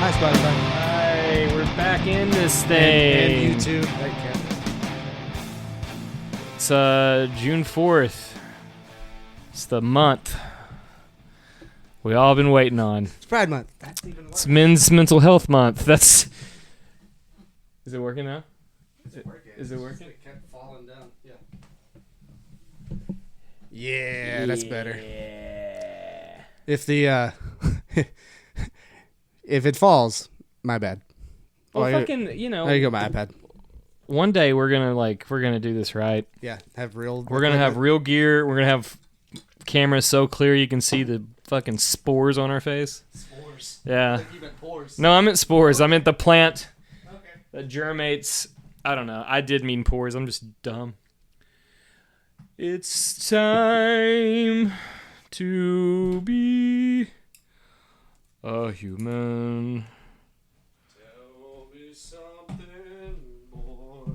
Hi, Spotify. Hi, we're back in this thing. And YouTube. It's June 4th. It's the month we all been waiting on. It's Pride Month. That's even worse. It's Men's Mental Health Month. Is it working now? Is it working? It kept falling down. Yeah, that's better. If the if it falls, my bad. Well, fucking, There you go, my iPad. One day we're gonna do this right. Yeah, have real. We're gonna have real gear. We're gonna have cameras so clear you can see the fucking spores on our face. Spores. Yeah. You meant pores. No, I meant spores. I meant the plant Okay. that germinates. I don't know. I did mean pores. I'm just dumb. It's time to be a human. Tell me something, boy.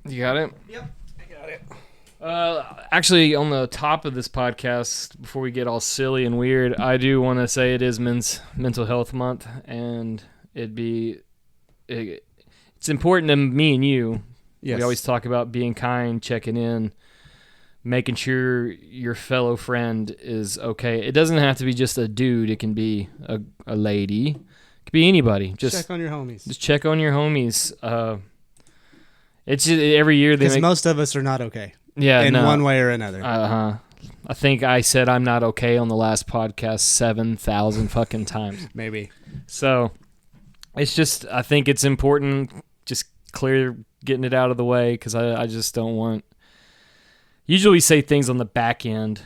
You got it? Yep, I got it. Actually, on the top of this podcast, before we get all silly and weird, I do want to say it is Men's Mental Health Month, and it's important to me and you. Yes. We always talk about being kind, checking in, making sure your fellow friend is okay. It doesn't have to be just a dude. It can be a lady. It could be anybody. Just check on your homies. Just check on your homies. It's just, every year they because most of us are not okay. Yeah, in one way or another. I think I said I'm not okay on the last podcast 7,000 fucking times. Maybe. So it's just, I think it's important just getting it out of the way, because I just don't want. Usually we say things on the back end,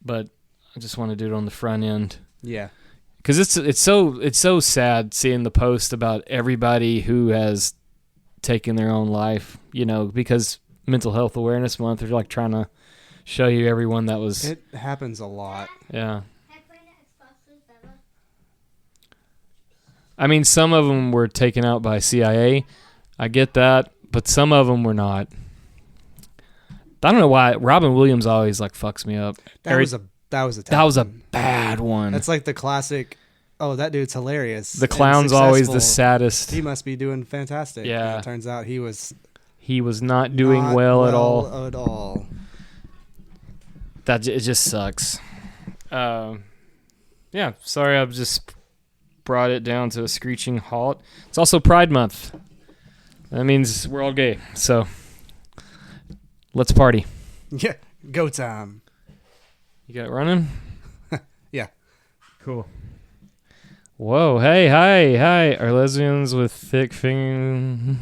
but I just want to do it on the front end. Yeah. Because it's so sad seeing the post about everybody who has taken their own life. Because Mental Health Awareness Month, they're like trying to show you everyone that was. It happens a lot. Yeah. I mean, some of them were taken out by CIA. I get that, but some of them were not. I don't know why Robin Williams always fucks me up. That was a bad one. That's like the classic. Oh, that dude's hilarious. The clown's always the saddest. He must be doing fantastic. Yeah. And it turns out he was not doing well at all. At all. It just sucks. Yeah. Sorry, I've just brought it down to a screeching halt. It's also Pride Month. That means we're all gay. So let's party. Yeah. Go time. You got it running? Yeah. Cool. Whoa, hi. Are lesbians with thick fingers?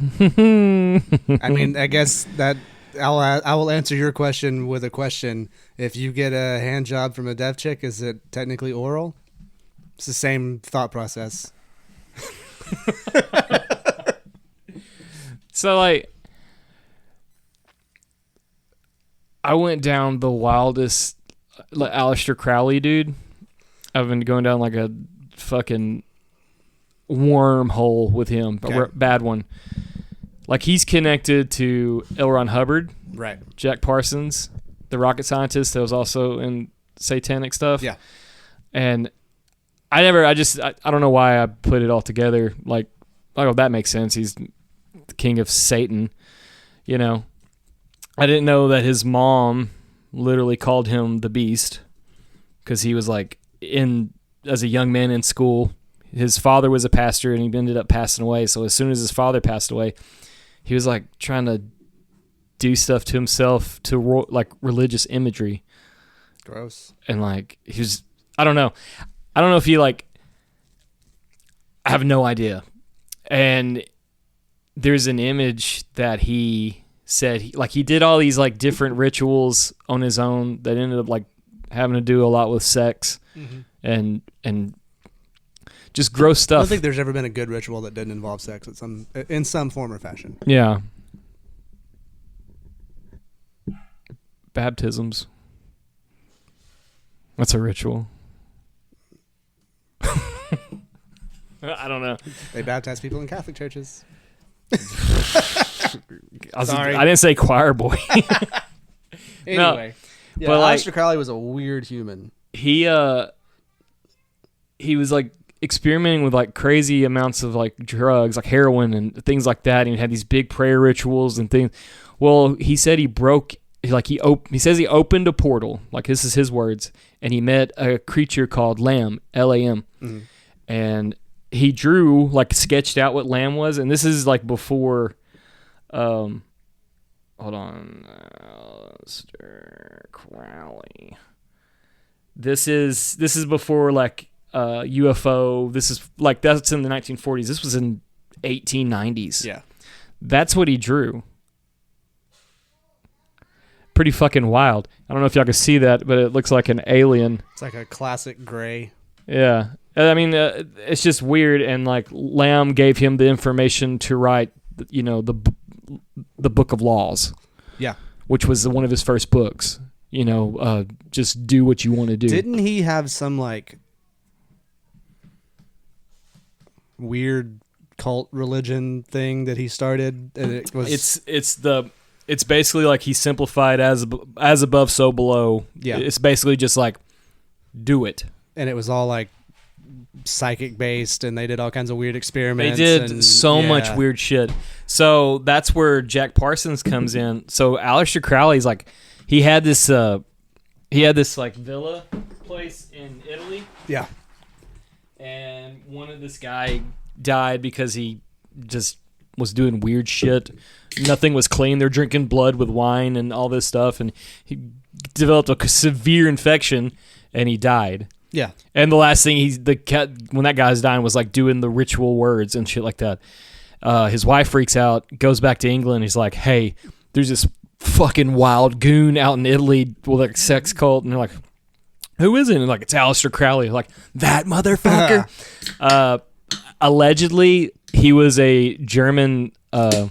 I mean, I guess that I will answer your question with a question. If you get a hand job from a deaf chick, is it technically oral? It's the same thought process. So, I went down the wildest, Aleister Crowley, dude. I've been going down like a fucking wormhole with him, a bad one. He's connected to L. Ron Hubbard, right? Jack Parsons, the rocket scientist that was also in satanic stuff. Yeah, and I don't know why I put it all together. That makes sense. He's the king of Satan, I didn't know that his mom literally called him the Beast because he was as a young man in school. His father was a pastor and he ended up passing away. So as soon as his father passed away, he was trying to do stuff to himself to religious imagery. Gross. And he was, I don't know if he I have no idea. And there's an image that he said he did all these different rituals on his own that ended up having to do a lot with sex and just gross stuff. I don't think there's ever been a good ritual that didn't involve sex in some form or fashion. Yeah. Baptisms. That's a ritual. I don't know. They baptize people in Catholic churches. Sorry. I didn't say choir boy. Anyway. No, but Aleister Crowley was a weird human. He he was like experimenting with like crazy amounts of like drugs, like heroin and things like that. And he had these big prayer rituals and things. Well, he said he says he opened a portal, like this is his words, and he met a creature called Lamb, Lam. Mm-hmm. And he drew, like sketched out what Lamb was. And this is like before, hold on, Mr. Crowley. This is before like UFO. This is like, that's in the 1940s. This was in 1890s. Yeah. That's what he drew. Pretty fucking wild. I don't know if y'all can see that, but it looks like an alien. It's like a classic gray. Yeah. I mean, it's just weird. And like Lamb gave him the information to write, the Book of Laws. Yeah. Which was one of his first books. Just do what you want to do. Didn't he have some like weird cult religion thing that he started? And it was it's basically like he simplified as above, so below. Yeah. It's basically just like do it. And it was all like psychic based, and they did all kinds of weird experiments. They did much weird shit. So that's where Jack Parsons comes in. So Aleister Crowley's like, he had this like villa place in Italy. Yeah. And this guy died because he just was doing weird shit. Nothing was clean. They're drinking blood with wine and all this stuff, and he developed a severe infection, and he died. Yeah. And the last thing when that guy's dying was like doing the ritual words and shit like that. His wife freaks out, goes back to England. He's like, hey, there's this fucking wild goon out in Italy with like a sex cult. And they're like, who is it? And like, it's Aleister Crowley. Like, that motherfucker. Allegedly, he was a German, he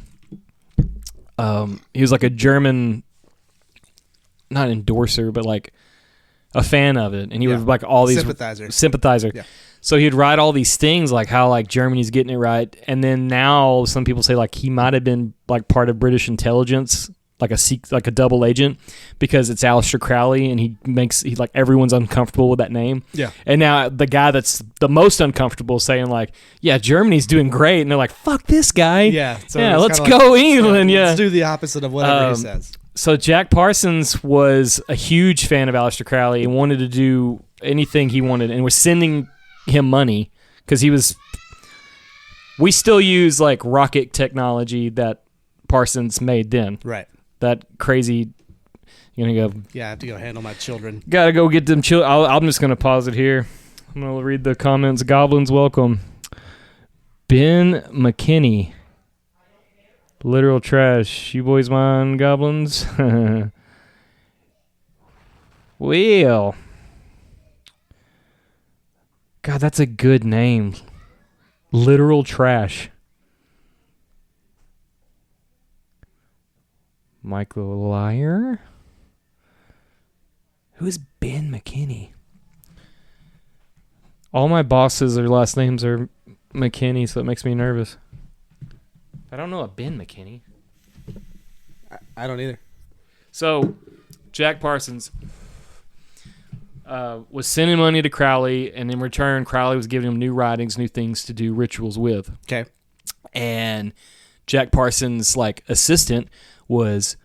was like a German, not endorser, but like a fan of it. And he would like all these sympathizer. Yeah. So he'd write all these things like how like Germany's getting it right. And then now some people say like he might have been like part of British intelligence, like a double agent, because it's Aleister Crowley, and he like everyone's uncomfortable with that name. Yeah. And now the guy that's the most uncomfortable is saying like, yeah, Germany's doing great, and they're like, fuck this guy. Yeah. So yeah, let's go England. Yeah. Let's do the opposite of whatever he says. So Jack Parsons was a huge fan of Aleister Crowley and wanted to do anything he wanted, and was sending him money because we still use like rocket technology that Parsons made then. Right. That crazy, you're gonna go. Yeah, I have to go handle my children. Gotta go get them children. I'm just gonna pause it here. I'm gonna read the comments. Goblins, welcome. Ben McKinney. Literal trash. You boys mind goblins? Well. God, that's a good name. Literal trash. Michael Liar? Who is Ben McKinney? All my bosses, their last names are McKinney, so it makes me nervous. I don't know a Ben McKinney. I don't either. So, Jack Parsons was sending money to Crowley, and in return, Crowley was giving him new writings, new things to do rituals with. Okay. And Jack Parsons' like assistant was,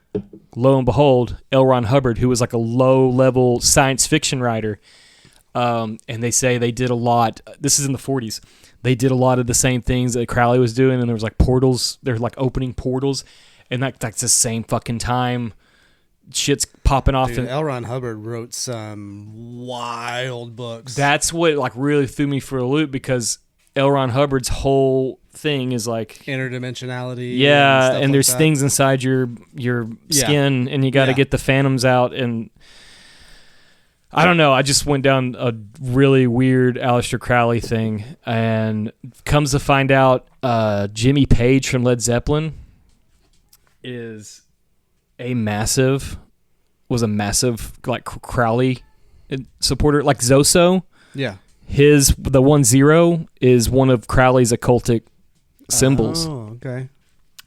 lo and behold, L. Ron Hubbard, who was like a low-level science fiction writer. And they say they did a lot. This is in the 40s. They did a lot of the same things that Crowley was doing, and there was like portals. They're like opening portals, and that's the same fucking time. Shit's popping off. Dude, L. Ron Hubbard wrote some wild books. That's what like really threw me for a loop, because L. Ron Hubbard's whole thing is like interdimensionality. Yeah, and there's things inside your skin, and you got to get the phantoms out. And I don't know. I just went down a really weird Aleister Crowley thing, and comes to find out, Jimmy Page from Led Zeppelin was a massive like Crowley supporter, like Zoso. Yeah. The 10 is one of Crowley's occultic symbols. Oh, okay.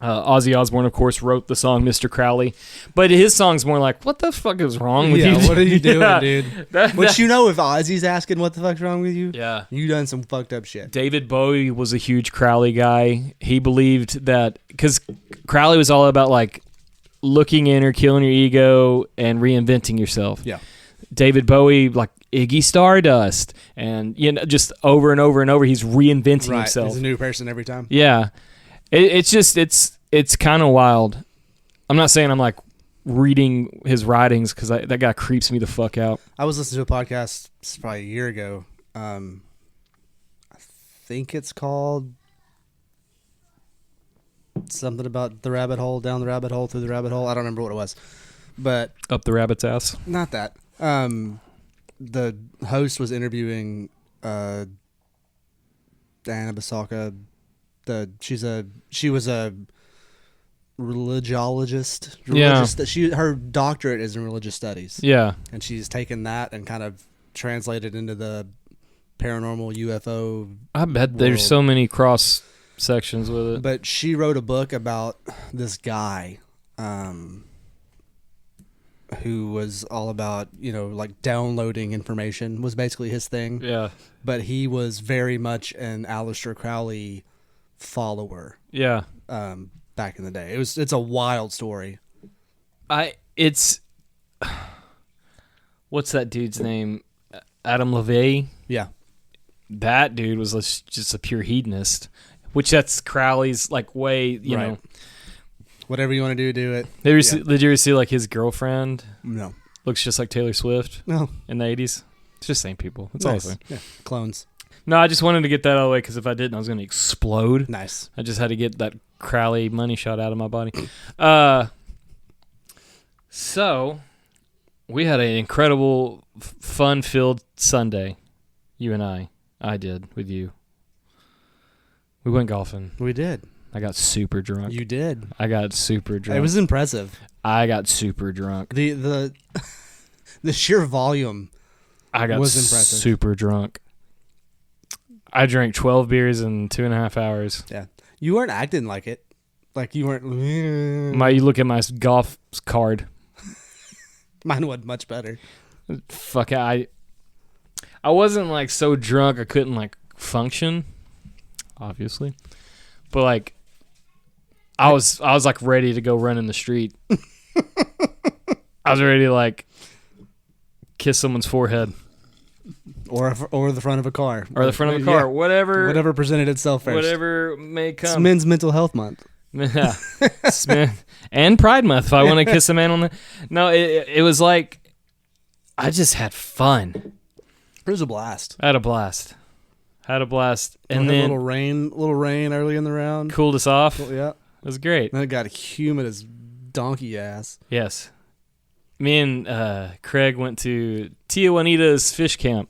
Ozzy Osbourne, of course, wrote the song Mr. Crowley. But his song's more like, what the fuck is wrong with you? What are you doing, Yeah. dude? If Ozzy's asking what the fuck's wrong with you, Yeah. you done some fucked up shit. David Bowie was a huge Crowley guy. He believed that, because Crowley was all about like looking in or killing your ego and reinventing yourself. Yeah. David Bowie, like Iggy Stardust, and just over and over and over, he's reinventing Right. himself. He's a new person every time. Yeah. It's kind of wild. I'm not saying I'm like reading his writings, because that guy creeps me the fuck out. I was listening to a podcast probably a year ago. I think it's called something about the rabbit hole, down the rabbit hole, through the rabbit hole. I don't remember what it was, but Up the rabbit's ass. not that. The host was interviewing Anna Basaka. She was a religiologist. Yeah. Her doctorate is in religious studies. Yeah. And she's taken that and kind of translated into the paranormal UFO. I bet there's world. so many cross sections with it. But she wrote a book about this guy who was all about, like downloading information was basically his thing. Yeah. But he was very much an Aleister Crowley follower Yeah. back in the day. It's a wild story. What's that dude's name? Adam LaVey? Yeah. That dude was just a pure hedonist, which that's Crowley's like way, you Right. know. Whatever you want to do it. Did you ever see like his girlfriend? No. Looks just like Taylor Swift No. in the 80s. It's just same people. That's all I'm Nice. saying. Yeah. Clones. No, I just wanted to get that out of the way, because if I didn't, I was going to explode. Nice. I just had to get that Crowley money shot out of my body. So, we had an incredible, fun-filled Sunday. You and I did with you. We went golfing. We did. I got super drunk. You did. I got super drunk. It was impressive. I got super drunk. The sheer volume. I got was impressive. super drunk. I drank 12 beers in 2.5 hours. Yeah. You weren't acting like it. Like you weren't. You look at my golf card. Mine went much better. Fuck, I wasn't like so drunk I couldn't like function, obviously. But like I was like ready to go run in the street. I was ready to like kiss someone's forehead. Or the front of a car. Or the front of a car. Yeah. Whatever presented itself first. Whatever may come. It's Men's Mental Health Month. Yeah. And Pride Month, if I want to kiss a man on the... No, it was like... I just had fun. It was a blast. I had a blast. And And then... a little rain early in the round. Cooled us off. Yeah. It was great. Then it got humid as donkey ass. Yes. Me and Craig went to Tia Juanita's fish camp.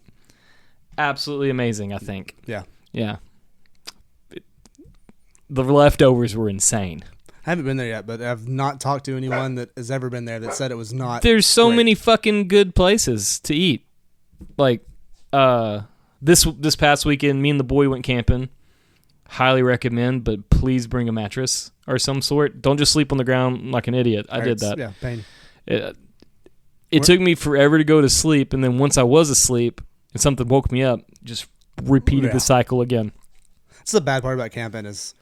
Absolutely amazing, I think. Yeah. Yeah. The leftovers were insane. I haven't been there yet, but I've not talked to anyone that has ever been there that said it was not. There's so great. many fucking good places to eat. Like, this past weekend, me and the boy went camping. Highly recommend, but please bring a mattress or some sort. Don't just sleep on the ground like an idiot. I did that. Yeah, pain. It took me forever to go to sleep, and then once I was asleep and something woke me up, just repeated the cycle again. That's the bad part about camping is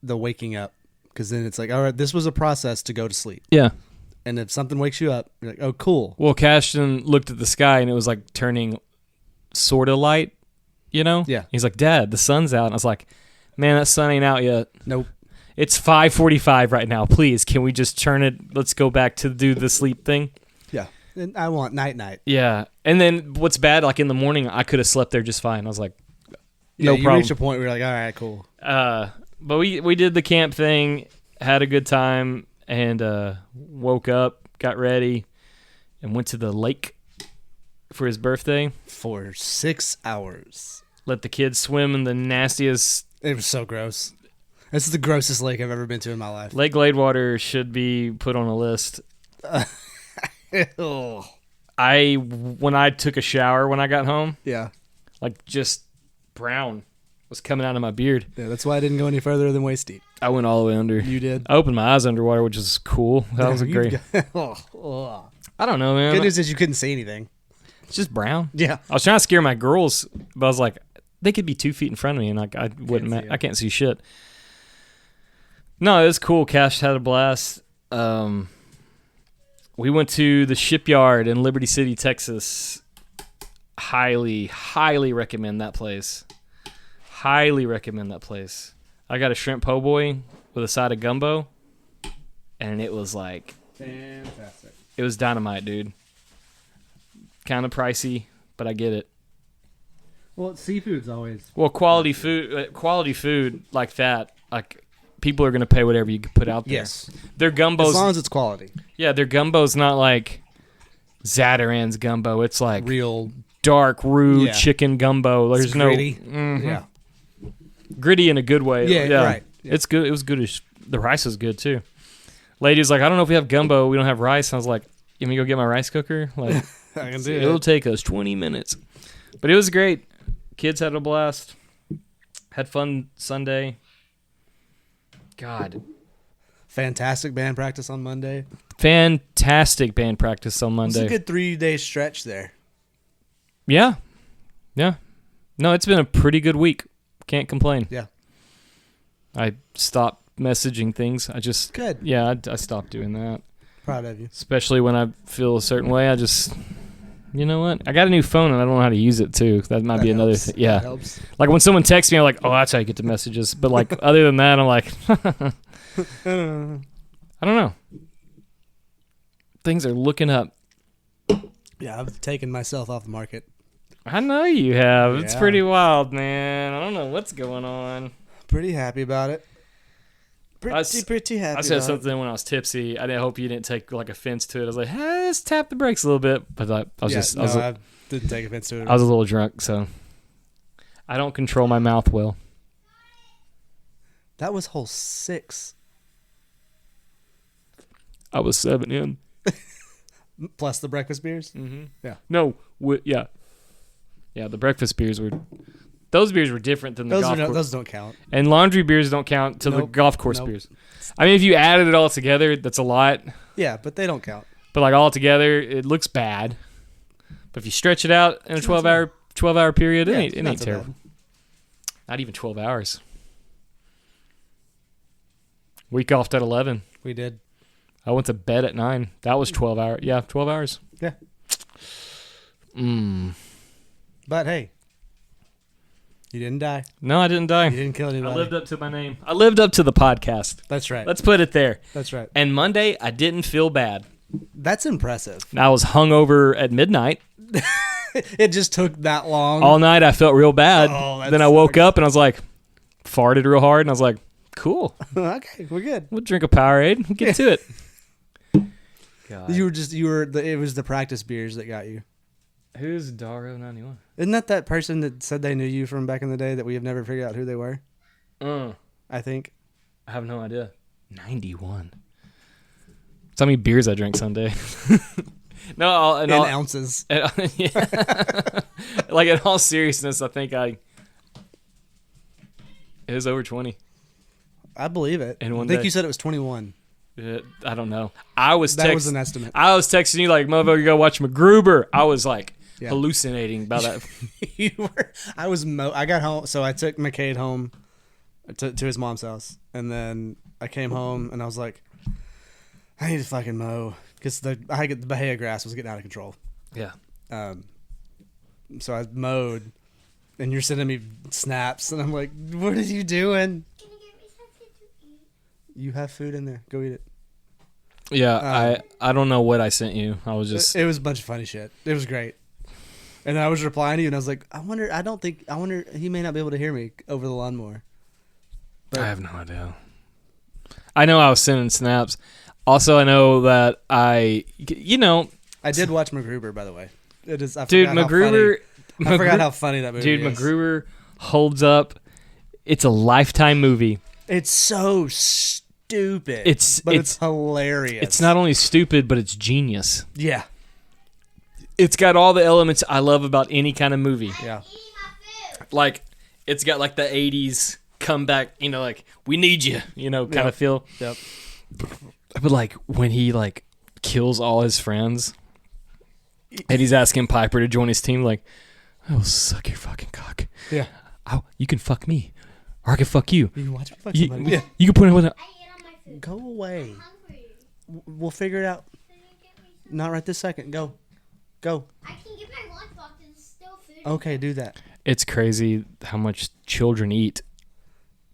the waking up, because then it's like, all right, this was a process to go to sleep. Yeah. And if something wakes you up, you're like, oh, cool. Well, Cashton looked at the sky, and it was like turning sort of light, you know? Yeah. He's like, Dad, the sun's out. And I was like, man, that sun ain't out yet. Nope. It's 5:45 right now. Please, can we just turn it? Let's go back to do the sleep thing. Yeah. And I want night. Yeah. And then what's bad, like in the morning, I could have slept there just fine. I was like, no you problem. reach a point where you're like, all right, cool. But we did the camp thing, had a good time, and woke up, got ready, and went to the lake for his birthday. For 6 hours. Let the kids swim in the nastiest. It was so gross. This is the grossest lake I've ever been to in my life. Lake Gladewater should be put on a list. Ugh. When I took a shower when I got home, Yeah. like just brown. was coming out of my beard. Yeah, that's why I didn't go any further than waist deep. I went all the way under. You did. I opened my eyes underwater, which is cool. That was a great. I don't know, man. Good news is you couldn't see anything. It's just brown. Yeah. I was trying to scare my girls, but I was like, they could be 2 feet in front of me, and I wouldn't. I can't see shit. No, it was cool. Cash had a blast. We went to the shipyard in Liberty City, Texas. Highly, highly recommend that place. Highly recommend that place. I got a shrimp po' boy with a side of gumbo, and it was like fantastic. It was dynamite, dude. Kind of pricey, but I get it. Well, seafood's always quality food like that. Like people are gonna pay whatever you put out there. Yes, their gumbo's as long as it's quality. Yeah, their gumbo's not like Zatarain's gumbo. It's like real dark roux chicken gumbo. There's no gritty. Yeah, gritty in a good way. Yeah, right. Yeah. It's good. It was good. The rice was good too. Lady was like, I don't know if we have gumbo. We don't have rice. And I was like, you want me to go get my rice cooker? Like, I can do it. It'll take us 20 minutes. But it was great. Kids had a blast. Had fun Sunday. God. Fantastic band practice on Monday. Fantastic band practice on Monday. It's a good 3-day stretch there. Yeah. Yeah. No, it's been a pretty good week. Can't complain. Yeah. I stopped messaging things. Good. Yeah, I stopped doing that. Proud of you. Especially when I feel a certain way. You know what? I got a new phone and I don't know how to use it too. That might be another thing. Yeah. That helps. Like when someone texts me, I'm like, oh, that's how you get the messages. But like other than that, I'm like, I don't know. Things are looking up. Yeah, I've taken myself off the market. I know you have. Yeah. It's pretty wild, man. I don't know what's going on. Pretty happy about it. Pretty happy. I said something when I was tipsy. I didn't hope you didn't take like offense to it. I was like, hey, let's tap the brakes a little bit. But I didn't take offense to it. I was a little drunk, so I don't control my mouth well. That was hole 6. I was 7 in. Plus the breakfast beers? Mm-hmm. Yeah. No. Yeah. Yeah, the breakfast beers were... Those beers were different than the golf course. Those don't count. And laundry beers don't count till the golf course beers. I mean, if you added it all together, that's a lot. Yeah, but they don't count. But like all together, it looks bad. But if you stretch it out in a 12-hour period, it ain't terrible. Not even 12 hours. Week off at 11. We did. I went to bed at 9. That was 12 hours. Yeah, 12 hours. Yeah. But hey, you didn't die. No, I didn't die. You didn't kill anybody. I lived up to my name. I lived up to the podcast. That's right. Let's put it there. That's right. And Monday, I didn't feel bad. That's impressive. I was hungover at midnight. It just took that long. All night, I felt real bad. Oh, then I woke up and I was like, farted real hard, and I was like, cool. Okay, we're good. We'll drink a Powerade. We'll get to it. God. It was the practice beers that got you. Who's Daro 91? Isn't that person that said they knew you from back in the day that we have never figured out who they were? I think. I have no idea. 91. That's how many beers I drank Sunday. No, in ounces. Yeah. Like in all seriousness, I think it was over 20. I believe it. In one I think day. you said it was 21. I don't know. That was an estimate. I was texting you like, motherfucker, you gotta watch MacGruber. I was like hallucinating about that. You were. I got home, so I took McCade home to his mom's house, and then I came home and I was like, I need to fucking mow because the Bahia grass was getting out of control. Yeah. So I mowed, and you're sending me snaps, and I'm like, what are you doing? You have food in there. Go eat it. Yeah, I don't know what I sent you. I was just... It was a bunch of funny shit. It was great. And then I was replying to you, and I was like, I wonder he may not be able to hear me over the lawnmower. But I have no idea. I know I was sending snaps. Also, I know that I did watch MacGruber, by the way. It is, dude, MacGruber... I forgot how funny that movie is. Dude, MacGruber holds up. It's a Lifetime movie. It's so stupid. It's hilarious. It's not only stupid, but it's genius. Yeah. It's got all the elements I love about any kind of movie. Yeah. Like, It's got like the 80s comeback, like we need you, kind of feel. Yep. But like when he like kills all his friends and he's asking Piper to join his team, like, I will suck your fucking cock. Yeah. You can fuck me, or I can fuck you. You can watch me fuck somebody. Yeah. You can put it with. Go away. We'll figure it out. Not right this second. Go. I can get my lunchbox and it's still food. Okay, do that. It's crazy how much children eat.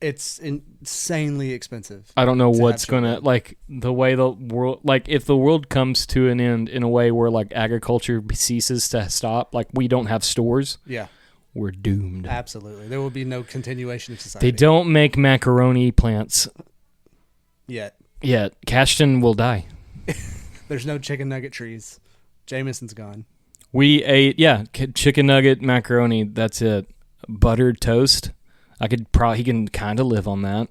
It's insanely expensive. I don't know to what's have gonna children. like the way the world, like if the world comes to an end in a way where like agriculture ceases to stop, like we don't have stores, Yeah, we're doomed. absolutely. There will be no continuation of society. They don't make macaroni plants yet. yet. Cashton will die. There's no chicken nugget trees. Jameson's gone. We ate, chicken nugget, macaroni. That's it. Buttered toast. He can kind of live on that.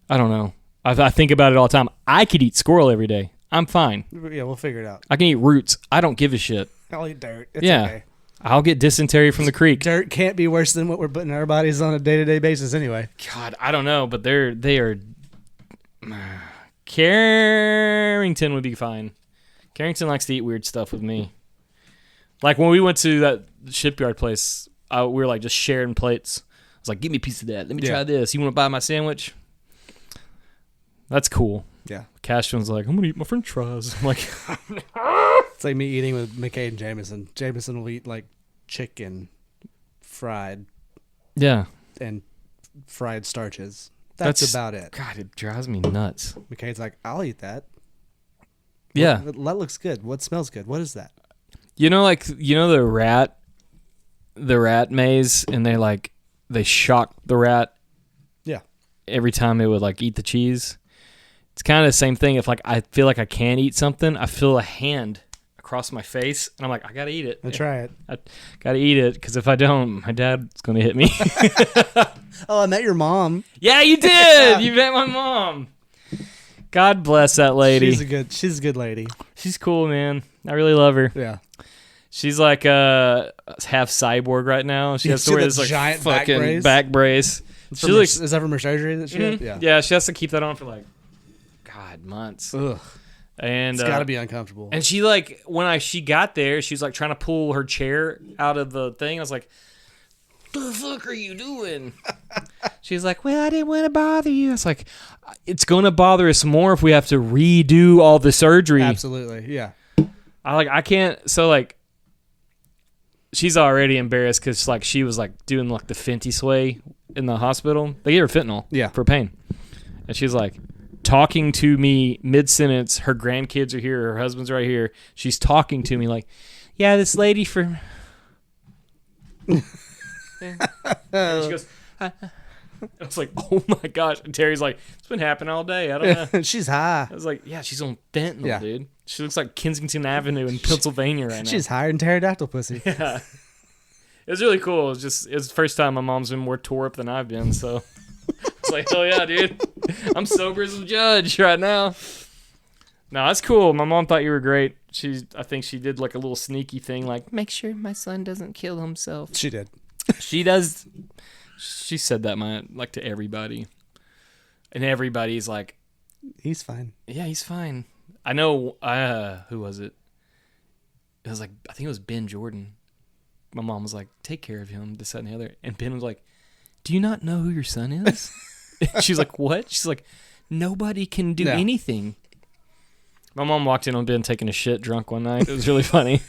I don't know. I think about it all the time. I could eat squirrel every day. I'm fine. Yeah, we'll figure it out. I can eat roots. I don't give a shit. I'll eat dirt. It's Yeah. okay. I'll get dysentery from the creek. Dirt can't be worse than what we're putting in our bodies on a day-to-day basis anyway. God, I don't know, but they are. Carrington would be fine. Carrington likes to eat weird stuff with me. Like when we went to that shipyard place, we were like just sharing plates. I was like, "Give me a piece of that. Let me try this. You want to buy my sandwich?" That's cool. Yeah. Cashton's like, "I'm gonna eat my French fries." I'm like, It's like me eating with McKay and Jameson. Jameson will eat like chicken, fried, yeah. and fried starches. That's about it. God, it drives me nuts. McKay's like, I'll eat that. Yeah. That looks good. What smells good? What is that? The rat maze, and they shock the rat. Yeah. Every time it would like eat the cheese. It's kind of the same thing. If like I feel like I can't eat something, I feel a hand across my face, and I'm like, I gotta eat it. I'll try it. I gotta eat it, because if I don't, my dad's gonna hit me. Oh, I met your mom. Yeah, you did. You met my mom. God bless that lady. She's a good lady. She's cool, man. I really love her. Yeah. She's like half cyborg right now. She has to See wear the this like giant fucking back brace. She looks. Is that from her surgery that she had? Yeah. Yeah, she has to keep that on for like, God, months. Ugh. And It's got to be uncomfortable. And she like when she got there, she was like trying to pull her chair out of the thing. I was like, "What the fuck are you doing?" She's like, "Well, I didn't want to bother you." It's like, it's gonna bother us more if we have to redo all the surgery. Absolutely. Yeah. I can't. So like, she's already embarrassed because like she was like doing like the Fenty sway in the hospital. They gave her fentanyl for pain, and she's like talking to me mid-sentence. Her grandkids are here. Her husband's right here. She's talking to me like, "Yeah, this lady for." And she goes. I was like, "Oh my gosh!" And Terry's like, "It's been happening all day. I don't know." She's high. I was like, "Yeah, she's on fentanyl, dude. She looks like Kensington Avenue in Pennsylvania right now." She's higher than pterodactyl pussy. Yeah. It was really cool. It's the first time my mom's been more tore up than I've been. So it's like, hell yeah, dude. I'm sober as a judge right now. No, that's cool. My mom thought you were great. I think she did like a little sneaky thing, like make sure my son doesn't kill himself. She did. She does. She said that like to everybody, and everybody's like, He's fine. yeah, he's fine. I know. Who was it? It was like, I think it was Ben Jordan. My mom was like, take care of him, this, that, and the other. And Ben was like, do you not know who your son is? She's like, what? She's like, nobody can do anything. My mom walked in on Ben taking a shit drunk one night. It was really funny.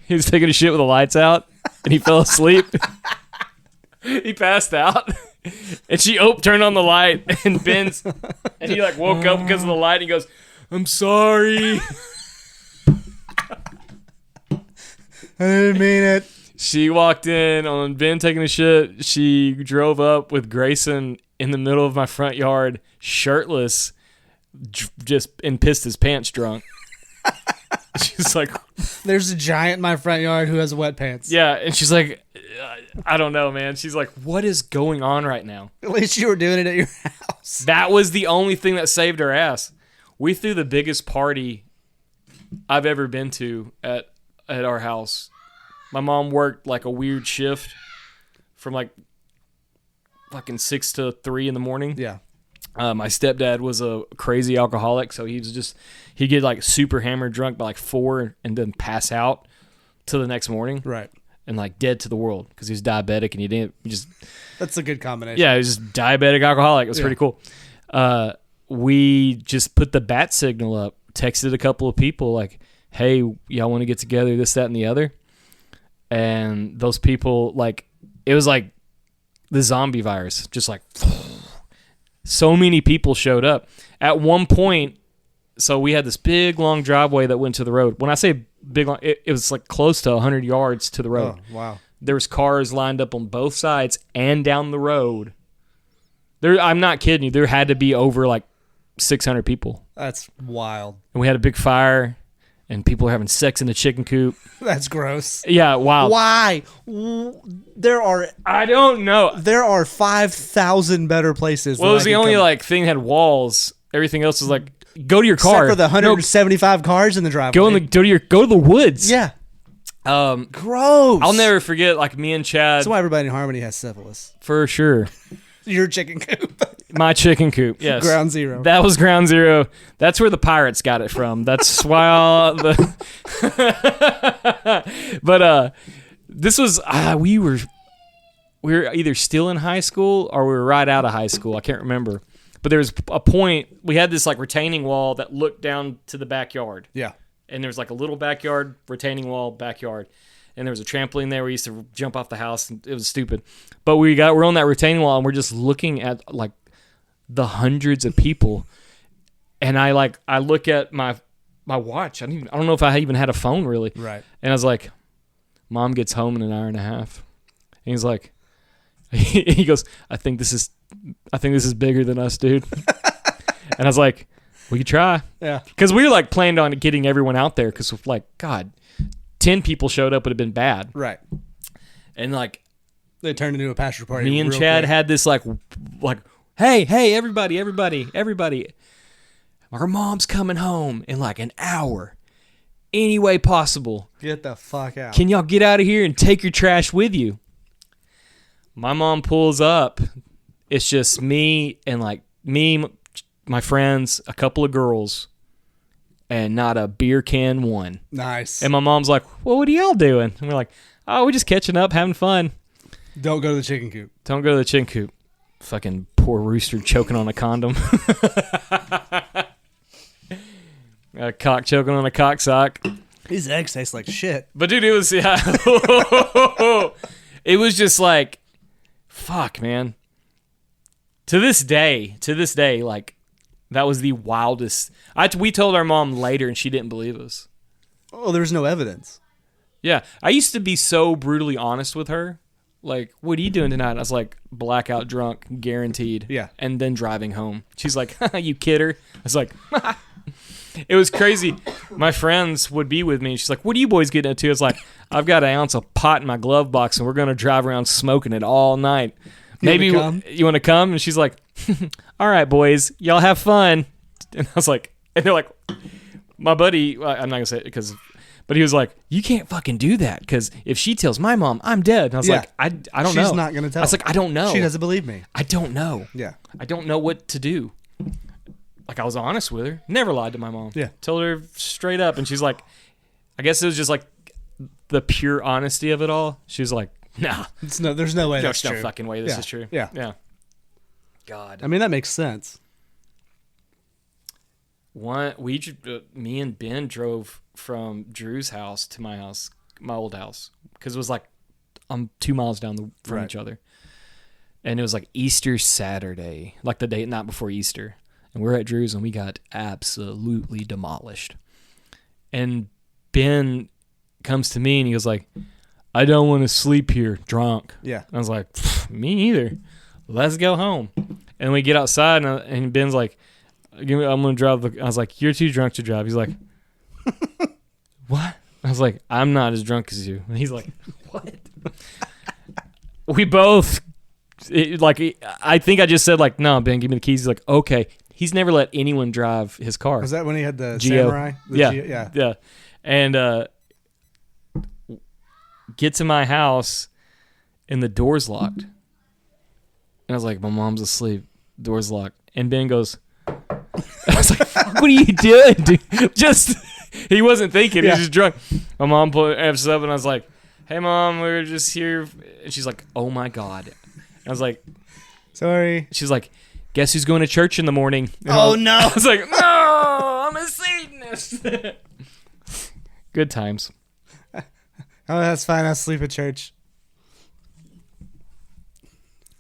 He was taking a shit with the lights out, and he fell asleep. He passed out. And she turned on the light, and he like woke up because of the light. And he goes, I'm sorry. I didn't mean it. She walked in on Ben taking a shit. She drove up with Grayson in the middle of my front yard, shirtless, and pissed his pants drunk. She's like, there's a giant in my front yard who has wet pants. yeah. And she's like, I don't know, man. She's like, what is going on right now? At least you were doing it at your house. That was the only thing that saved her ass. We threw the biggest party I've ever been to at our house. My mom worked like a weird shift from like fucking 6 to 3 in the morning. Yeah. My stepdad was a crazy alcoholic, so he'd get like super hammered drunk by like 4 and then pass out till the next morning. Right. And like dead to the world because he was diabetic and he just. That's a good combination. Yeah, he was just diabetic alcoholic. It was pretty cool. We just put the bat signal up, texted a couple of people like, hey, y'all want to get together, this, that, and the other. And those people, like, it was like the zombie virus, just like so many people showed up. At one point, so we had this big, long driveway that went to the road. When I say big, long, it was like close to 100 yards to the road. Oh, wow. There was cars lined up on both sides and down the road. I'm not kidding you. There had to be over like 600 people. That's wild. And we had a big fire, and people were having sex in the chicken coop. That's gross. Yeah, wow. Why? I don't know. There are 5,000 better places. Well, it was the only like thing that had walls. Everything else was like, go to your car. Except for the 175 cars in the driveway. Go to the woods. Yeah. Gross. I'll never forget, like, me and Chad. That's why everybody in Harmony has syphilis. For sure. Your chicken coop. My chicken coop, yes. Ground zero. That was ground zero. That's where the pirates got it from. That's why all the... But this was... we were either still in high school or we were right out of high school. I can't remember. But there was a point... We had this, like, retaining wall that looked down to the backyard. Yeah. And there was, like, a little backyard, retaining wall, backyard. And there was a trampoline there. We used to jump off the house. And it was stupid. But we're on that retaining wall, and we're just looking at, like, the hundreds of people. And I look at my watch. I don't know if I even had a phone, really. Right. And I was like, Mom gets home in an hour and a half. And he's like, he goes, I think this is bigger than us, dude. And I was like, we could try. Yeah. Because we were, like, planned on getting everyone out there because, like, God, 10 people showed up would have been bad. Right. And, like, they turned into a pasture party. Me and Chad had this, like, hey, everybody. Our mom's coming home in, like, an hour. Any way possible. Get the fuck out. Can y'all get out of here and take your trash with you? My mom pulls up. It's just me and, like, my friends, a couple of girls, and not a beer can one. Nice. And my mom's like, well, what are y'all doing? And we're like, oh, we're just catching up, having fun. Don't go to the chicken coop. Don't go to the chicken coop. Fucking poor rooster choking on a condom. A cock choking on a cock sock. These eggs taste like shit. But dude, it was it was just like, fuck, man. To this day, like, that was the wildest. We told our mom later, and she didn't believe us. Oh, there was no evidence. Yeah, I used to be so brutally honest with her. Like, what are you doing tonight? I was like, blackout drunk, guaranteed. Yeah. And then driving home. She's like, you kidder. I was like, it was crazy. My friends would be with me. And she's like, what are you boys getting into? It's like, I've got an ounce of pot in my glove box, and we're going to drive around smoking it all night. Maybe you want to come? And she's like, all right, boys, y'all have fun. And I was like, and they're like, my buddy, I'm not going to say it but he was like, you can't fucking do that because if she tells my mom, I'm dead. And I was like, I don't know. She's not going to tell. I was like, I don't know. She doesn't believe me. I don't know. Yeah. I don't know what to do. Like, I was honest with her. Never lied to my mom. Yeah. Told her straight up. And she's like, I guess it was just like the pure honesty of it all. She was like, nah. There's no way that's true. There's no fucking way this is true. Yeah. Yeah. God. I mean, that makes sense. Me and Ben drove from Drew's house to my house, my old house, because it was like 2 miles down from each other. And it was like Easter Saturday, like the night before Easter. And we're at Drew's and we got absolutely demolished. And Ben comes to me and he goes like, I don't want to sleep here drunk. Yeah. And I was like, me either. Let's go home. And we get outside and Ben's like, I'm going to drive. I was like, you're too drunk to drive. He's like, what? I was like, I'm not as drunk as you. And he's like, what? We both, I think I just said like, no, Ben, give me the keys. He's like, okay. He's never let anyone drive his car. Was that when he had the Geo. Samurai? Yeah. And get to my house, and the door's locked. And I was like, my mom's asleep. Door's locked. And Ben goes, I was like, fuck, what are you doing, dude? Just, he wasn't thinking. He was just drunk. My mom put us up, and I was like, hey, Mom, we were just here. And she's like, oh, my God. And I was like, sorry. She's like, guess who's going to church in the morning? And Oh, no. I was like, no, I'm a Satanist. Good times. Oh, that's fine. I'll sleep at church.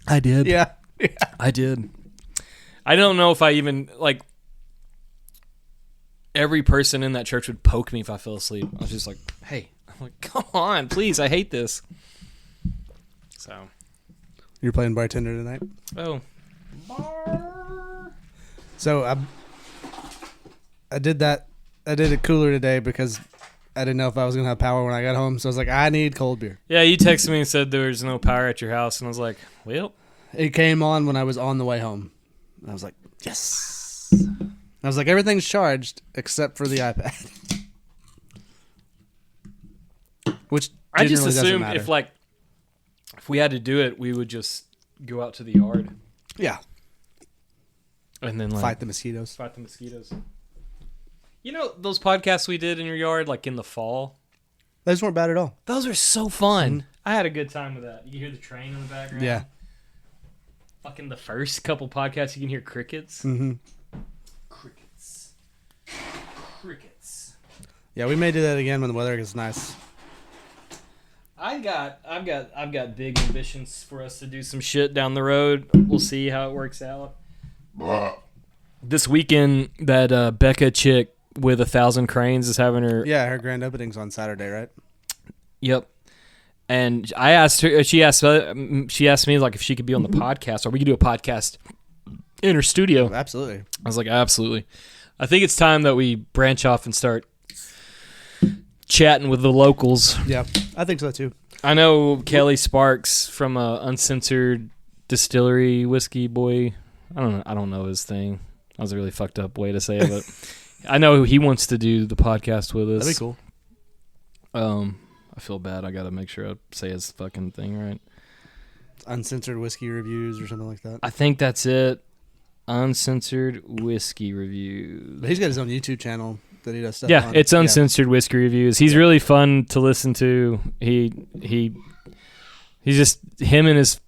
I did. Yeah. I did. I don't know if I even, like, every person in that church would poke me if I fell asleep. I was just like, hey. I'm like, come on, please. I hate this. So. You're playing bartender tonight? Oh. So I did that. I did it cooler today because I didn't know if I was going to have power when I got home. So I was like, I need cold beer. Yeah, you texted me and said there was no power at your house. And I was like, well. It came on when I was on the way home. And I was like, yes. I was like, everything's charged except for the iPad. Which I just generally doesn't assumed matter. if we had to do it, we would just go out to the yard. Yeah. And then Fight the mosquitoes. Fight the mosquitoes. You know those podcasts we did in your yard, like in the fall? Those weren't bad at all. Those were so fun. I had a good time with that. You can hear the train in the background. Yeah. Fucking the first couple podcasts, you can hear crickets. Mm-hmm. Crickets. Yeah, we may do that again when the weather gets nice. I've got big ambitions for us to do some shit down the road. We'll see how it works out. This weekend, that Becca chick with 1,000 cranes is having her. Yeah, her grand opening's on Saturday, right? Yep. And I asked her. She asked me like if she could be on the podcast, or we could do a podcast in her studio. Absolutely. I was like, absolutely. I think it's time that we branch off and start chatting with the locals. Yeah, I think so too. I know Kelly Sparks from Uncensored Distillery Whiskey Boy. I don't know his thing. That was a really fucked up way to say it, but I know he wants to do the podcast with us. That'd be cool. I feel bad. I got to make sure I say his fucking thing right. Uncensored whiskey reviews or something like that. I think that's it. Uncensored Whiskey Reviews. But he's got his own YouTube channel that he does stuff Yeah, on. it's Uncensored Whiskey Reviews. He's really fun to listen to. He's just, him and his,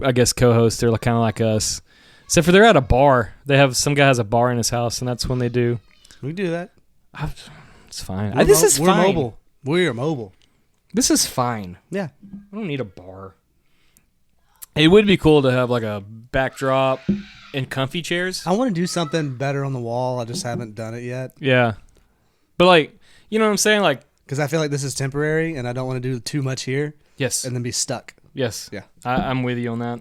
I guess, co-host, they're kind of like us. Except for they're at a bar. Some guy has a bar in his house, and that's when they do. We can do that. It's fine. We're This is fine. We're mobile. We're mobile. This is fine. Yeah. I don't need a bar. It would be cool to have like a backdrop and comfy chairs. I want to do something better on the wall. I just haven't done it yet. Yeah. But like, you know what I'm saying? Like, because I feel like this is temporary, and I don't want to do too much here yes. and then be stuck. Yes. Yeah. I'm with you on that.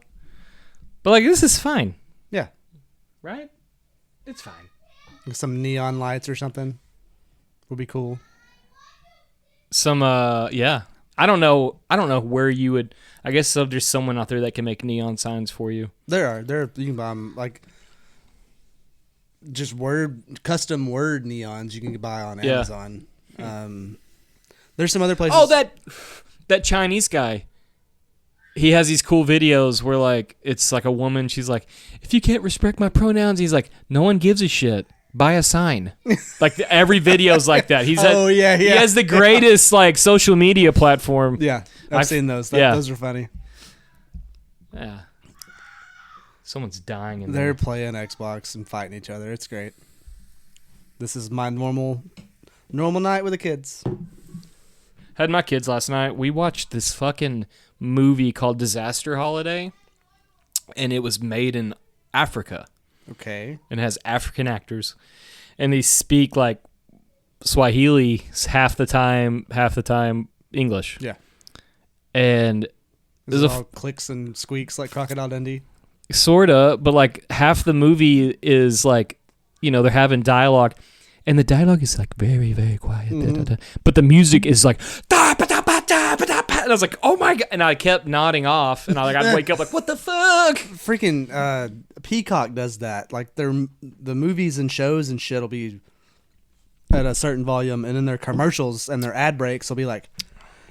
But like, this is fine. Yeah. Right? It's fine. Some neon lights or something would be cool. Some yeah. I don't know where you would. I guess there's someone out there that can make neon signs for you. There you can buy them, like just custom word neons you can buy on Amazon. There's some other places. Oh, that Chinese guy. He has these cool videos where like it's like a woman. She's like, if you can't respect my pronouns, he's like, no one gives a shit. Buy a sign. Like every video's like that. He has the greatest like social media platform. Yeah, I've seen those. Those are funny. Yeah. Someone's dying in They're there. playing Xbox and fighting each other. It's great. This is my normal night with the kids. Had my kids last night. We watched this fucking movie called Disaster Holiday, and it was made in Africa. Okay. And has African actors, and they speak like Swahili half the time English. Yeah. And Is it all clicks and squeaks like Crocodile Dundee? Sorta, but like half the movie is like, you know, they're having dialogue, and the dialogue is like very, very quiet. Mm-hmm. But the music is like and I was like, oh my god, and I kept nodding off, and I'd wake up like, what the fuck? Freaking Peacock does that. Like the movies and shows and shit will be at a certain volume, and then their commercials and their ad breaks will be like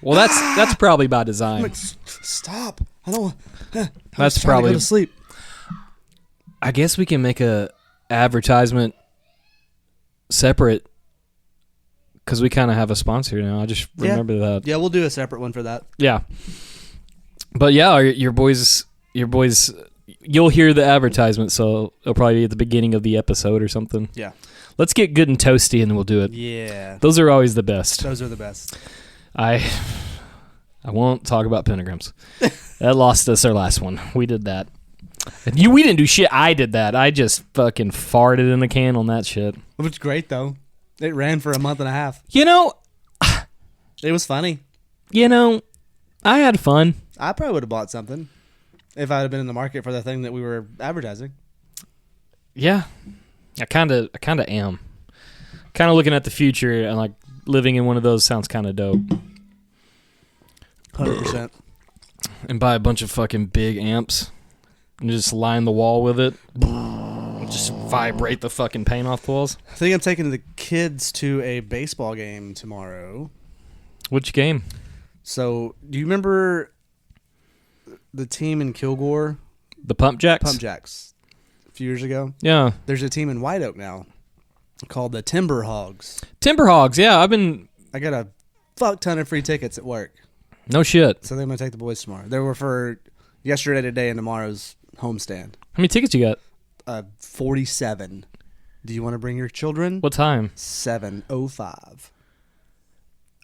Well, that's probably by design. Like, stop! I don't. That's trying to probably. go to sleep. I guess we can make a advertisement separate because we kind of have a sponsor now. I just remember that. Yeah, we'll do a separate one for that. Yeah. But yeah, your boys, you'll hear the advertisement, so it'll probably be at the beginning of the episode or something. Yeah. Let's get good and toasty, and then we'll do it. Yeah. Those are always the best. Those are the best. I won't talk about pentagrams. That lost us our last one. We did that. We didn't do shit. I did that. I just fucking farted in the can on that shit. It was great, though. It ran for a month and a half. You know, It was funny. I had fun. I probably would have bought something if I had been in the market for the thing that we were advertising. Yeah, I kind of am. Kind of looking at the future and like living in one of those sounds kind of dope. 100%. And buy a bunch of fucking big amps and just line the wall with it. Just vibrate the fucking paint off the walls. I think I'm taking the kids to a baseball game tomorrow. Which game? So, do you remember the team in Kilgore? The Pump Jacks? Pump Jacks. A few years ago? Yeah. There's a team in White Oak now called the Timber Hogs. Timber Hogs, yeah. I got a fuck ton of free tickets at work. No shit. So I'm going to take the boys tomorrow. They were for yesterday, today, and tomorrow's homestand. How many tickets you got? 47. Do you want to bring your children? What time? 7:05.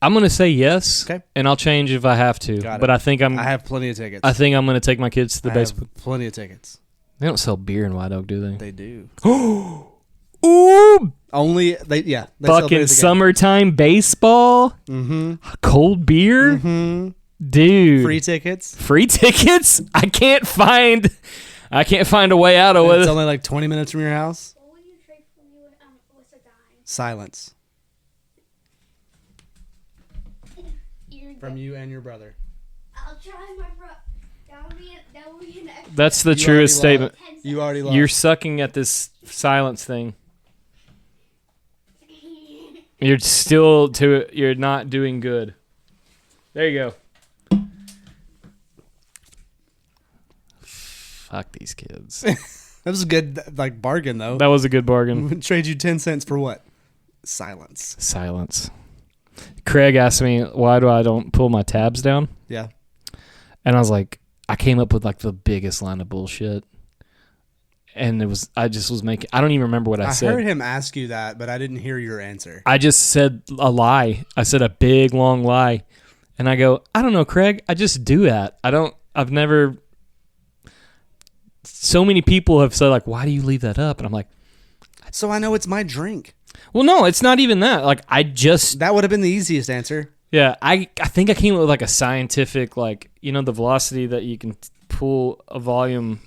I'm going to say yes. Okay. And I'll change if I have to. Got it. But I think I have plenty of tickets. I think I'm going to take my kids to the I baseball. have plenty of tickets. They don't sell beer in White Oak, do they? They do. Ooh, Only they sell beer at fucking the game. summertime baseball, Mm-hmm. cold beer, Mm-hmm. dude. Free tickets. Free tickets? I can't find a way out of It's it. only like 20 minutes from your house. What would you trade for me with a dime? Silence You're from you and your brother. I'll try my bro. That would be an extra. That's the You already truest statement. lost. 10 You already lost. You're sucking at this silence thing. You're not doing good. There you go. Fuck these kids. That was a good bargain though. That was a good bargain. Trade you 10 cents for what? Silence. Silence. Craig asked me why I don't pull my tabs down, Yeah. and I was like, I came up with like the biggest line of bullshit, and I don't even remember what I said. heard him ask you that, but I didn't hear your answer. I just said a lie. I said a big long lie, and I go, I don't know, Craig. I just do that. I've never. So many people have said like, why do you leave that up? And I'm like, So I know it's my drink. well, no, it's not even that. Like, That would have been the easiest answer. yeah, I think I came up with like a scientific, like, the velocity that you can pull a volume,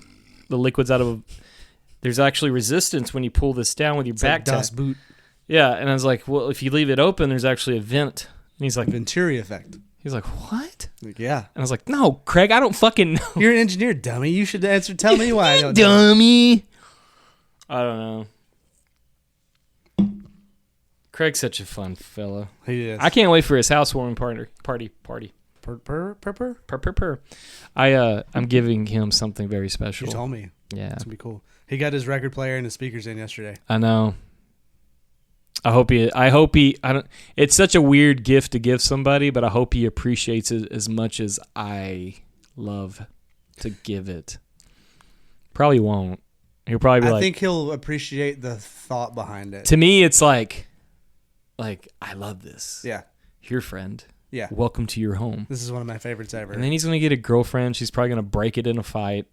the liquids out of. There's actually resistance when you pull this down with your It's back like Das Boot. Yeah, and I was like, well, if you leave it open, there's actually a vent. And he's like, Venturi effect. what? Like, yeah. And I was like, no, Craig, I don't fucking know. You're an engineer, dummy. You should answer. Tell me why I don't know. Dummy. I don't know. Craig's such a fun fella. He is. I can't wait for his housewarming party. Purr. I'm giving him something very special. You told me. Yeah, It's going to be cool. He got his record player and his speakers in yesterday. I know. I hope he. I don't. It's such a weird gift to give somebody, but I hope he appreciates it as much as I love to give it. Probably won't. He'll probably be I like. think he'll appreciate the thought behind it. To me, it's like I love this. Yeah. Your friend. Yeah. Welcome to your home. This is one of my favorites ever. And then he's gonna get a girlfriend. She's probably gonna break it in a fight.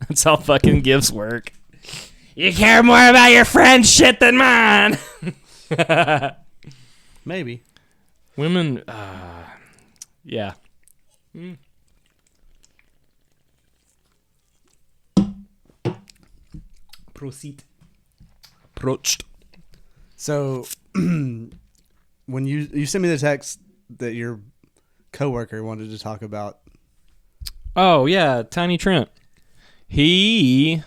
That's how fucking gifts work. You care more about your friend's shit than mine. Maybe. Women, yeah. Proceed. Approached. So when you sent me the text that your coworker wanted to talk about. Oh yeah, Tiny Trent. He's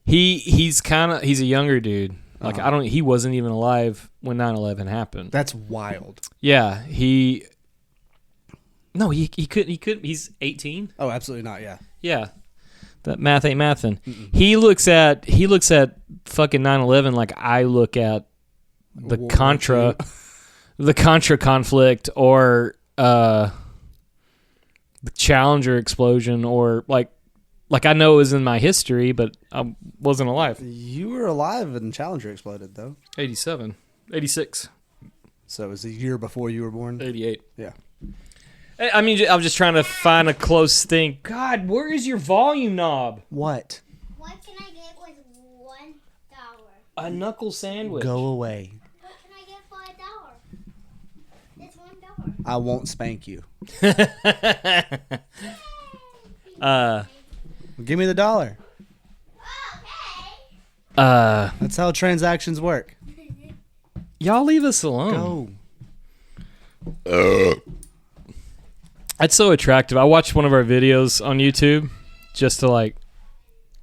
a younger dude. Like he wasn't even alive when 9/11 happened. That's wild. Yeah, No, he couldn't. He's 18. Oh, absolutely not. Yeah. Yeah, that math ain't mathin'. He looks at fucking 9/11 like I look at the World War Contra, the Contra conflict, or the Challenger explosion, or like I know it was in my history, but I wasn't alive. You were alive when Challenger exploded, though. 87, 86, So it was a year before you were born. 88. Yeah. I mean, I was just trying to find a close thing. God, where is your volume knob? What? What can I get with $1? A knuckle sandwich. Go away. What can I get for $1? It's $1. I won't spank you. Give me the $1. Okay. That's how transactions work. Y'all leave us alone. Go. That's so attractive. I watched one of our videos on YouTube just to like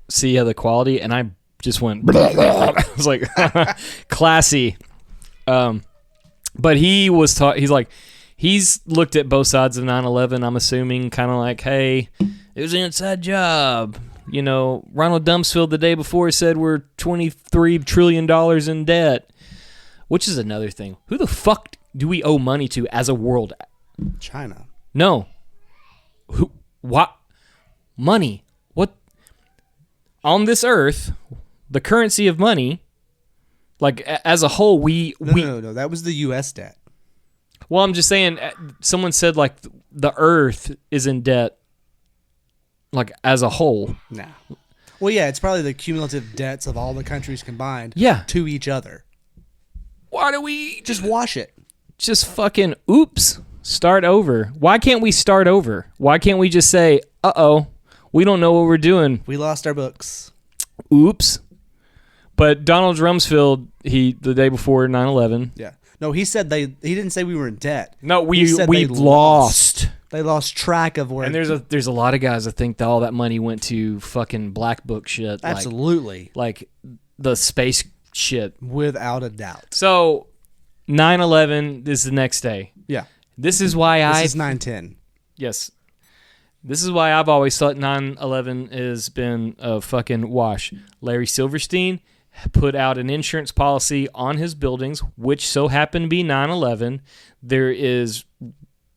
see how the quality, and I just went. I was like, classy. But he was he's like, he's looked at both sides of 9/11. I'm assuming, kind of like, hey, it was an inside job. You know, Ronald Rumsfeld the day before said we're $23 trillion in debt, which is another thing. Who the fuck do we owe money to as a world? China. No. Who? What? Money. What? On this earth, the currency of money, like as a whole, No. That was the U.S. debt. Well, I'm just saying. Someone said like the earth is in debt, like as a whole. Nah. Well, yeah, it's probably the cumulative debts of all the countries combined. Yeah. To each other. Why do we Just wash it. just fucking oops? Start over. Why can't we start over? Why can't we just say, uh-oh, we don't know what we're doing. We lost our books. Oops. But Donald Rumsfeld, the day before 9/11. Yeah. No, he said he didn't say we were in debt. No, He we said they lost. They lost track of where. And there's a lot of guys that think that all that money went to fucking black book shit. Absolutely. Like the space shit. Without a doubt. So 9/11 is the next day. Yeah. This is why This is 9/10. Yes. This is why I've always thought 9/11 has been a fucking wash. Larry Silverstein put out an insurance policy on his buildings, which so happened to be 9/11. There is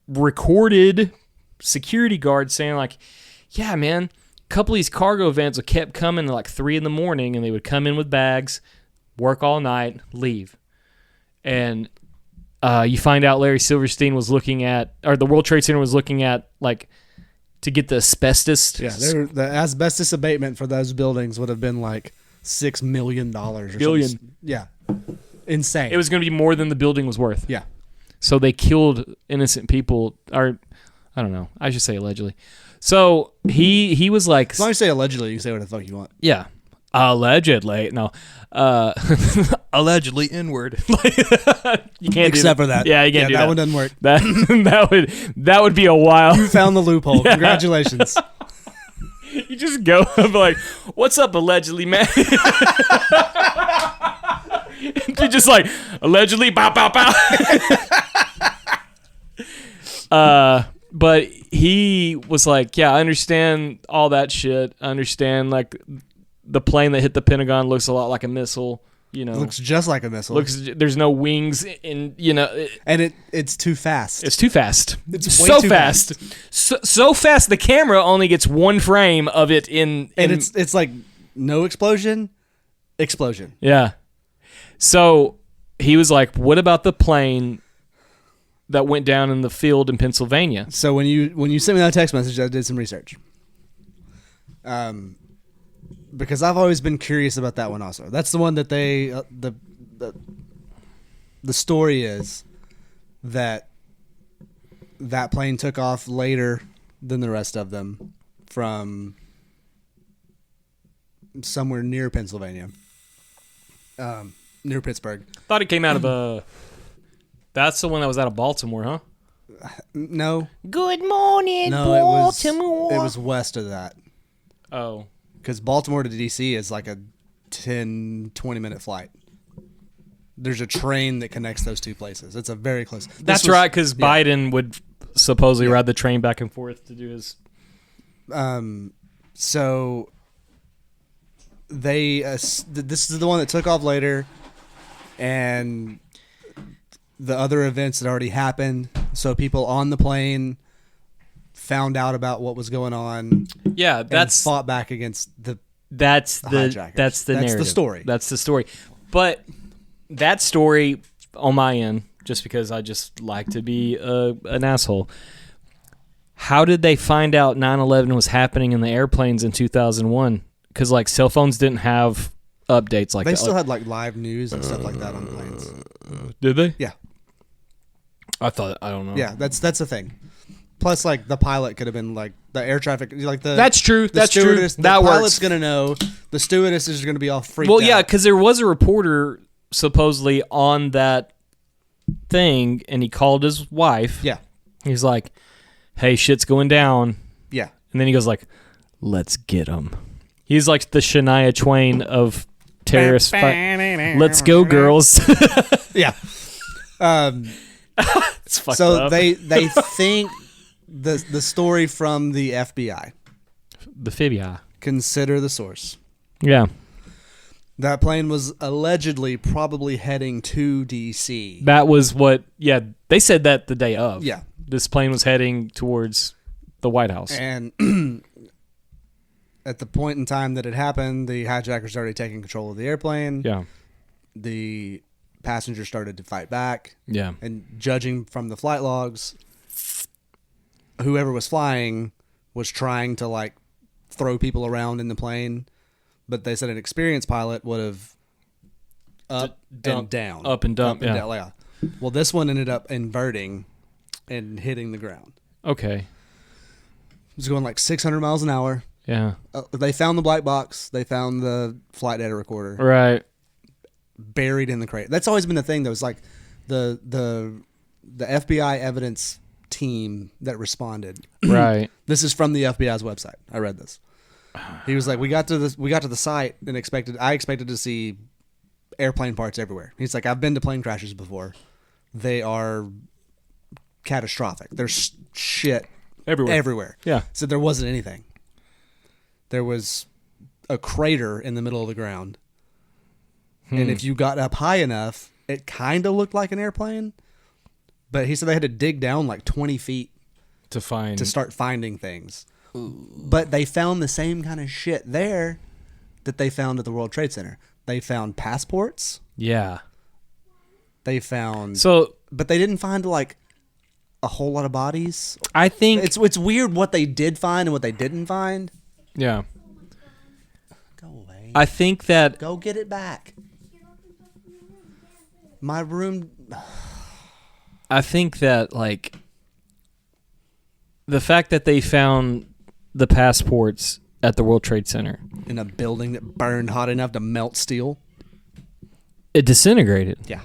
recorded security guards saying like, yeah, man, a couple of these cargo vans kept coming at like 3 a.m, and they would come in with bags, work all night, leave. And you find out Larry Silverstein was looking at, or the World Trade Center was looking at, like, to get the asbestos. Yeah, the asbestos abatement for those buildings would have been like $6 million or Billion. something. Yeah. Insane. It was going to be more than the building was worth. Yeah. So they killed innocent people, or I don't know. I should say allegedly. So he was like, As long as you say allegedly, you can say what the fuck you want. yeah, allegedly. No, allegedly inward. You can't Except do for that. Yeah, you can't do that. That one doesn't work. That would be a while. You found the loophole. Yeah. Congratulations. You just go up like, "What's up, allegedly, man?" You're just like, allegedly, bow, bow, bow. But he was like, yeah, I understand all that shit. I understand, like, the plane that hit the Pentagon looks a lot like a missile, you know. It looks just like a missile. There's no wings, and, you know. And it's too fast. It's too fast. It's way so too fast. So fast the camera only gets one frame of it in and it's like no explosion. Yeah. So he was like, what about the plane that went down in the field in Pennsylvania? So when you sent me that text message, I did some research. Because I've always been curious about that one also. That's the one that they the story is that plane took off later than the rest of them from somewhere near Pennsylvania. Near Pittsburgh. Thought it came out of that's the one that was out of Baltimore, huh? No. Good morning, No, Baltimore. it was west of that. Oh. Because Baltimore to DC is like a 10, 20-minute flight. There's a train that connects those two places. It's a very close. That's right, because Biden would supposedly ride the train back and forth to do his. So they this is the one that took off later, and the other events had already happened. So people on the plane found out about what was going on. Yeah, that's and fought back against the. That's the hijackers. that's the narrative. That's the story. That's the story. But that story on my end, just because I just like to be an asshole. How did they find out 9/11 was happening in the airplanes in 2001? Because like cell phones didn't have updates like They that. still had like live news and stuff like that on planes. Did they? Yeah, I don't know. yeah. That's the thing. Plus, like the pilot could have been like the air traffic, like the. That's true. That's true. stewardess- That the works. pilot's gonna know. The stewardess is gonna be all freaked out. Well, yeah, because there was a reporter supposedly on that thing, and he called his wife. Yeah, He's like, "Hey, shit's going down," yeah. and then he goes like, "Let's get him." He's like the Shania Twain of terrorists. Let's go, girls. Yeah. It's fucked So up. they think the story from the FBI. The Fibia. Consider the source. Yeah, That plane was allegedly probably heading to DC. that was what. Yeah, they said that the day of. Yeah. This plane was heading towards the White House. And at the point in time that it happened, the hijackers already taking control of the airplane. Yeah, The passengers started to fight back. yeah. And judging from the flight logs, whoever was flying was trying to like throw people around in the plane, but they said an experienced pilot would have up and down. Up and down, yeah. down, yeah. Well, this one ended up inverting and hitting the ground. Okay. It was going like 600 miles an hour. Yeah. They found the black box. They found the flight data recorder Right. buried in the crate. That's always been the thing, though. It's like the FBI evidence team that responded. Right. This is from the FBI's website. I read this. He was like, we got to the site and I expected to see airplane parts everywhere. He's like, I've been to plane crashes before. They are catastrophic. There's shit everywhere. Yeah. So there wasn't anything. There was a crater in the middle of the ground. And if you got up high enough, it kind of looked like an airplane. But he said they had to dig down like 20 feet to start finding things. But they found the same kind of shit there that they found at the World Trade Center. They found passports. Yeah. They found but they didn't find like a whole lot of bodies. I think It's weird what they did find and what they didn't find. Yeah. Go away. I think that Go get it back. My room. like the fact that they found the passports at the World Trade Center, In a building that burned hot enough to melt steel. it disintegrated. Yeah.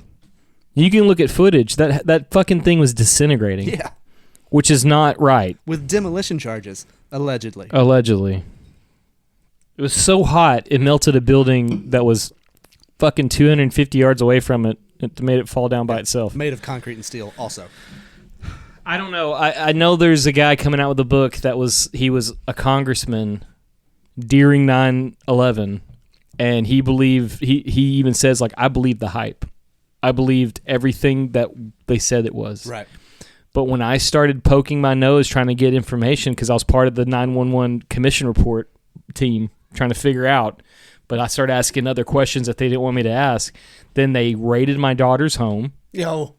You can look at footage that fucking thing was disintegrating. Yeah. Which is not right. With demolition charges, allegedly. Allegedly. It was so hot it melted a building that was fucking 250 yards away from it. It made it fall down by itself. Made of concrete and steel, also. I don't know. I know there's a guy coming out with a book he was a congressman during 9/11, and he even says like, I believed the hype. I believed everything that they said it was. Right. But when I started poking my nose trying to get information, because I was part of the 911 commission report team trying to figure out, but I started asking other questions that they didn't want me to ask. Then they raided my daughter's home. No.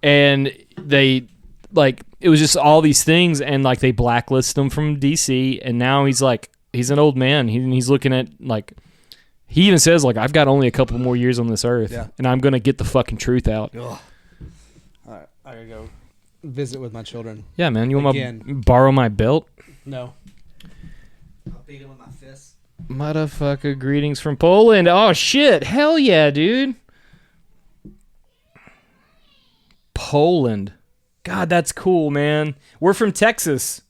And they, like, it was just all these things, and, like, they blacklisted him from D.C., and now he's, like, he's an old man. He's looking at, like, he even says, like, I've got only a couple more years on this earth, and I'm going to get the fucking truth out. Ugh. All right, I gotta go visit with my children. Yeah, man. You want to borrow my belt? No. I'll beat him with my fists. Motherfucker, greetings from Poland. Oh, shit. Hell yeah, dude. Poland. God, that's cool, man. We're from Texas.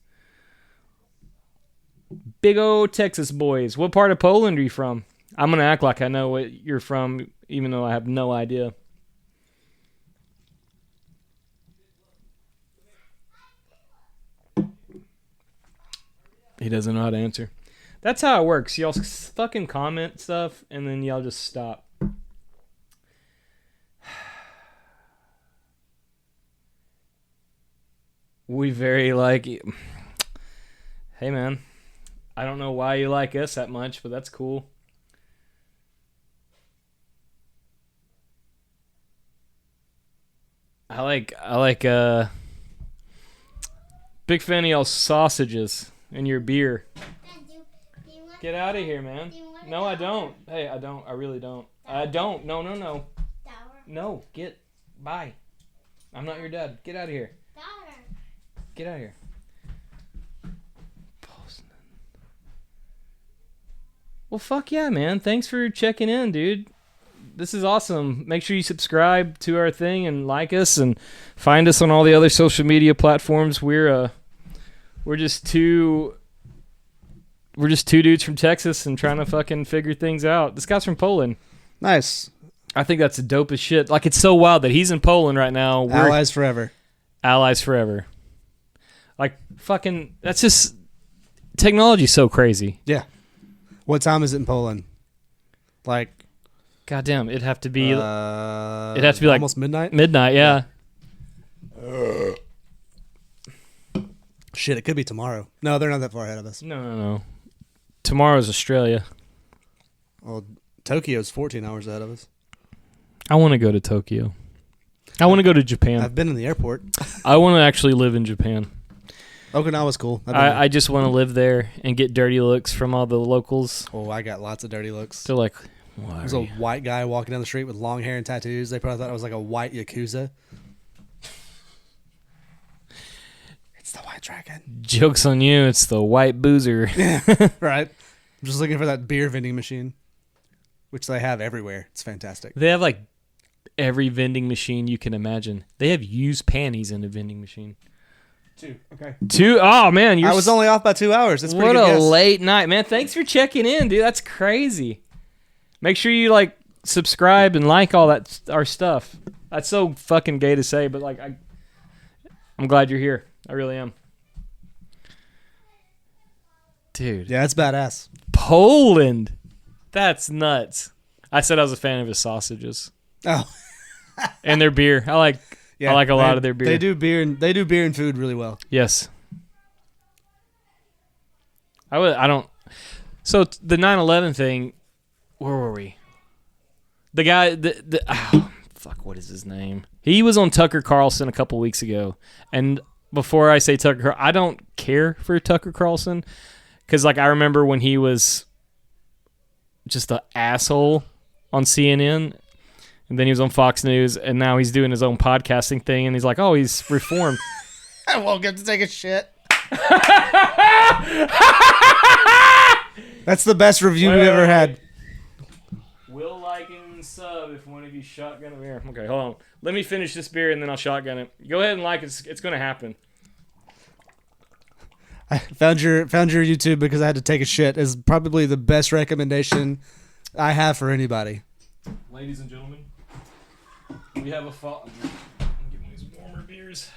Big old Texas boys. What part of Poland are you from? I'm going to act like I know what you're from, even though I have no idea. He doesn't know how to answer. That's how it works. Y'all fucking comment stuff, and then y'all just stop. We very like... Hey, man. I don't know why you like us that much, but that's cool. I like big fan of y'all sausages and your beer. Dad, do you want Get out of here, man. Do you want a No, I dollar? don't. Hey, I don't. I really don't. I don't. No. Dollar. No, bye. I'm not your dad. Get out of here. Dollar. Get out of here. Well, fuck yeah, man. Thanks for checking in, dude. This is awesome. Make sure you subscribe to our thing and like us and find us on all the other social media platforms. We're just two dudes from Texas and trying to fucking figure things out. This guy's from Poland. Nice. I think that's the dopest shit. Like, it's so wild that he's in Poland right now. We're Allies forever. allies forever. Like, fucking, that's just, technology's so crazy. Yeah. What time is it in Poland? Like, Goddamn, it'd have to be like almost midnight. midnight, yeah. Shit, it could be tomorrow. No, they're not that far ahead of us. No. Tomorrow's Australia. Well, Tokyo's 14 hours ahead of us. I want to go to Tokyo. I want to go to Japan. I've been in the airport. I want to actually live in Japan. Okinawa's cool. I've been there. I just want to live there and get dirty looks from all the locals. Oh, I got lots of dirty looks. They're like, why There's are a you? white guy walking down the street with long hair and tattoos. They probably thought I was like a white Yakuza. It's the white dragon. Joke's on you, it's the white boozer. Right? I'm just looking for that beer vending machine, which they have everywhere. It's fantastic. They have like every vending machine you can imagine. They have used panties in a vending machine. 2. Okay. Oh man, I was only off by 2 hours. That's pretty what good a guess. late night, man. Thanks for checking in, dude. That's crazy. Make sure you like subscribe and like all that our stuff. That's so fucking gay to say, but like I'm glad you're here. I really am. Dude. Yeah, it's badass. Poland. That's nuts. I said I was a fan of his sausages Oh, and their beer. I like a lot of their beer. They do beer and food really well. Yes. I don't. So the 9/11 thing. Where were we? The guy. Fuck. What is his name? He was on Tucker Carlson a couple weeks ago, and before I say Tucker, I don't care for Tucker Carlson because like I remember when he was just an asshole on CNN. And then he was on Fox News, and now he's doing his own podcasting thing, and he's like, oh, he's reformed. I won't get to take a shit. That's the best review we've ever had. Will like and sub if one of you shotgun a beer. Okay, hold on. Let me finish this beer, and then I'll shotgun it. Go ahead and like it. It's going to happen. I found your YouTube because I had to take a shit is probably the best recommendation I have for anybody. Ladies and gentlemen, we have a fall. I'm getting these warmer beers.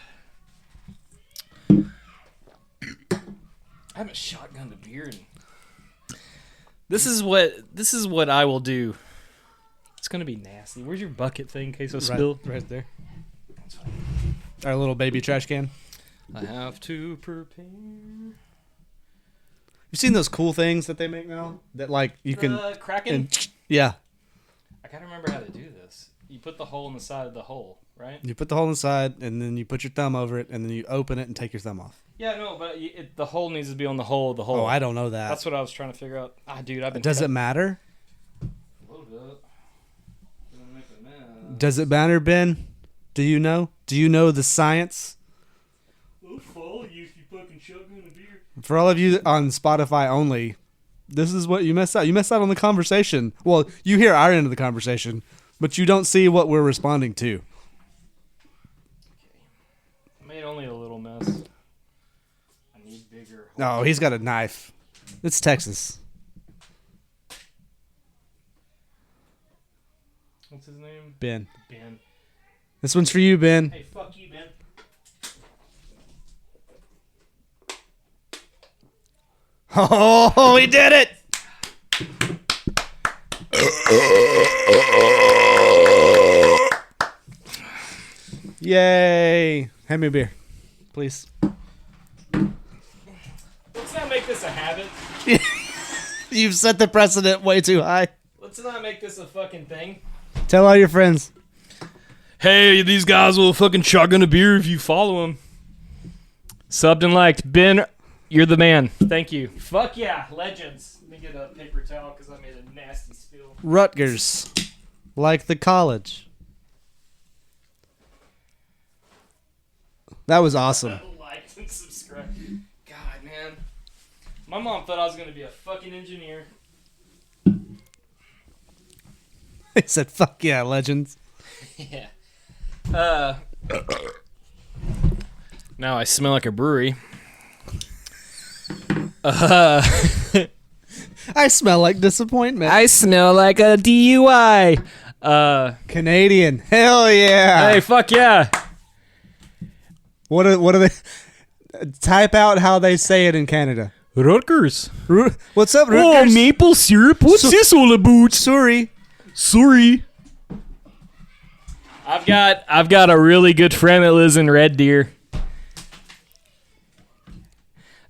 I haven't shotgunned a beer in. This is what I will do. It's gonna be nasty. Where's your bucket thing in case I spill? Right there. Our little baby trash can. I have to prepare. You've seen those cool things that they make now? That like you can Kraken. yeah. I gotta remember how to do this. You put the hole in the side of the hole, right? You put the hole inside and then you put your thumb over it and then you open it and take your thumb off. Yeah, no, but the hole needs to be on the hole of the hole. Oh, I don't know that. That's what I was trying to figure out. Dude, I've been. Does it matter? A little bit. Gonna make a mess. Does it matter, Ben? Do you know? Do you know the science? I'll follow you if you fucking shotgun a beer. For all of you on Spotify only, this is what you missed out. You missed out on the conversation. Well, you hear our end of the conversation, but you don't see what we're responding to. I made only a little mess. I need bigger. No, he's got a knife. It's Texas. What's his name? Ben. Ben. This one's for you, Ben. Hey, fuck you, Ben. Oh, we did it! Yay! Hand me a beer, please. Let's not make this a habit. You've set the precedent way too high. Let's not make this a fucking thing. Tell all your friends. Hey, these guys will fucking shotgun a beer if you follow them. Subbed and liked. Ben, you're the man. Thank you. Fuck yeah, legends. Let me get a paper towel because I made a nasty spill. Rutgers, like the college. That was awesome. Liked and subscribed. God, man. My mom thought I was going to be a fucking engineer. He said, "Fuck yeah, legends." Yeah. Now I smell like a brewery. I smell like disappointment. I smell like a DUI. Canadian. Hell yeah. Hey, fuck yeah. What are they? Type out how they say it in Canada. Rutgers. What's up, Oh, Rutgers? maple syrup? What's this all about? Sorry. Sorry. I've got a really good friend that lives in Red Deer.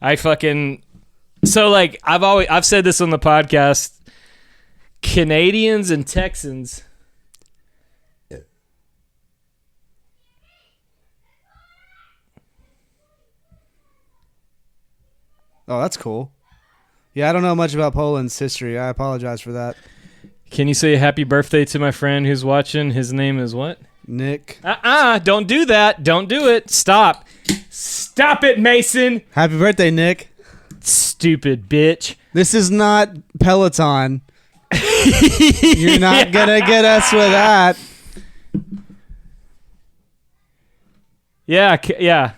I've said this on the podcast. Canadians and Texans. Oh, that's cool. Yeah, I don't know much about Poland's history. I apologize for that. Can you say happy birthday to my friend who's watching? His name is what? Nick. Don't do that. Don't do it. Stop. Stop it, Mason. Happy birthday, Nick. Stupid bitch. This is not Peloton. You're not gonna get us with that. Yeah, yeah.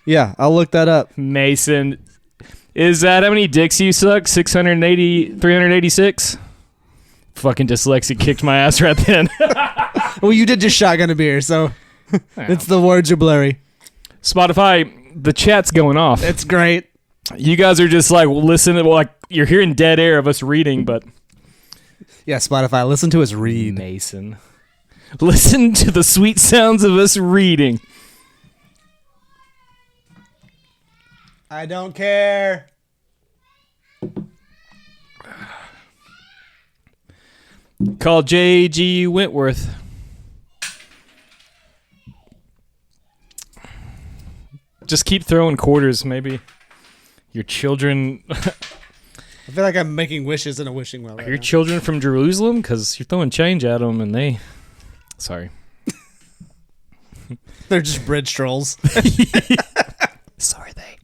Yeah, I'll look that up. Mason. Is that how many dicks you suck? 386? Fucking dyslexic kicked my ass right then. Well, you did just shotgun a beer, so it's the words are blurry. Spotify, the chat's going off. It's great. You guys are just like listening, like you're hearing dead air of us reading, but Yeah, Spotify, listen to us read. Mason. Listen to the sweet sounds of us reading. I don't care. Call J.G. Wentworth. Just keep throwing quarters, maybe. Your children... I feel like I'm making wishes in a wishing well. Are your children from Jerusalem? Because you're throwing change at them and they... Sorry. They're just bridge trolls. Sorry, they.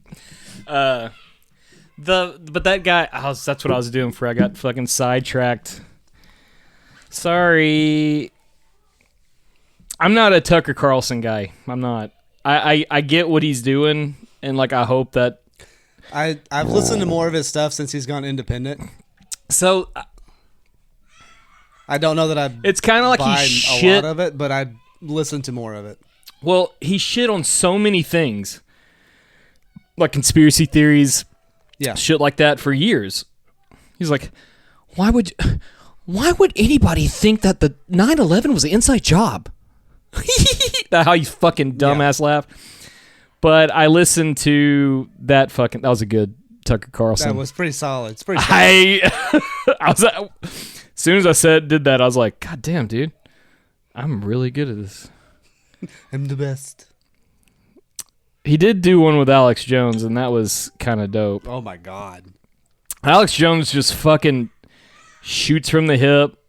But that guy, that's what I was doing for. I got fucking sidetracked. Sorry. I'm not a Tucker Carlson guy. I'm not. I get what he's doing, and like I hope that. I've listened to more of his stuff since he's gone independent. So I don't know that I. It's kind of like he a shit lot of it, but I listened to more of it. Well, he shit on so many things, like conspiracy theories, shit like that for years. He's like, why would anybody think that the 9/11 was an inside job? That's how you fucking dumbass laugh. But I listened to that fucking. That was a good Tucker Carlson. That was pretty solid. It's pretty solid. As soon as I did that, I was like, God damn, dude, I'm really good at this. I'm the best. He did do one with Alex Jones, and that was kind of dope. Oh my god. Alex Jones just fucking shoots from the hip.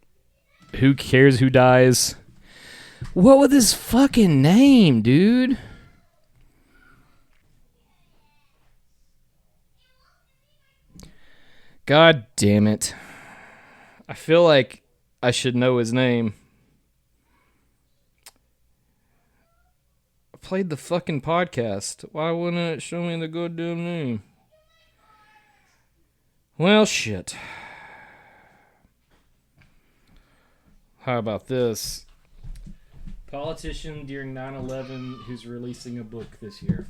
Who cares who dies? What was his fucking name, dude? God damn it. I feel like I should know his name. I played the fucking podcast. Why wouldn't it show me the goddamn name? Well, shit. How about this? Politician during 9/11 who's releasing a book this year.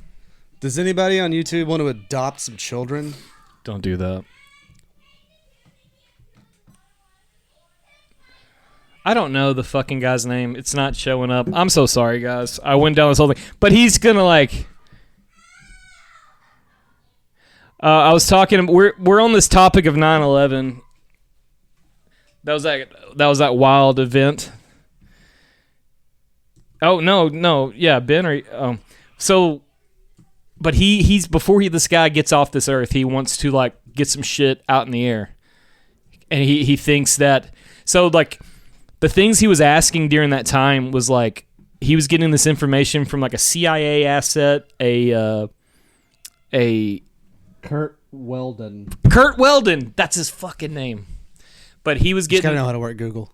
Does anybody on YouTube want to adopt some children? Don't do that. I don't know the fucking guy's name. It's not showing up. I'm so sorry, guys. I went down this whole thing. But he's gonna like... I was talking... We're on this topic of 9/11. That was that wild event. Oh, no. Yeah, Ben so... But he's before this guy gets off this earth, he wants to like get some shit out in the air. And he thinks that... So like... The things he was asking during that time was like he was getting this information from like a CIA asset, a Kurt Weldon. Kurt Weldon, that's his fucking name. But he was Just getting... gotta know how to work Google.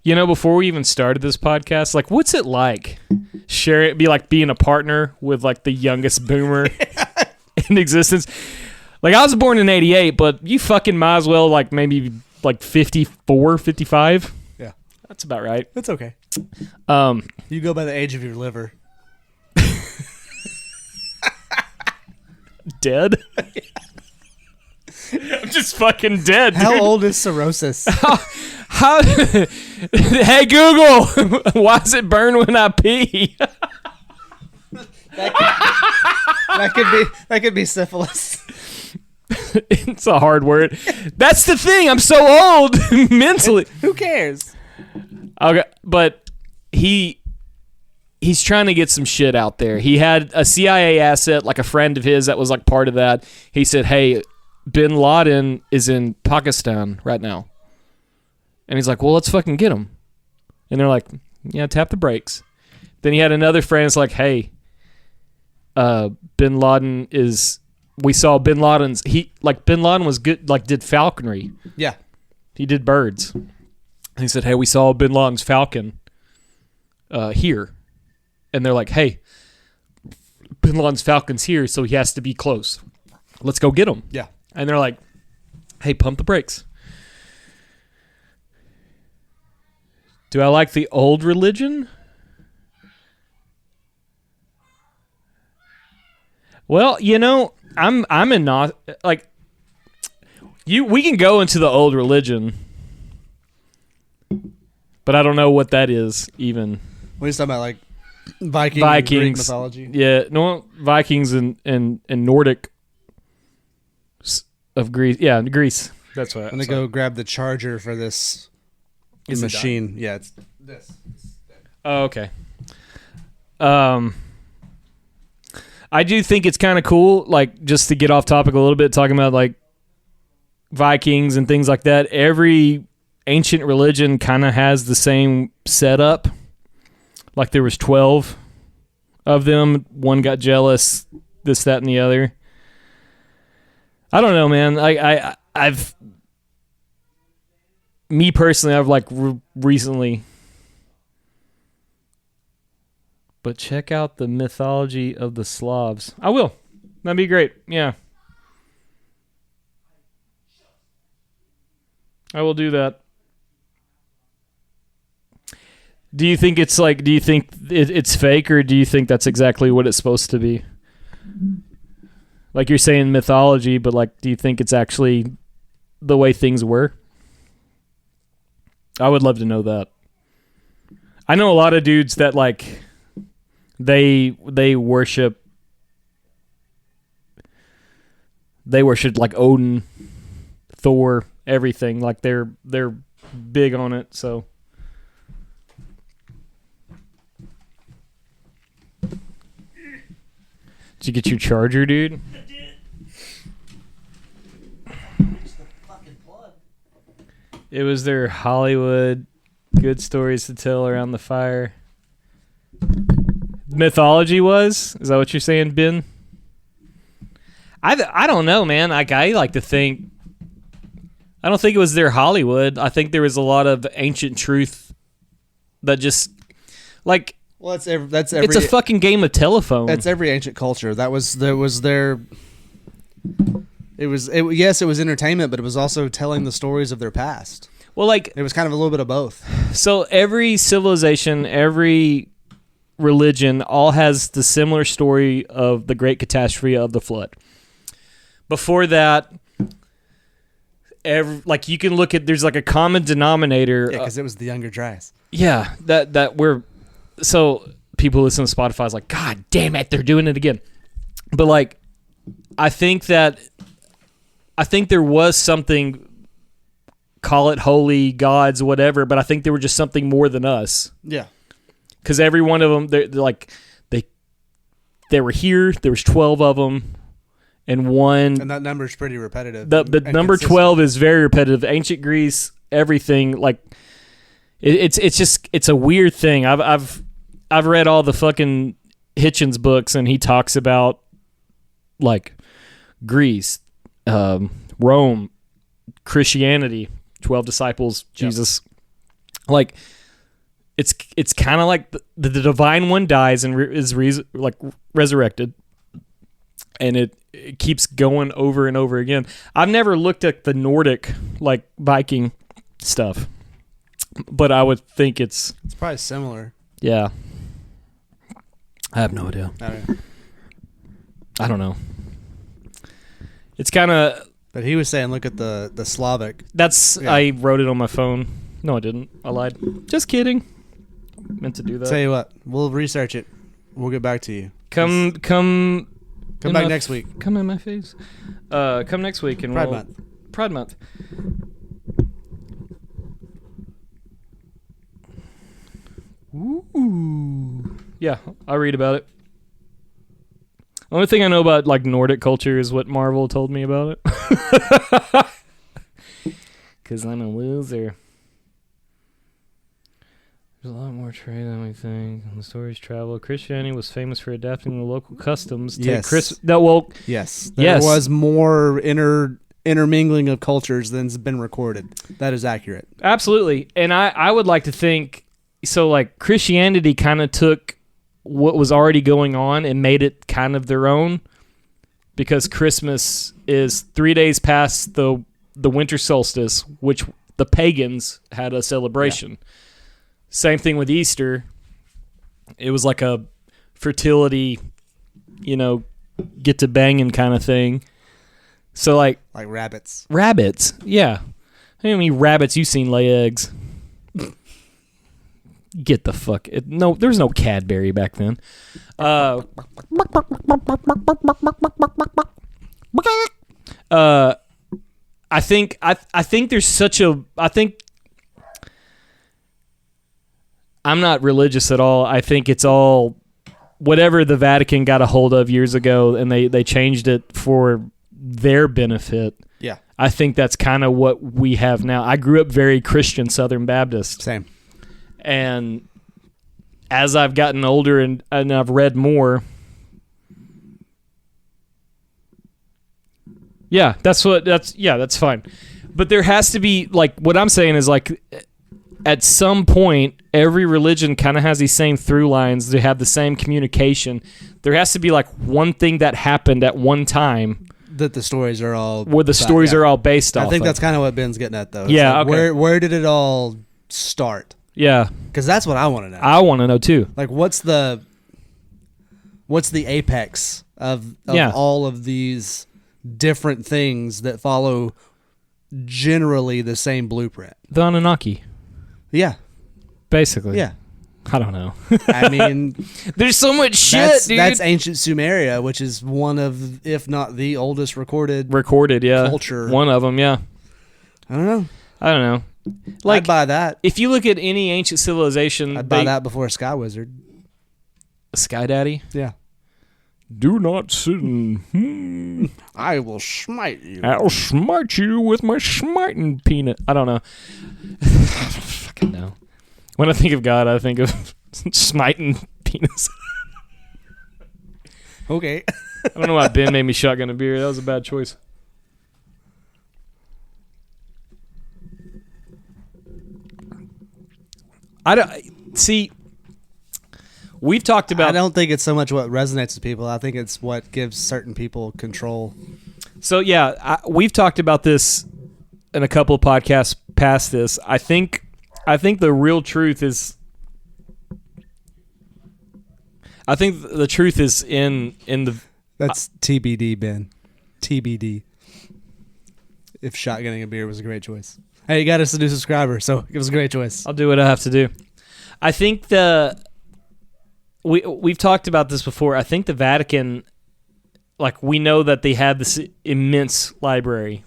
You know, before we even started this podcast, like, what's it like? Share it, be like being a partner with like the youngest boomer in existence. Like, I was born in '88, but you fucking might as well like maybe like 54, 55. Yeah, that's about right. That's okay. You You go by the age of your liver. Dead? I'm just fucking dead. How dude. old is cirrhosis? How? Hey Google, why does it burn when I pee? That could be syphilis. It's a hard word. That's the thing. I'm so old mentally. Who cares? Okay, but he's trying to get some shit out there. He had a CIA asset, like a friend of his that was like part of that. He said, "Hey, Bin Laden is in Pakistan right now," and he's like, "Well, let's fucking get him." And they're like, "Yeah, tap the brakes." Then he had another friend that's like, "Hey, Bin Laden is." We saw Bin Laden's. Bin Laden was good. Like did falconry. Yeah, he did birds. And he said, "Hey, we saw Bin Laden's falcon here," and they're like, "Hey, Bin Laden's falcon's here, so he has to be close. Let's go get him." yeah. And they're like, "Hey, pump the brakes." Do I like the old religion? Well, you know, I'm in not like you. We can go into the old religion, but I don't know what that is even. What are you talking about, like Vikings, Greek mythology? Yeah, no, Vikings and Nordic of Greece. Yeah, Greece. That's what. I'm gonna go grab the charger for this machine. Yeah, it's this. Oh, okay. I do think it's kind of cool, like, just to get off topic a little bit, talking about, like, Vikings and things like that. Every ancient religion kind of has the same setup. Like, there was 12 of them. One got jealous, this, that, and the other. I don't know, man. I've... Me, personally, I've, like, recently... But check out the mythology of the Slavs. I will. That'd be great. Yeah. I will do that. Do you think it's like, do you think it's fake, or do you think that's exactly what it's supposed to be? Like you're saying mythology, but like, do you think it's actually the way things were? I would love to know that. I know a lot of dudes that like... They worship like Odin, Thor, everything. Like they're big on it. So did you get your charger, dude? I did. Just the fucking plug. It was their Hollywood good stories to tell around the fire. Mythology was? Is that what you're saying, Ben? I don't know, man. Like I like to think. I don't think it was their Hollywood. I think there was a lot of ancient truth that just like. Well, that's every. It's a fucking game of telephone. That's every ancient culture. There was their. Yes, it was entertainment, but it was also telling the stories of their past. Well, like it was kind of a little bit of both. So every civilization, every religion all has the similar story of the great catastrophe of the flood. Before that, you can look at, there's like a common denominator. Yeah, because it was the Younger Dryas. Yeah, that we're, so people listen to Spotify is like, God damn it, they're doing it again. But like, I think there was something, call it holy gods, whatever, but I think they were just something more than us. Yeah. Because every one of them, they were here. There was 12 of them, and one. And that number is pretty repetitive. The and number consistent. 12 is very repetitive. Ancient Greece, everything like it's a weird thing. I've read all the fucking Hitchens books, and he talks about like Greece, Rome, Christianity, 12 disciples, Jesus, like. It's kind of like the divine one dies and is resurrected, and it keeps going over and over again. I've never looked at the Nordic like Viking stuff, but I would think it's probably similar. Yeah, I have no idea. I don't know. It's kind of. But he was saying, look at the Slavic. Yeah. I wrote it on my phone. No, I didn't. I lied. Just kidding. Meant to do that. Tell you what, we'll research it. We'll get back to you. Come back next week. Come in my face. Come next week and Pride Month. Pride Month. Ooh. Yeah, I'll read about it. Only thing I know about like Nordic culture is what Marvel told me about it. Because I'm a loser. There's a lot more trade than we think. And the stories travel. Christianity was famous for adapting the local customs to Yes. Yes. There was more intermingling of cultures than's been recorded. That is accurate. Absolutely. And I would like to think, so like Christianity kind of took what was already going on and made it kind of their own, because Christmas is 3 days past the winter solstice, which the pagans had a celebration. Yeah. Same thing with Easter. It was like a fertility, get to banging kind of thing. So like rabbits. Rabbits, yeah. How many rabbits you seen lay eggs? Get the fuck. No, there was no Cadbury back then. I think there's such a. I think. I'm not religious at all. I think it's all whatever the Vatican got a hold of years ago, and they changed it for their benefit. Yeah. I think that's kind of what we have now. I grew up very Christian Southern Baptist. Same. And as I've gotten older and I've read more, that's fine. But there has to be, like, what I'm saying is, like, at some point, every religion kind of has these same through lines. They have the same communication. There has to be, like, one thing that happened at one time that the stories are all are all based off. I think that's kind of what Ben's getting at, though. Yeah, like, okay. Where did it all start? Yeah, because that's what I want to know. I want to know too. Like, what's the apex of all of these different things that follow generally the same blueprint? The Anunnaki. Yeah, basically. Yeah. I don't know. I mean, there's so much shit, dude. That's ancient Sumeria, which is one of, if not the oldest recorded culture. One of them, yeah. I don't know. Like, I'd buy that. If you look at any ancient civilization, I'd buy that before a Sky Wizard. A Sky Daddy? Yeah. Do not sin. I will smite you. I'll smite you with my smiting peanut. I don't know. I don't fucking know. When I think of God, I think of smiting penis. Okay. I don't know why Ben made me shotgun a beer. That was a bad choice. We've talked about. I don't think it's so much what resonates with people. I think it's what gives certain people control. So we've talked about this in a couple of podcasts past this. I think the real truth is I think the truth is in the. That's TBD, Ben. TBD. If shotgunning a beer was a great choice. Hey, you got us a new subscriber, so it was a great choice. I'll do what I have to do. I think we've talked about this before. I think the Vatican, like, we know that they have this immense library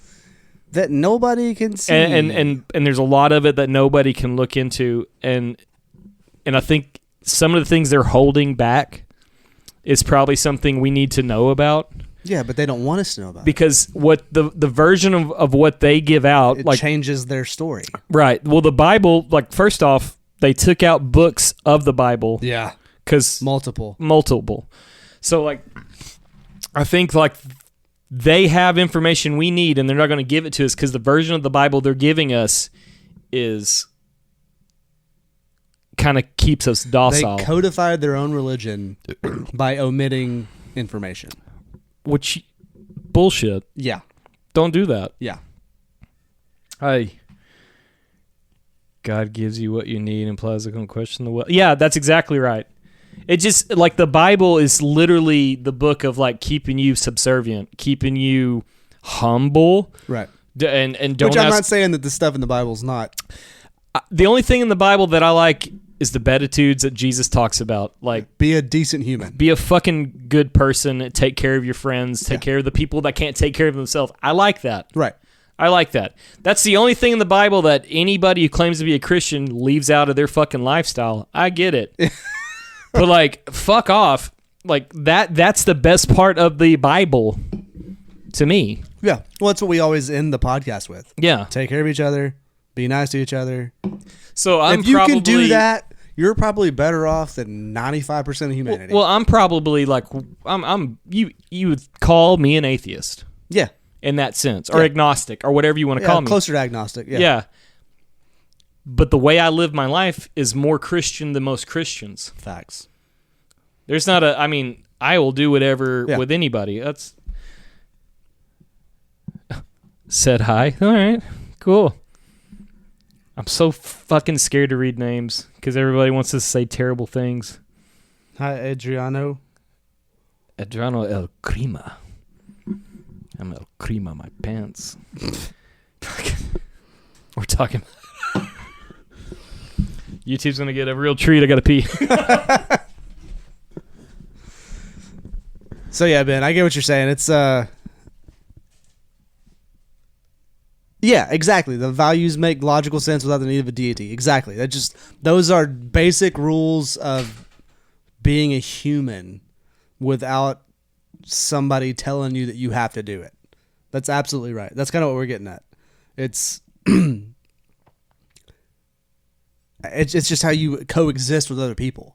That nobody can see. and there's a lot of it that nobody can look into, and I think some of the things they're holding back is probably something we need to know about. Yeah, but they don't want us to know about because what the version of what they give out, it like, changes their story. right. Well, the Bible, like, first off, they took out books of the Bible. Yeah. Because Multiple. So, like, I think, like, they have information we need, and they're not going to give it to us because the version of the Bible they're giving us is kind of keeps us docile. They codified their own religion by omitting information. Which, bullshit. Yeah. Don't do that. Yeah. Hey. God gives you what you need, implies they're going to question the will. Yeah, that's exactly right. It just, like, the Bible is literally the book of, like, keeping you subservient, keeping you humble. Right. And don't Which I'm ask, not saying that the stuff in the Bible's not. the only thing in the Bible that I like is the Beatitudes that Jesus talks about. Like, Be a decent human. be a fucking good person, take care of your friends, take care of the people that can't take care of themselves. I like that. Right. I like that. That's the only thing in the Bible that anybody who claims to be a Christian leaves out of their fucking lifestyle. I get it. But, like, fuck off. Like, that's the best part of the Bible to me. Yeah. Well, that's what we always end the podcast with. Yeah. Take care of each other. Be nice to each other. So if you can do that, you're probably better off than 95% of humanity. Well, I'm probably, like, you would call me an atheist yeah. in that sense, or agnostic, or whatever you want to call me. Closer to agnostic. Yeah. Yeah. But the way I live my life is more Christian than most Christians. Facts. There's not I mean, I will do whatever with anybody. That's said hi. All right, cool. I'm so fucking scared to read names because everybody wants to say terrible things. Hi, Adriano. Adriano El Crema. I'm El Crema my pants. We're talking. YouTube's gonna get a real treat. I gotta pee. So yeah, Ben, I get what you're saying. It's yeah, exactly. The values make logical sense without the need of a deity. Exactly. Those are basic rules of being a human without somebody telling you that you have to do it. That's absolutely right. That's kind of what we're getting at. It's it's just how you coexist with other people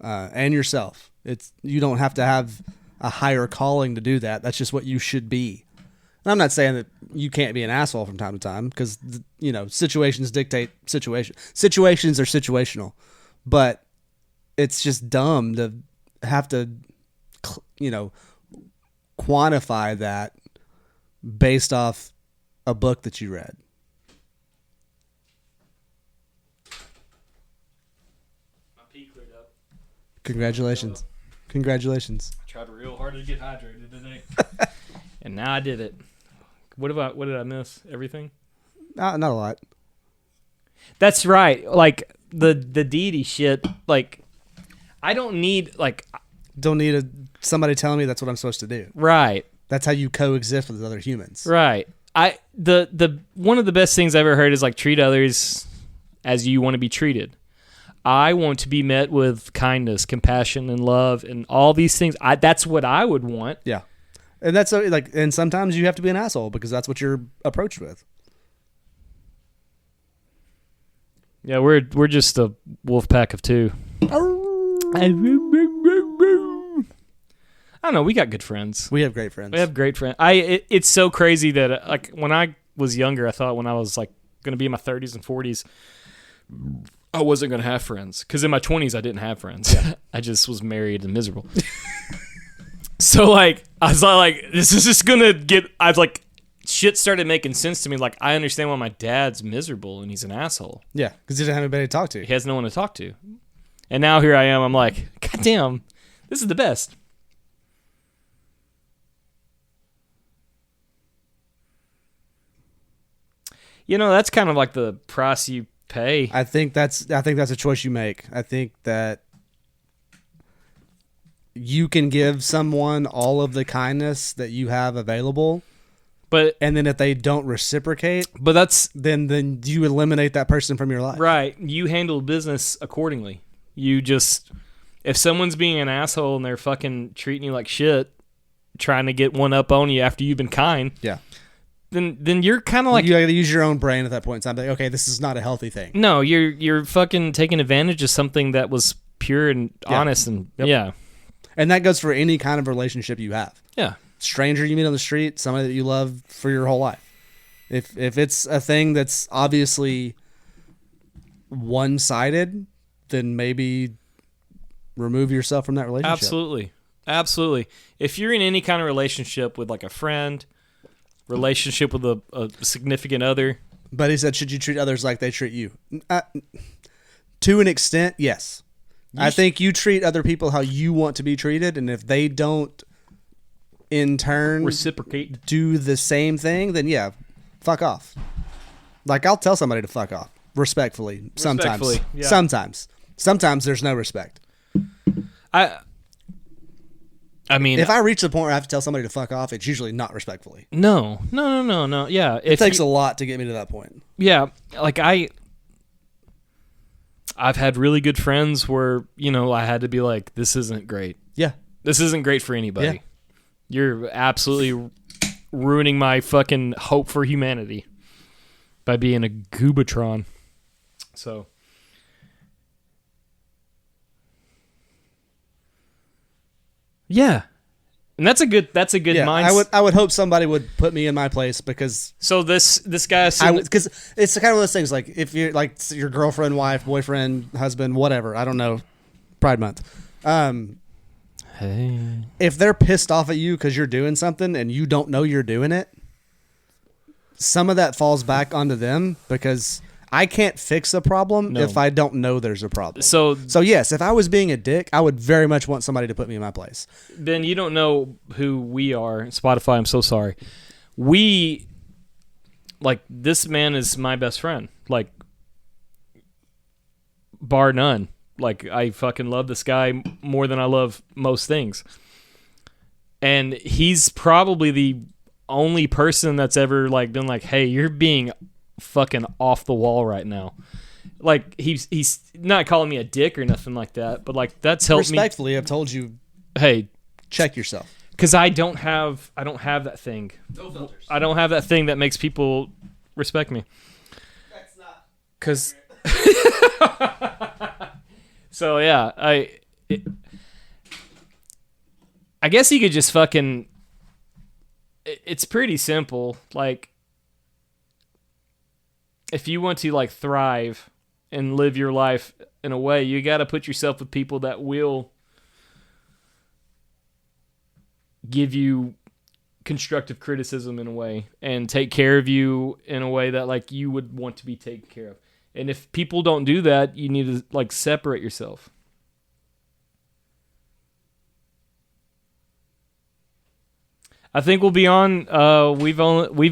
and yourself. You don't have to have a higher calling to do that. That's just what you should be. And I'm not saying that you can't be an asshole from time to time because, situations dictate situation. Situations are situational, but it's just dumb to have to, quantify that based off a book that you read. My pee cleared up. Congratulations. Congratulations. I tried real hard to get hydrated today. And now I did it. What did I miss? Everything? Not a lot. That's right. Like the deity shit, like I don't need Don't need somebody telling me that's what I'm supposed to do. right. That's how you coexist with other humans. Right. The one of the best things I've ever heard is, like, treat others as you want to be treated. I want to be met with kindness, compassion, and love, and all these things. That's what I would want. Yeah. And that's and sometimes you have to be an asshole because that's what you're approached with. Yeah, we're just a wolf pack of two. I don't know. We got good friends. We have great friends. We have great friends. It's so crazy that, like, when I was younger, I thought when I was, like, going to be in my 30s and 40s, I wasn't going to have friends. Because in my 20s, I didn't have friends. Yeah. I just was married and miserable. So, like, I was like, this is just going to get... I was like, shit started making sense to me. Like, I understand why my dad's miserable and he's an asshole. Yeah, because he doesn't have anybody to talk to. He has no one to talk to. And now here I am. I'm like, God damn. This is the best. You know, that's kind of like the price you pay. I think that's a choice you make. I think that you can give someone all of the kindness that you have available, But and then if they don't reciprocate, that's then you eliminate that person from your life. right. You handle business accordingly. You just, if someone's being an asshole and they're fucking treating you like shit, trying to get one up on you after you've been kind, Yeah. then you're kind of like, You got to use your own brain at that point in time. Like, okay, this is not a healthy thing. no, you're fucking taking advantage of something that was pure and honest and Yep. yeah. And that goes for any kind of relationship you have. Yeah. Stranger you meet on the street, somebody that you love for your whole life. If it's a thing that's obviously one-sided, then maybe remove yourself from that relationship. Absolutely. If you're in any kind of relationship with like a friend, relationship with a significant other, But he said, should you treat others like they treat you? To an extent, yes. I think you treat other people how you want to be treated, and if they don't in turn reciprocate. do the same thing, then yeah, fuck off. Like, I'll tell somebody to fuck off respectfully sometimes. Respectfully, yeah. Sometimes there's no respect. I mean, If I reach the point where I have to tell somebody to fuck off, it's usually not respectfully. no. Yeah, It takes a lot to get me to that point. Yeah, like I've had really good friends where, you know, I had to be like, this isn't great. Yeah. This isn't great for anybody. Yeah. You're absolutely ruining my fucking hope for humanity by being a goobatron. So, yeah. And that's a good Yeah, mindset. I would hope somebody would put me in my place, because So this guy because it's kind of one of those things, like if you're like your girlfriend, wife, boyfriend, husband, whatever, I don't know, Pride Month. Hey. If they're pissed off at you because you're doing something and you don't know you're doing it, some of that falls back onto them, because I can't fix a problem No. if I don't know there's a problem. So yes, if I was being a dick, I would very much want somebody to put me in my place. Ben, you don't know who we are. Spotify, I'm so sorry. We, like, this man is my best friend. Like, bar none. Like, I fucking love this guy more than I love most things. And he's probably the only person that's ever, like, been like, hey, you're being fucking off the wall right now. Like, he's not calling me a dick or nothing like that, but, like, that's helped me. Respectfully, I've told you, Hey, check yourself. because I don't have that thing. No filters. I don't have that thing that makes people respect me. That's not. Cause so yeah, I guess you could just fucking. It's pretty simple. Like, if you want to like thrive and live your life in a way, you got to put yourself with people that will give you constructive criticism in a way and take care of you in a way that like you would want to be taken care of. And if people don't do that, you need to like separate yourself. I think we'll be on. We've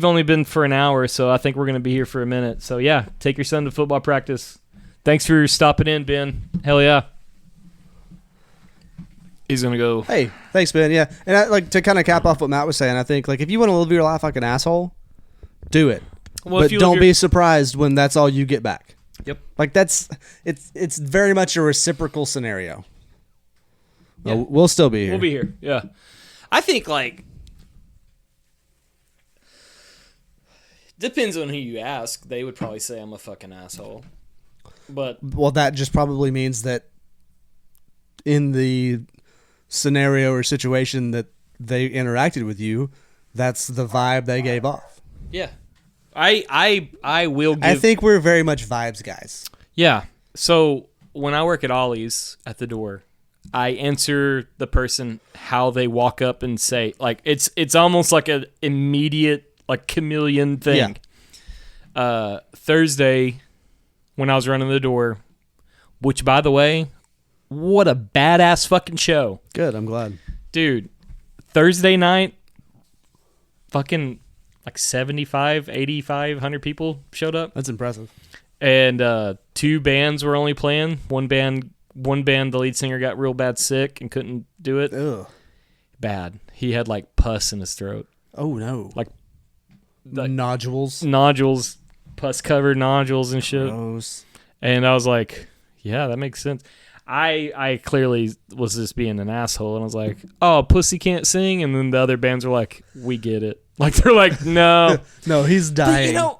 only been for an hour, so I think we're gonna be here for a minute. So yeah, take your son to football practice. Thanks for stopping in, Ben. Hell yeah. He's gonna go. Hey, thanks, Ben. Yeah, and I, like to kind of cap off what Matt was saying. I think like if you want to live your life like an asshole, do it. Well, but if you don't live be surprised when that's all you get back. Yep. Like it's very much a reciprocal scenario. Yeah. We'll still be here. We'll be here. Yeah. I think like depends on who you ask. They would probably say I'm a fucking asshole. But Well, that just probably means that in the scenario or situation that they interacted with you, that's the vibe they gave off. yeah. I will give I think we're very much vibes guys. Yeah. So when I work at Ollie's at the door, I answer the person how they walk up and say, like, it's almost like an immediate, like, chameleon thing. Thursday, when I was running the door, which, by the way, what a badass fucking show. Good. I'm glad. Dude, Thursday night, fucking like 75, 85, 100 people showed up. That's impressive. And 2 bands were only playing. One band, the lead singer got real bad sick and couldn't do it. Ugh. Bad. He had like pus in his throat. Oh, no. Like nodules. Nodules, pus-covered nodules and shit. Gross. And I was like, yeah, that makes sense. I clearly was just being an asshole, and I was like, oh, Pussy can't sing? And then the other bands were like, we get it. Like, they're like, no. No, he's dying. But, you know,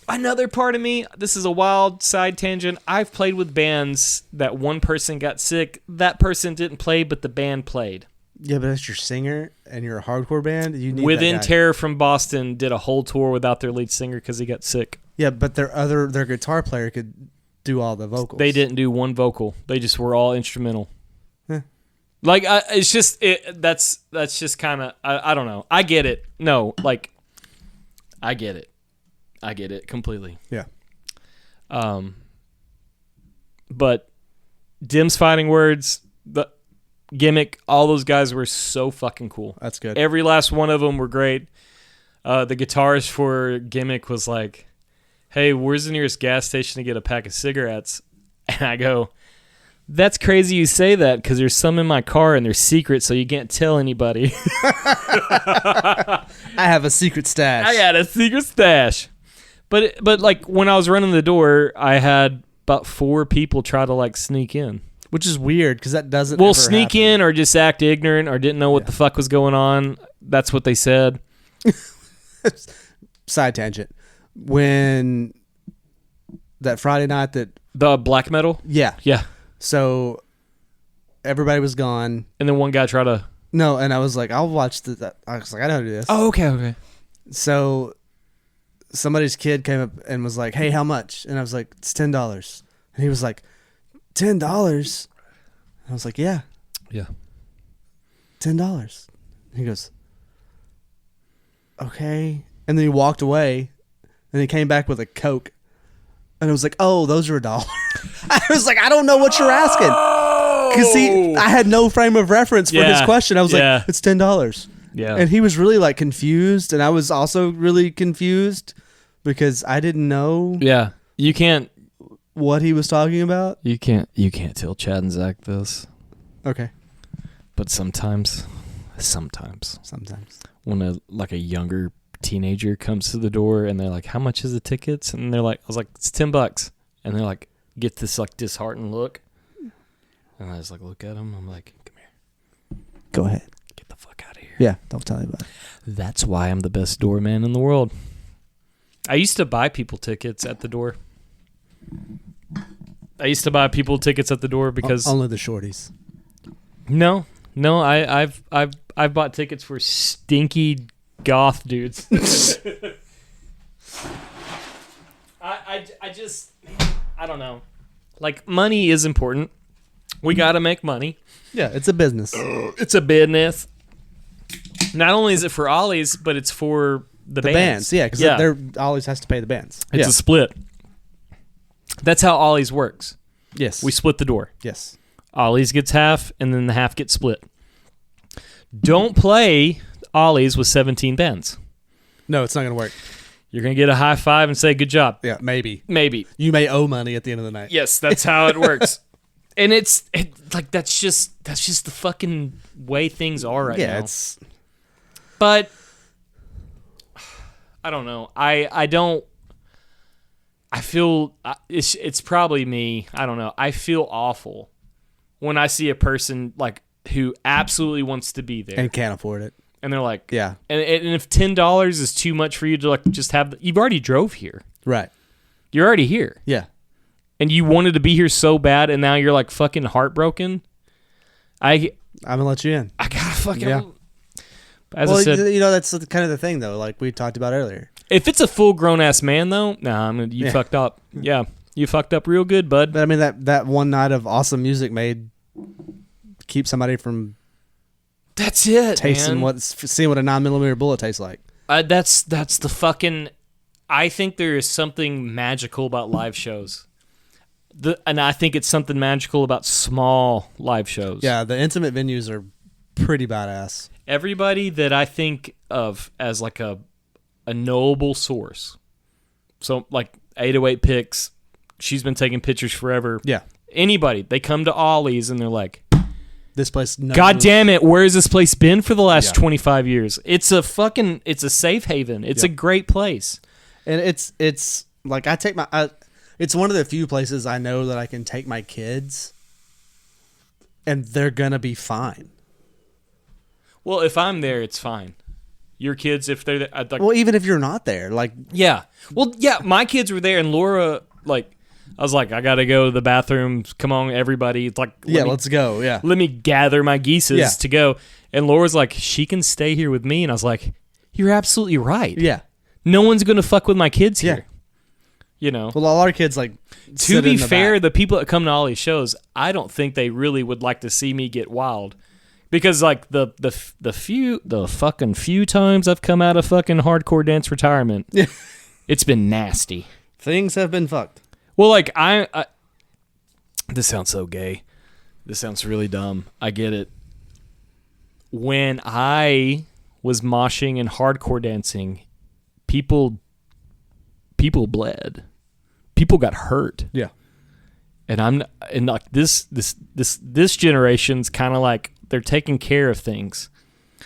another part of me, this is a wild side tangent. I've played with bands that one person got sick. That person didn't play, but the band played. Yeah, but that's your singer, and you're a hardcore band. You need Within that guy. Terror from Boston did a whole tour without their lead singer because he got sick. Yeah, but their guitar player could do all the vocals. They didn't do one vocal. They just were all instrumental. Huh. Like it's just that's just kind of I don't know. I get it. No, like I get it. I get it completely. Yeah. But Dim's Fighting Words, the Gimmick, all those guys were so fucking cool. That's good. Every last one of them were great. The guitarist for Gimmick was like, hey, where's the nearest gas station to get a pack of cigarettes? And I go, that's crazy you say that because there's some in my car and they're secret, so you can't tell anybody. I have a secret stash. I got a secret stash. But like when I was running the door, I had about 4 people try to like sneak in. Which is weird because that doesn't Well, ever sneak happen. in or just act ignorant or didn't know what the fuck was going on. That's what they said. Side tangent. When that Friday night The black metal? yeah. Yeah. So everybody was gone. And then one guy tried to... No, and I was like, I'll watch I was like, I know how to do this. Oh, okay. So somebody's kid came up and was like, hey, how much? And I was like, it's $10. And he was like, $10? I was like, yeah. Yeah. $10. He goes, okay. And then he walked away and he came back with a Coke. And I was like, oh, those are $1. I was like, I don't know what you're asking. Because I had no frame of reference for his question. I was like, it's $10. Yeah. And he was really like confused. And I was also really confused because I didn't know Yeah. You can't what he was talking about. You can't tell Chad and Zach this. Okay. But sometimes when a younger teenager comes to the door and they're like, how much is the tickets? And they're like, I was like, it's $10. And they're like, get this like disheartened look. And I just like look at them. I'm like, come here. Go ahead. Get the fuck out of here. Yeah. Don't tell anybody. That's why I'm the best doorman in the world. I used to buy people tickets at the door. Because only the shorties. No, I've bought tickets for stinky goth dudes. I don't know. Like, money is important. We got to make money. Yeah, it's a business. It's a business. Not only is it for Ollie's, but it's for the bands. Yeah, because they're always has to pay the bands. It's a split. That's how Ollie's works. Yes. We split the door. Yes. Ollie's gets half, and then the half gets split. Don't play Ollie's with 17 bands. No, it's not going to work. You're going to get a high five and say, good job. Yeah, maybe. Maybe. You may owe money at the end of the night. Yes, that's how it works. And it's like that's just the fucking way things are right now. Yeah, it's... But I don't know. I feel it's probably me. I don't know. I feel awful when I see a person like who absolutely wants to be there and can't afford it. And they're like, yeah. And if $10 is too much for you to like just have, you've already drove here. Right. You're already here. Yeah. And you wanted to be here so bad, and now you're like fucking heartbroken. I'm gonna let you in. I gotta fucking. Yeah. As I said, that's kind of the thing though. Like we talked about earlier. If it's a full grown ass man though, you fucked up. Yeah, you fucked up real good, bud. But I mean that one night of awesome music made keep somebody from. That's it. Tasting man. Seeing what a 9mm bullet tastes like. That's the fucking. I think there is something magical about live shows. and I think it's something magical about small live shows. Yeah, the intimate venues are pretty badass. Everybody that I think of as like a knowable source. So like 808 Picks, she's been taking pictures forever. Yeah. Anybody, they come to Ollie's and they're like, This place. God damn it, where has this place been for the last 25 years? It's a safe haven. It's a great place. And it's like it's one of the few places I know that I can take my kids and they're going to be fine. Well, if I'm there, it's fine. Your kids, if they're there, well, even if you're not there, like, yeah. Well, yeah, my kids were there and Laura, like, I was like, I got to go to the bathroom. Come on, everybody. It's like, let's go. Yeah. Let me gather my geeses to go. And Laura's like, she can stay here with me. And I was like, you're absolutely right. Yeah. No one's going to fuck with my kids here. Yeah. You know? Well, all our kids, like, to be fair, the people that come to all these shows, I don't think they really would like to see me get wild. Because, like, the fucking few times I've come out of fucking hardcore dance retirement, it's been nasty. Things have been fucked. Well, like, I this sounds so gay. This sounds really dumb. I get it. When I was moshing and hardcore dancing, people bled. People got hurt. Yeah. And like this generation's kind of like they're taking care of things.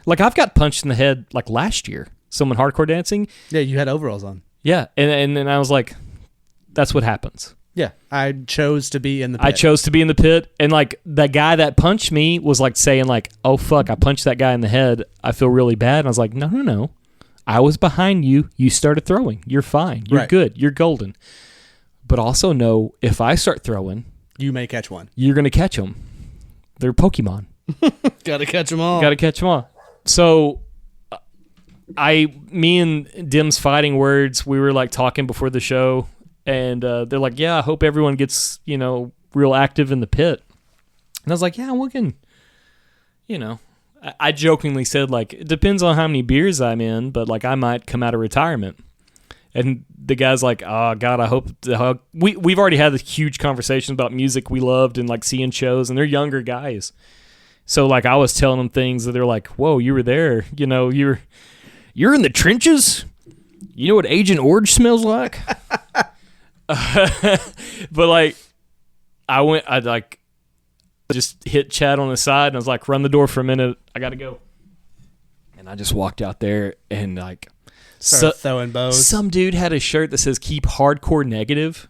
Like I've got punched in the head like last year. Someone hardcore dancing. Yeah, you had overalls on. Yeah, and then I was like, that's what happens. Yeah, I chose to be in the pit. I chose to be in the pit, and like the guy that punched me was like saying like, "Oh fuck, I punched that guy in the head. I feel really bad." And I was like, "No. I was behind you. You started throwing. You're fine. You're good. You're golden." But also know if I start throwing, you may catch one. You're gonna catch them. They're Pokemon. Gotta catch them all. Gotta catch them all. So, me and Dim's Fighting Words, we were like talking before the show. And they're like, yeah, I hope everyone gets, real active in the pit. And I was like, yeah, we can, I jokingly said, like, it depends on how many beers I'm in, but, like, I might come out of retirement. And the guy's like, oh, God, I hope we've already had this huge conversation about music we loved and, like, seeing shows, and they're younger guys. So, like, I was telling them things that they're like, whoa, you were there. You're in the trenches? You know what Agent Orange smells like? But like I just hit Chad on the side and I was like, run the door for a minute, I gotta go. And I just walked out there and like throwing bows. Some dude had a shirt that says keep hardcore negative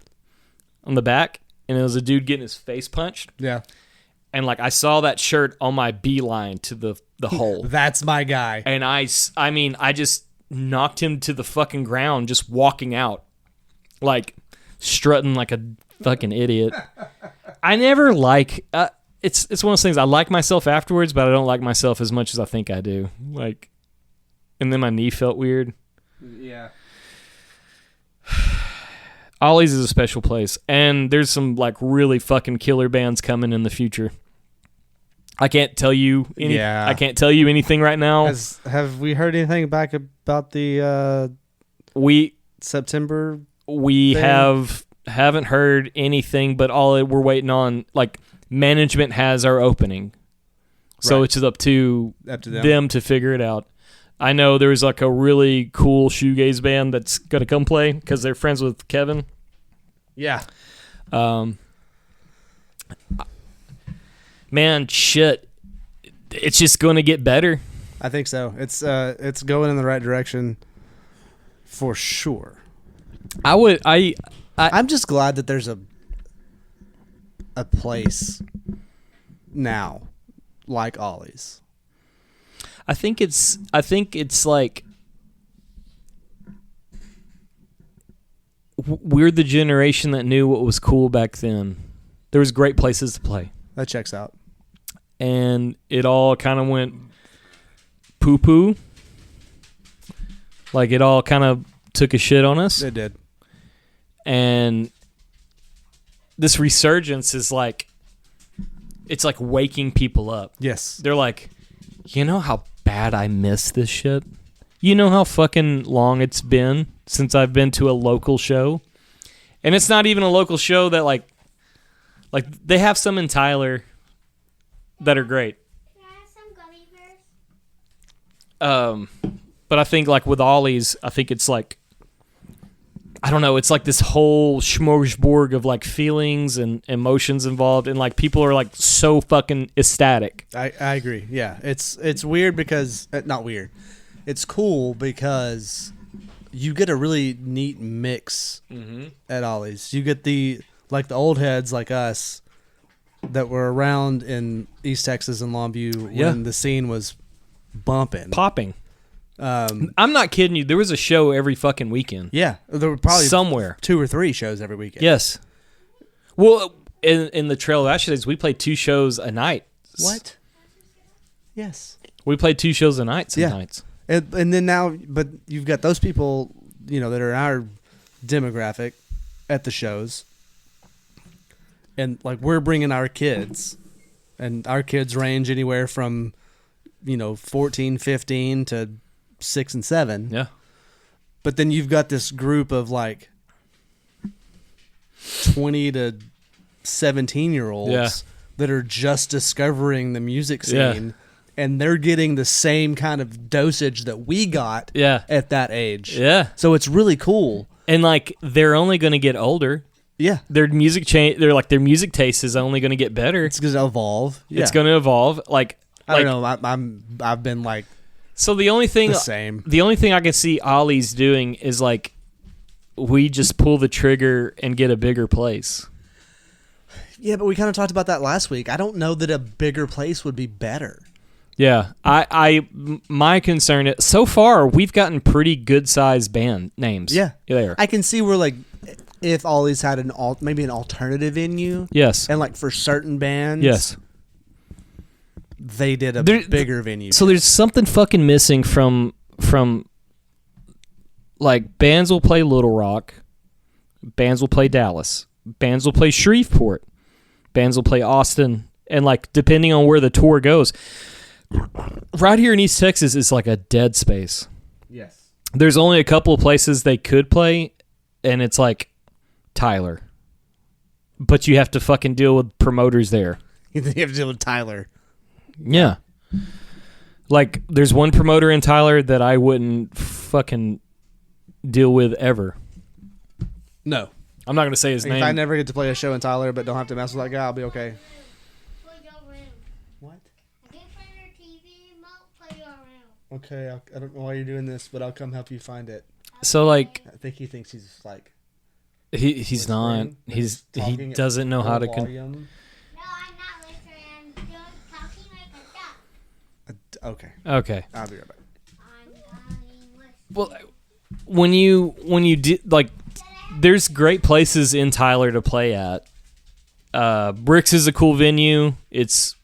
on the back, and it was a dude getting his face punched. Yeah. And like I saw that shirt on my beeline to the hole. That's my guy. And I just knocked him to the fucking ground just walking out. Like strutting like a fucking idiot. I never like it's one of those things. I like myself afterwards, but I don't like myself as much as I think I do. Like, and then my knee felt weird. Yeah. Ollie's is a special place, and there's some like really fucking killer bands coming in the future. I can't tell you I can't tell you anything right now. Have we heard anything back about the September? We haven't heard anything, but all we're waiting on, like, management has our opening. So it's up to them to figure it out. I know there's like a really cool shoegaze band that's going to come play because they're friends with Kevin. Yeah. Man, shit. It's just going to get better. I think so. It's going in the right direction for sure. I'm just glad that there's a place now like Ollie's. I think it's like we're the generation that knew what was cool back then. There was great places to play. That checks out. And it all kind of went poo-poo. Like it all kind of took a shit on us. It did. And this resurgence is like, it's like waking people up. Yes. They're like, you know how bad I miss this shit? You know how fucking long it's been since I've been to a local show? And it's not even a local show that like Like they have some in Tyler that are great. Can I have some gummy bears? But I think like with Ollie's, I think it's like, I don't know, it's like this whole smorgasbord of like feelings and emotions involved, and like people are like so fucking ecstatic. I agree. Yeah, it's weird because not weird. It's cool because you get a really neat mix at Ollie's. You get the old heads like us that were around in East Texas and Longview when the scene was bumping, Popping. I'm not kidding you. There was a show every fucking weekend. Yeah, there were probably somewhere 2 or 3 shows every weekend. Yes. Well, in the Trail of Ashes, we played 2 shows a night. What? Yes. We played 2 shows a night some Yeah. nights. And then now, but you've got those people, that are in our demographic at the shows, and like we're bringing our kids, and our kids range anywhere from, 14, 15 to 6 and 7. Yeah. But then you've got this group of like 20 to 17-year-olds that are just discovering the music scene, and they're getting the same kind of dosage that we got at that age. Yeah. So it's really cool. And like they're only going to get older. Yeah. Their music their music taste is only going to get better. It's going to evolve. Yeah. It's going to evolve. Like I don't know. I've been like so the only thing I can see Ollie's doing is like we just pull the trigger and get a bigger place. Yeah, but we kind of talked about that last week. I don't know that a bigger place would be better. Yeah, my concern is so far we've gotten pretty good sized band names. Yeah, there. I can see where like if Ollie's had maybe an alternative venue. Yes, and like for certain bands. Yes, they did a bigger venue. So there's something fucking missing from like bands will play Little Rock, bands will play Dallas, bands will play Shreveport, bands will play Austin, and like depending on where the tour goes. Right here in East Texas is like a dead space. Yes. There's only a couple of places they could play, and it's like Tyler. But you have to fucking deal with promoters there. You have to deal with Tyler. Yeah. Like, there's one promoter in Tyler that I wouldn't fucking deal with ever. No. I'm not going to say his If name. I never get to play a show in Tyler but don't have to mess with that guy, I'll be okay. Play your room. What? I can't find your TV remote. Play your room. Okay, I don't know why you're doing this, but I'll come help you find it. So, like, I think he thinks he's like... he's not. He doesn't know how to... No, I'm not listening. I'm just talking like a duck. Okay. Okay. I'll be right back. I'm dying with Well, when you like, there's great places in Tyler to play at. Bricks is a cool venue. It's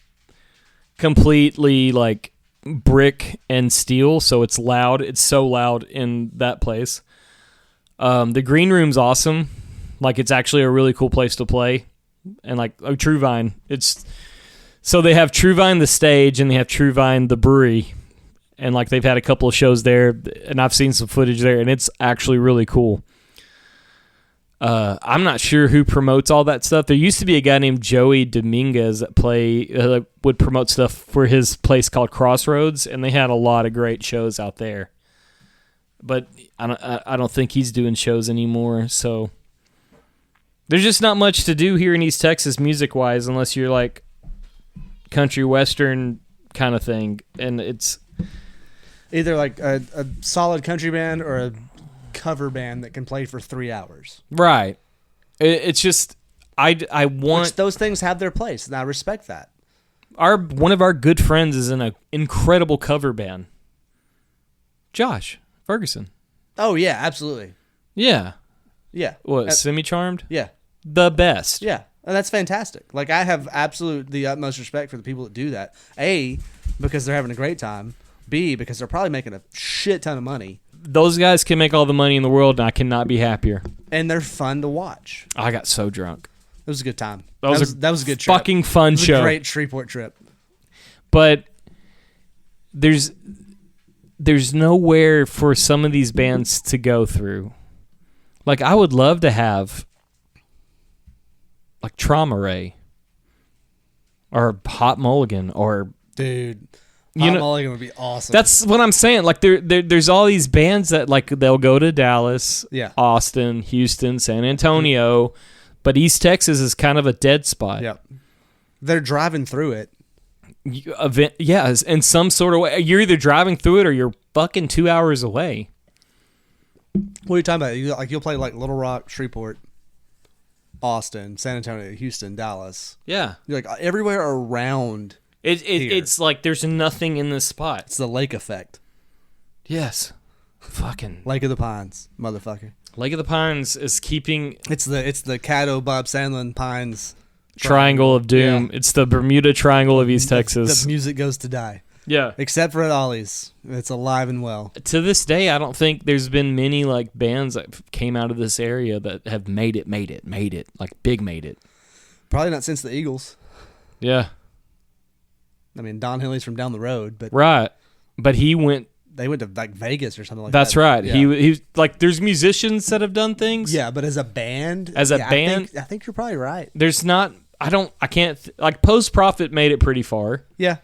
completely like brick and steel, so it's loud. It's so loud in that place. The green room's awesome. Like, it's actually a really cool place to play. And like True Vine, so they have True Vine the stage and they have True Vine the brewery. And like they've had a couple of shows there, and I've seen some footage there, and it's actually really cool. I'm not sure who promotes all that stuff. There used to be a guy named Joey Dominguez that would promote stuff for his place called Crossroads, and they had a lot of great shows out there. But I don't think he's doing shows anymore. So there's just not much to do here in East Texas music wise, unless you're like country western kind of thing, and it's either like a solid country band or a cover band that can play for 3 hours. right. It's just I want Which those things have their place, and I respect that. one of our good friends is in an incredible cover band. Josh Ferguson. Oh yeah, absolutely. Yeah. Yeah. What, Semi-Charmed? Yeah. The best. Yeah. And that's fantastic. Like, I have the utmost respect for the people that do that. A, because they're having a great time. B, because they're probably making a shit ton of money. Those guys can make all the money in the world, and I cannot be happier. And they're fun to watch. I got so drunk. It was a good time. That was a good trip. fucking fun It was show. a great Shreveport trip. But there's nowhere for some of these bands to go through. Like, I would love to have like Trauma Ray or Hot Mulligan, or Dude, You Hot know- Mulligan would be awesome. that's what I'm saying. Like there's all these bands that like they'll go to Dallas, Yeah. Austin, Houston, San Antonio, but East Texas is kind of a dead spot. Yep. They're driving through it. Yeah, in some sort of way. You're either driving through it or you're fucking 2 hours away. What are you talking about? You'll play like Little Rock, Shreveport, Austin, San Antonio, Houston, Dallas. Yeah. You're like everywhere around. Here. It's like there's nothing in this spot. It's the lake effect. Yes. Fucking Lake of the Pines, motherfucker. Lake of the Pines is keeping It's the Caddo Bob Sandlin Pines Triangle of Doom. Yeah. It's the Bermuda Triangle of East Texas. The music goes to die. Yeah. Except for at Ollie's. It's alive and well. To this day, I don't think there's been many like bands that came out of this area that have made it, like big made it. Probably not since the Eagles. Yeah. I mean, Don Henley's from down the road, but Right. But he went. they went to like Vegas or something like that. That's right. Yeah. He like. There's musicians that have done things. Yeah, but as a band, As a yeah, band? I think you're probably right. There's not. I can't. Like Post Profit made it pretty far, Yeah,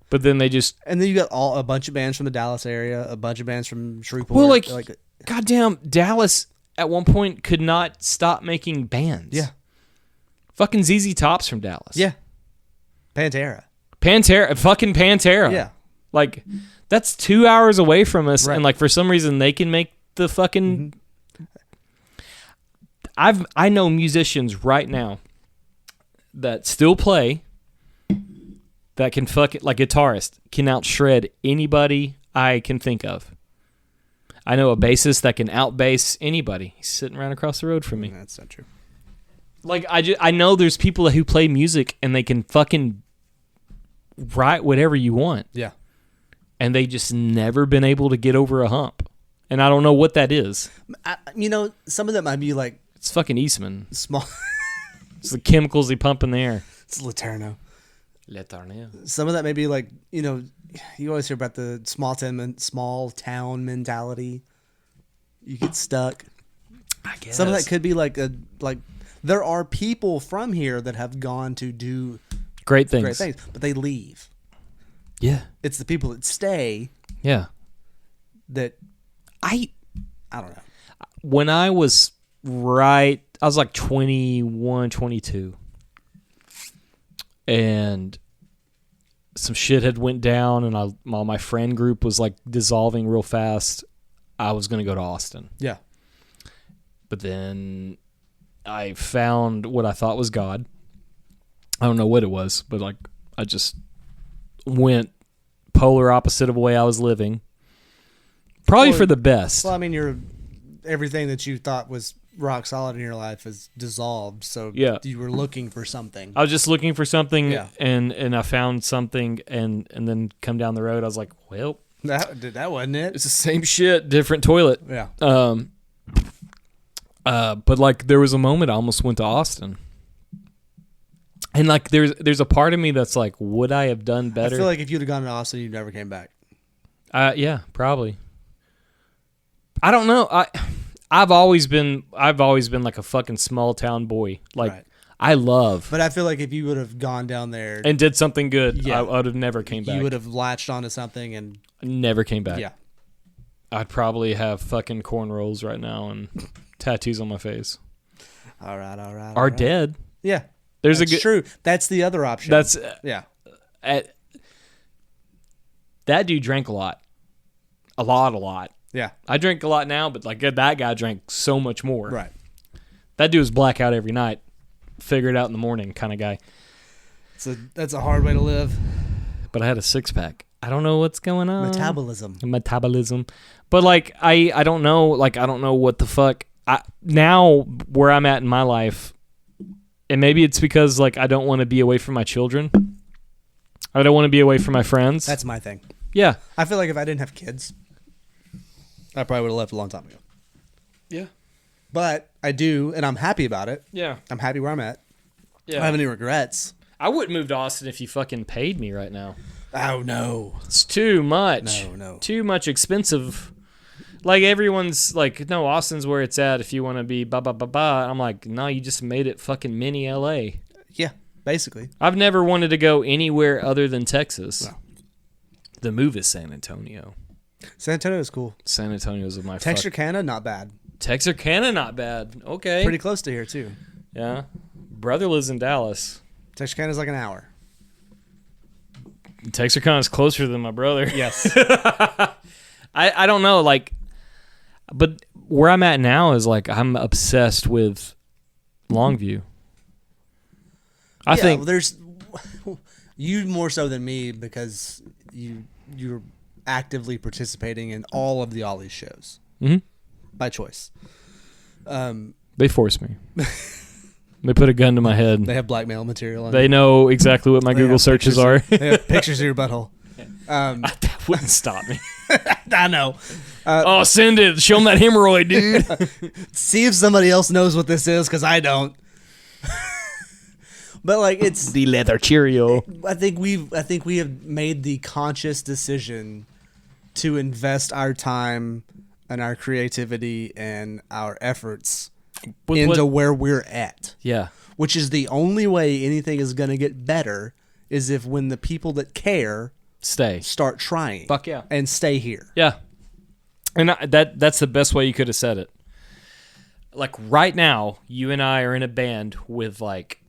but then they just. and then you got a bunch of bands from the Dallas area, a bunch of bands from Shreveport. Well, like goddamn, Dallas at one point could not stop making bands. yeah, Fucking ZZ Top's from Dallas. yeah, Pantera. Fucking Pantera. Yeah, Like, that's 2 hours away from us, Right. and like for some reason they can make the fucking. I know musicians right now that still play that can fuck it, like guitarist can outshred anybody I can think of. I know a bassist that can outbass anybody. He's sitting right across the road from me. that's not true. Like I know there's people who play music and they can fucking write whatever you want, Yeah, and they just never been able to get over a hump. And I don't know what that is. some of that might be like It's fucking Eastman. small. It's the chemicals they pump in the air. It's Laterno. Letarneo. Some of that may be like you always hear about the small town mentality. You get stuck. I guess. Some of that could be like there are people from here that have gone to do great things. great things, but they leave. Yeah. It's the people that stay Yeah. that I don't know. when I was I was like 21, 22. And some shit had went down, and my friend group was like dissolving real fast. I was going to go to Austin. Yeah. But then I found what I thought was God. I don't know what it was, but like I just went polar opposite of the way I was living. Probably Well, for the best. Well, I mean, everything that you thought was rock solid in your life is dissolved. So Yeah. you were looking for something. I was just looking for something, Yeah. and I found something, and then come down the road, I was like, well, That wasn't it. it's the same shit, different toilet. Yeah. But like there was a moment I almost went to Austin. And like there's a part of me that's like, would I have done I better? feel like if you'd have gone to Austin, you never came back. Yeah, probably. I don't know. I've always been like a fucking small town boy. Like Right. I love But I feel like if you would have gone down there, and did something good, Yeah. I would have never came back. you would have latched onto something, and Never came back. yeah, I'd probably have fucking cornrows right now and tattoos on my face. all right, Are right. dead. Yeah, There's that's a good. true. That's the other option. That's yeah. That dude drank a lot. A lot. Yeah, I drink a lot now, but like that guy drank so much more. right. That dude was blackout every night, figure it out in the morning kind of guy. That's a hard way to live. But I had a 6-pack. I don't know what's going on. Metabolism. But like I don't know. Like I don't know what the fuck. Now where I'm at in my life, and maybe it's because like I don't want to be away from my children. I don't want to be away from my friends. That's my thing. Yeah. I feel like if I didn't have kids, I probably would have left a long time ago. Yeah. But I do, and I'm happy about it. Yeah. I'm happy where I'm at. I don't Yeah. have any regrets. I wouldn't move to Austin if you fucking paid me right now. Oh no, It's too much. No. Too much expensive. Like everyone's like, no, Austin's where it's at if you want to be ba ba ba ba. I'm like, no, you just made it fucking mini LA. Yeah, basically. I've never wanted to go anywhere other than Texas. No. The move is San Antonio. San Antonio is cool. San Antonio's my Texarkana, not bad. Texarkana, not bad. Okay. Pretty close to here, too. Yeah. Brother lives in Dallas. Texarkana's like an hour. Texarkana's closer than my brother. Yes. I don't know, like, but where I'm at now is like I'm obsessed with Longview. I think well, there's you more so than me because you're actively participating in all of the Ollie's shows by choice. They force me. They put a gun to my head. They have blackmail material. They know exactly what my Google searches are. They have pictures of your butthole. That wouldn't stop me. I know. Send it. Show them that hemorrhoid, dude. See if somebody else knows what this is, because I don't. But like, it's The leather Cheerio. I think we have made the conscious decision to invest our time and our creativity and our efforts into where we're at. Yeah. Which is the only way anything is going to get better is if when the people that care Stay. start trying. Fuck yeah. And stay here. Yeah. And that's the best way you could have said it. Like right now, you and I are in a band with like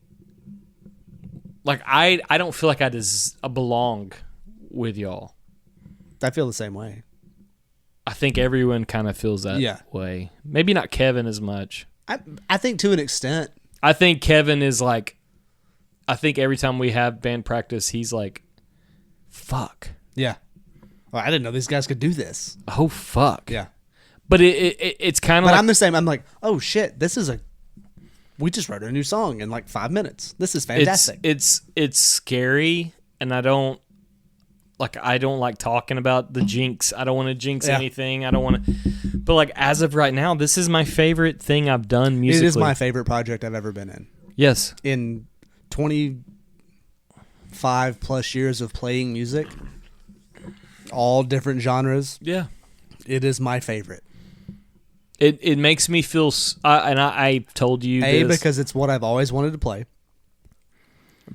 I don't feel like I belong with y'all. I feel the same way. I think everyone kind of feels that way. Maybe not Kevin as much. I think to an extent. I think Kevin is like, I think every time we have band practice, he's like, fuck. Yeah. Well, I didn't know these guys could do this. Oh, fuck. Yeah. But it's kind of But like, I'm the same. I'm like, oh shit, we just wrote a new song in like 5 minutes. This is fantastic. It's scary, and I don't like talking about the jinx. I don't want to jinx anything. I don't want to. But like as of right now, this is my favorite thing I've done musically. It is my favorite project I've ever been in. Yes. In 25 plus years of playing music, all different genres. Yeah. It is my favorite. It makes me feel, and I told you A, this. because it's what I've always wanted to play.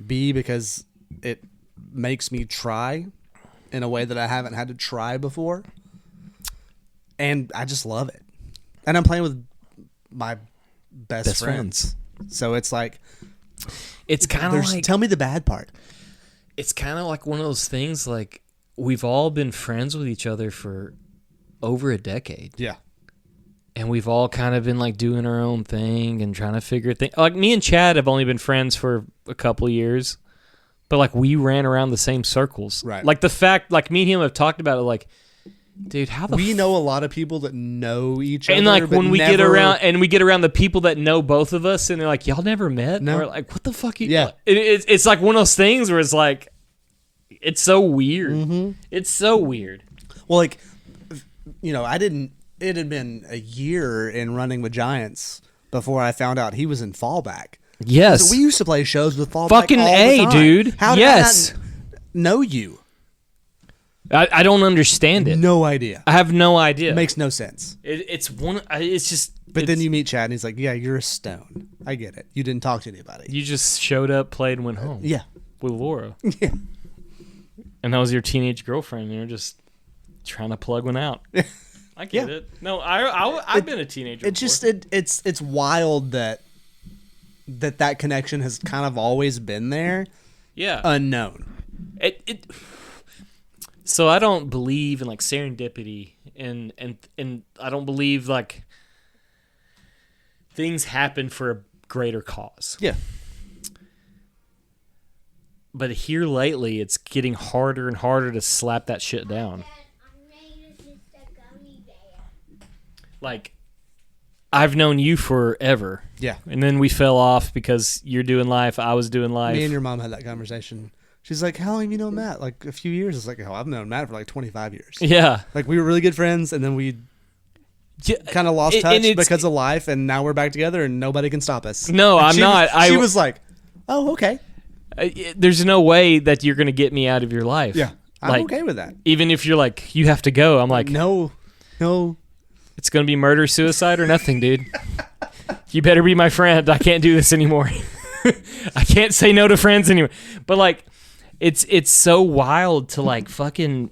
B, because it makes me try in a way that I haven't had to try before. And I just love it. And I'm playing with my best friends. So it's like, it's kind of like, tell me the bad part. It's kind of like one of those things, like we've all been friends with each other for over a decade. Yeah. And we've all kind of been like doing our own thing and trying to figure things. Like me and Chad have only been friends for a couple of years, but like we ran around the same circles. Right. Like the fact, like me and him have talked about it. Like, dude, how the we know a lot of people that know each other. And like but when we get around the people that know both of us, and they're like, y'all never met? No. Or like, what the fuck? Yeah. It's like one of those things where it's like, it's so weird. Mm-hmm. It's so weird. Well, like, it had been a year in running with Giants before I found out he was in Fallback. Yes. So we used to play shows with Fallback Fucking all the A, time. dude. How did Yes. I not know you? I don't understand it. No idea. I have no idea. It makes no sense. It's just. But then you meet Chad and he's like, yeah, you're a stone. I get it. You didn't talk to anybody. You just showed up, played, and went home. Yeah. With Laura. Yeah. And that was your teenage girlfriend. And you're just trying to plug one out. I get it. No, I've been a teenager. It just it's wild that connection has kind of always been there. Yeah. Unknown. So I don't believe in like serendipity and I don't believe like things happen for a greater cause. Yeah. But here lately, it's getting harder and harder to slap that shit down. Like, I've known you forever. Yeah. And then we fell off because you're doing life, I was doing life. Me and your mom had that conversation. She's like, how long have you known Matt? Like, a few years. It's like, oh, I've known Matt for like 25 years. Yeah. Like, we were really good friends, and then we kind of lost touch because of life, and now we're back together, and nobody can stop us. No, I'm not. She was like, oh, okay. There's no way that you're going to get me out of your life. Yeah. I'm okay with that. Even if you're like, you have to go. I'm like, no. It's going to be murder, suicide, or nothing, dude. You better be my friend. I can't do this anymore. I can't say no to friends anyway. But like, it's so wild to like fucking.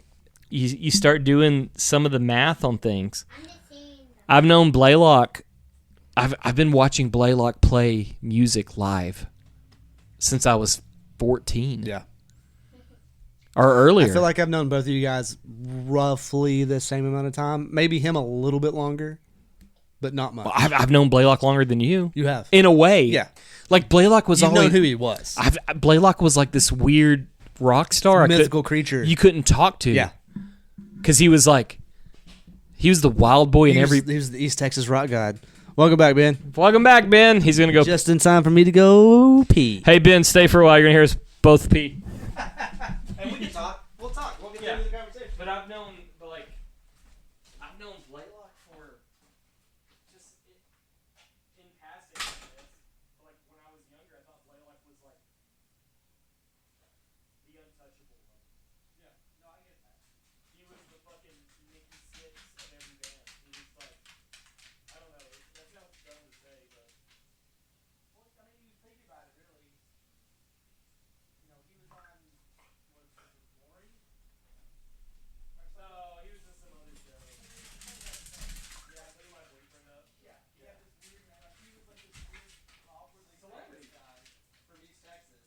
You start doing some of the math on things. I'm just saying. I've known Blaylock. I've been watching Blaylock play music live since I was 14. Yeah. Or earlier. I feel like I've known both of you guys roughly the same amount of time. Maybe him a little bit longer, but not much. I've known Blaylock longer than you. You have. In a way. Yeah. Like Blaylock was You've known always who he was. Blaylock was like this weird rock star. Mythical creature. You couldn't talk to. Yeah. Because he was the wild boy in He every. was the East Texas rock god. Welcome back, Ben. Welcome back, Ben. He's gonna go. Just in time for me to go pee. Hey, Ben, stay for a while. You're gonna hear us both pee. Hey, we can talk. We'll talk. We'll get into the conversation. But I've known Blaylock for just in passing. Like when I was younger, I thought Blaylock was like the untouchable one. Yeah, no, I get that. He was the fucking Nicky Six of every band. He was like, I don't know. That sounds dumb to say, but well, I mean, you think about it, really. You know, he was on was it Glory? Oh, he was in some other show. Yeah, I put my boyfriend up. Yeah, he had this weird. He was like this weird, awkwardly celebrity guy from East Texas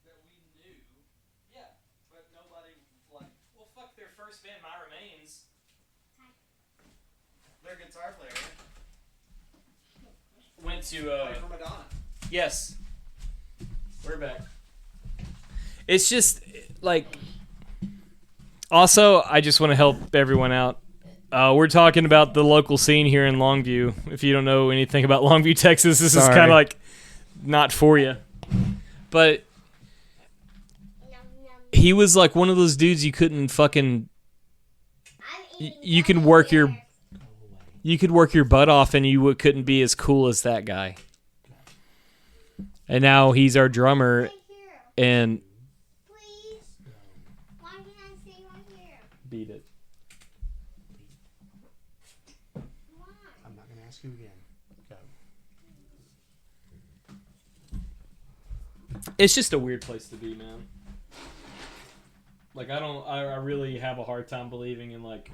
that we knew. Yeah, but nobody like. Well, fuck their first band, My Remains. Their guitar player went to. For Madonna. Yes, we're back. It's just like. Also, I just want to help everyone out. We're talking about the local scene here in Longview. If you don't know anything about Longview, Texas, this is Sorry. kind of like not for you. But Nom, nom. he was like one of those dudes you couldn't fucking. I'm eating You can gummy work your bears. you could work your butt off and you couldn't be as cool as that guy. And now he's our drummer, Right here. and Please. Why can't I stay right here? beat it. Why? I'm not going to ask you again. Go. It's just a weird place to be, man. Like I really have a hard time believing in like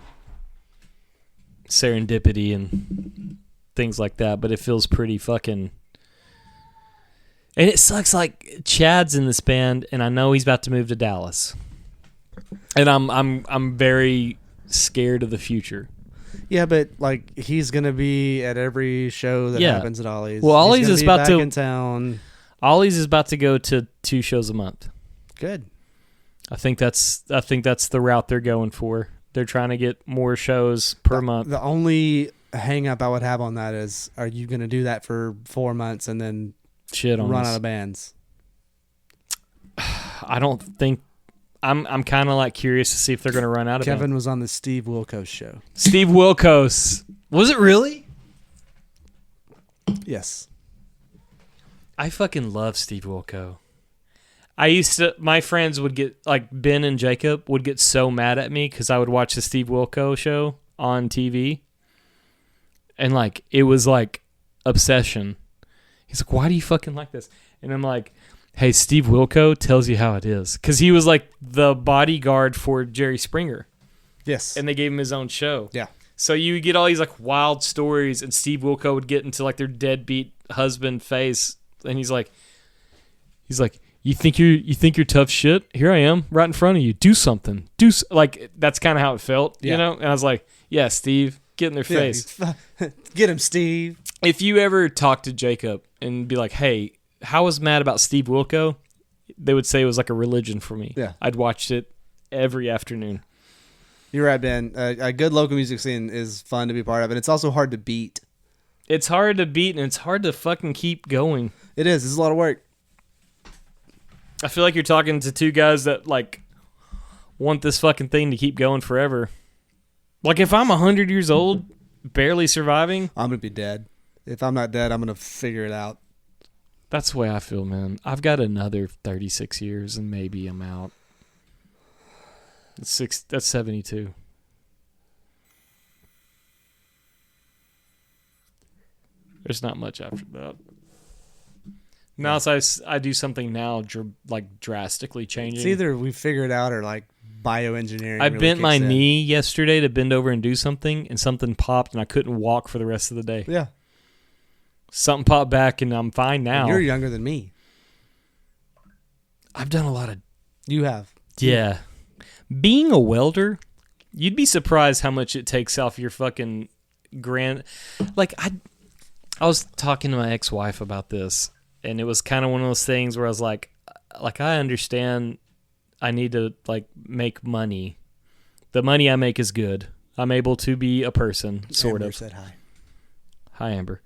serendipity and things like that, but it feels pretty fucking. And it sucks. Like Chad's in this band, and I know he's about to move to Dallas, and I'm very scared of the future. Yeah, but like he's gonna be at every show that Yeah. happens at Ollie's. Well, Ollie's He's gonna is be about back to- in town. Ollie's is about to go to 2 shows a month. Good. I think that's the route they're going for. They're trying to get more shows per month. The only hang up I would have on that is, are you gonna do that for 4 months and then Shit on run us. out of bands? I don't think. I'm kind of like curious to see if they're going to run out of Kevin it. was on the Steve Wilkos show. Steve Wilkos. Was it really? Yes. I fucking love Steve Wilkos. My friends would get, like Ben and Jacob would get so mad at me because I would watch the Steve Wilkos show on TV. And like, it was like obsession. He's like, why do you fucking like this? And I'm like, hey, Steve Wilkos tells you how it is. Because he was like the bodyguard for Jerry Springer. Yes. And they gave him his own show. Yeah. So you would get all these like wild stories, and Steve Wilkos would get into like their deadbeat husband face, and he's like, you think you're tough shit? Here I am, right in front of you. Do something. Like that's kind of how it felt, Yeah. you know. And I was like, yeah, Steve, get in their face. Get him, Steve. If you ever talk to Jacob and be like, hey, how was mad about Steve Wilkos? They would say it was like a religion for me. Yeah. I'd watched it every afternoon. You're right, Ben. A good local music scene is fun to be part of, and it's also hard to beat. It's hard to beat, and it's hard to fucking keep going. It is. It's a lot of work. I feel like you're talking to two guys that like want this fucking thing to keep going forever. Like if I'm 100 years old, barely surviving, I'm gonna be dead. If I'm not dead, I'm gonna figure it out. that's the way I feel, man. I've got another 36 years and maybe I'm out. That's 72. There's not much after that. Now, so I do something now, like drastically changing. It's either we figure it out or like bioengineering. I really bent my kicks in. knee yesterday to bend over and do something, and something popped, and I couldn't walk for the rest of the day. Yeah. Something popped back, and I'm fine now. You're younger than me. I've done a lot of... You have. Yeah. Being a welder, you'd be surprised how much it takes off your fucking grand... Like, I was talking to my ex-wife about this, and it was kind of one of those things where I was like, I understand I need to, like, make money. The money I make is good. I'm able to be a person, sort Amber of. said hi. Hi, Amber.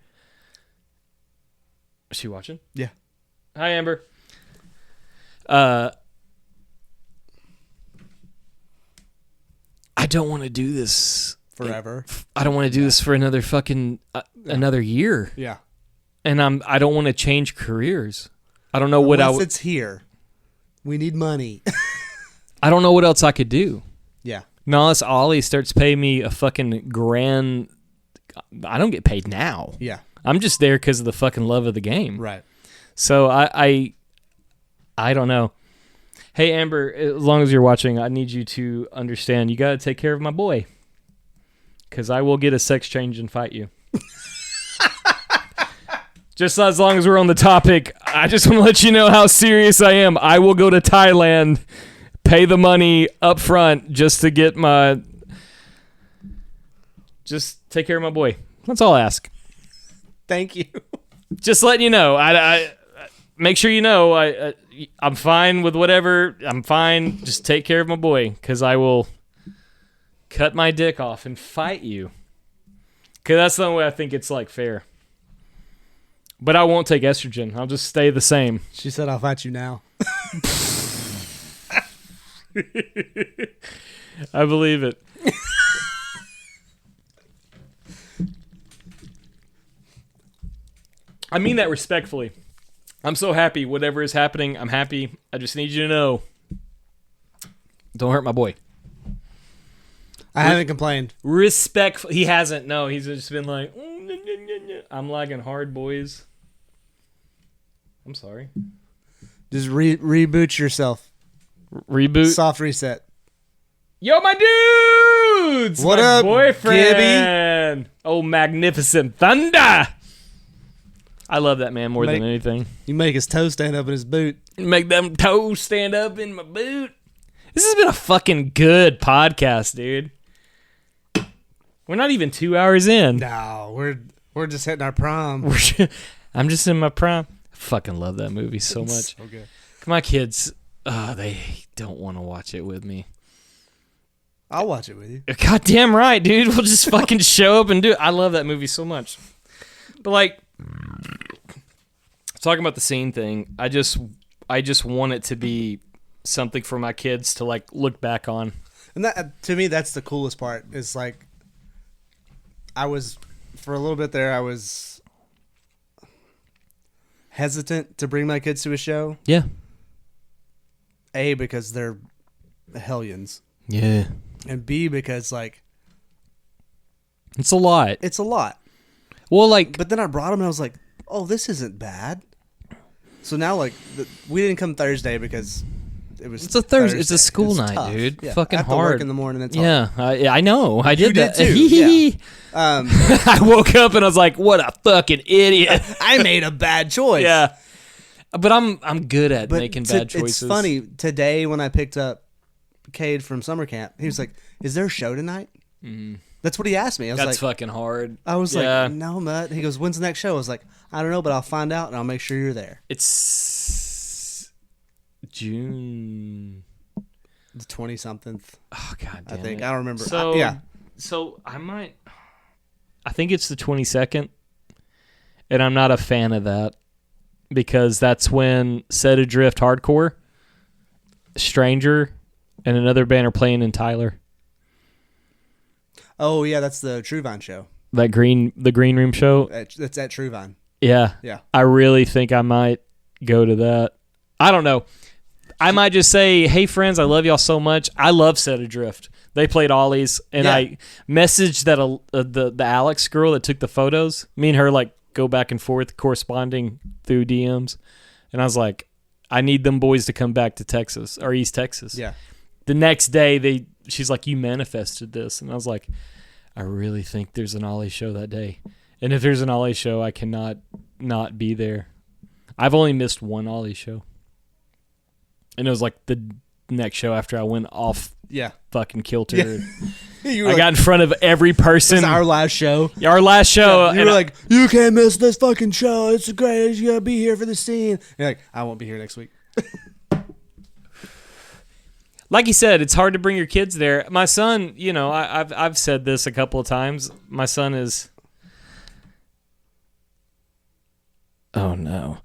Is she watching? Yeah. Hi, Amber. I don't want to do this Forever. I don't want to do this for another fucking another year, Yeah. and I don't want to change careers. I don't know what Unless it's here. We need money. I don't know what else I could do. Yeah. No, unless Ollie starts paying me a fucking grand. I don't get paid now. Yeah. I'm just there because of the fucking love of the game. Right. So I don't know. Hey, Amber, as long as you're watching, I need you to understand you got to take care of my boy. Because I will get a sex change and fight you. Just as long as we're on the topic, I just want to let you know how serious I am. I will go to Thailand, pay the money up front just to get my... Just take care of my boy. That's all I ask. Thank you. Just letting you know. I make sure you know I'm fine with whatever. I'm fine. Just take care of my boy, because I will cut my dick off and fight you. Because that's the only way I think it's like fair. But I won't take estrogen. I'll just stay the same. She said, I'll fight you now. I believe it. I mean that respectfully. I'm so happy. Whatever is happening, I'm happy. I just need you to know. Don't hurt my boy. I haven't complained. Respectful. He hasn't. No, he's just been like, I'm lagging hard, boys. I'm sorry. Just reboot yourself. Reboot. Soft reset. Yo, my dudes! What my up, boyfriend? Oh, magnificent thunder! I love that man more than anything. You make his toe stand up in his boot. Make them toes stand up in my boot. This has been a fucking good podcast, dude. We're not even 2 hours in. No, we're just hitting our prime. I'm just in my prime. I fucking love that movie so much. Okay. My kids, they don't want to watch it with me. I'll watch it with you. Goddamn right, dude. We'll just fucking show up and do it. I love that movie so much. But like, talking about the scene thing, I just want it to be something for my kids to like look back on. And that, to me, that's the coolest part. Is like, for a little bit there, I was hesitant to bring my kids to a show. Yeah. A, because they're hellions. Yeah. And B, because like, It's a lot. it's a lot. Well, like, But then I brought them and I was like, oh, this isn't bad. So now, like, we didn't come Thursday because it was. it's a Thursday. It's a school It's night, tough. dude. Yeah. Fucking I have to hard. work in the morning. It's hard. Yeah, I know. I did You did that. too, yeah. I woke up and I was like, "What a fucking idiot!" I made a bad choice. Yeah, but I'm good at But making bad choices. It's funny. Today when I picked up Cade from summer camp, he was like, "Is there a show tonight?" That's what he asked me. I was That's like, fucking hard. I was Yeah. like, "No, Mutt." He goes, "When's the next show?" I was like, "I don't know, but I'll find out and I'll make sure you're there." It's June. The 20-something. Oh god I damn think. it. I don't remember. So Yeah. So I might. I think it's the 22nd, and I'm not a fan of that because that's when Set Adrift Hardcore, Stranger, and another band are playing in Tyler. Oh yeah, that's the Truvine show. The Green Room show. That's at Truvine. Yeah. Yeah. I really think I might go to that. I don't know. I might just say, hey, friends, I love y'all so much. I love Set Adrift. They played Ollie's, and Yeah. I messaged that the Alex girl that took the photos. Me and her, like, go back and forth corresponding through DMs. And I was like, I need them boys to come back to Texas or East Texas. Yeah. The next day, she's like, you manifested this. And I was like, I really think there's an Ollie show that day. And if there's an Ollie show, I cannot not be there. I've only missed one Ollie show. And it was like the next show after I went off fucking kilter. Yeah. I got in front of every person. This is our last show. Our last show. You were like, you can't miss this fucking show. It's great. You gotta be here for the scene. You're like, I won't be here next week. Like you said, it's hard to bring your kids there. My son, you know, I've said this a couple of times. My son is. Oh no,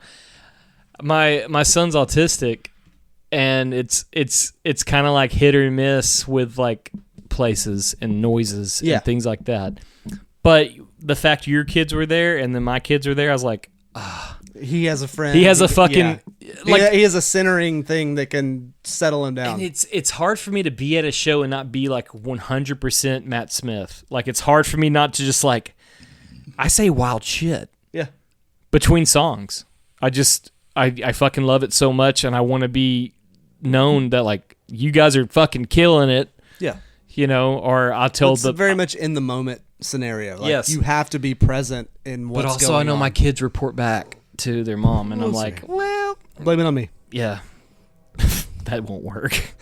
my son's autistic, and it's kind of like hit or miss with like places and noises and things like that. But the fact your kids were there and then my kids were there, I was like, he has a friend. He has a fucking like he has a centering thing that can settle him down. And it's hard for me to be at a show and not be like 100% Matt Smith. Like it's hard for me not to just like I say wild shit. Yeah. Between songs. I fucking love it so much, and I want to be known that like you guys are fucking killing it. Yeah. You know, or I'll tell it's very much in the moment scenario. Like, yes. You have to be present in what's going on. But also I know my kids report back to their mom, and I'm like, well, blame it on me. Yeah. That won't work.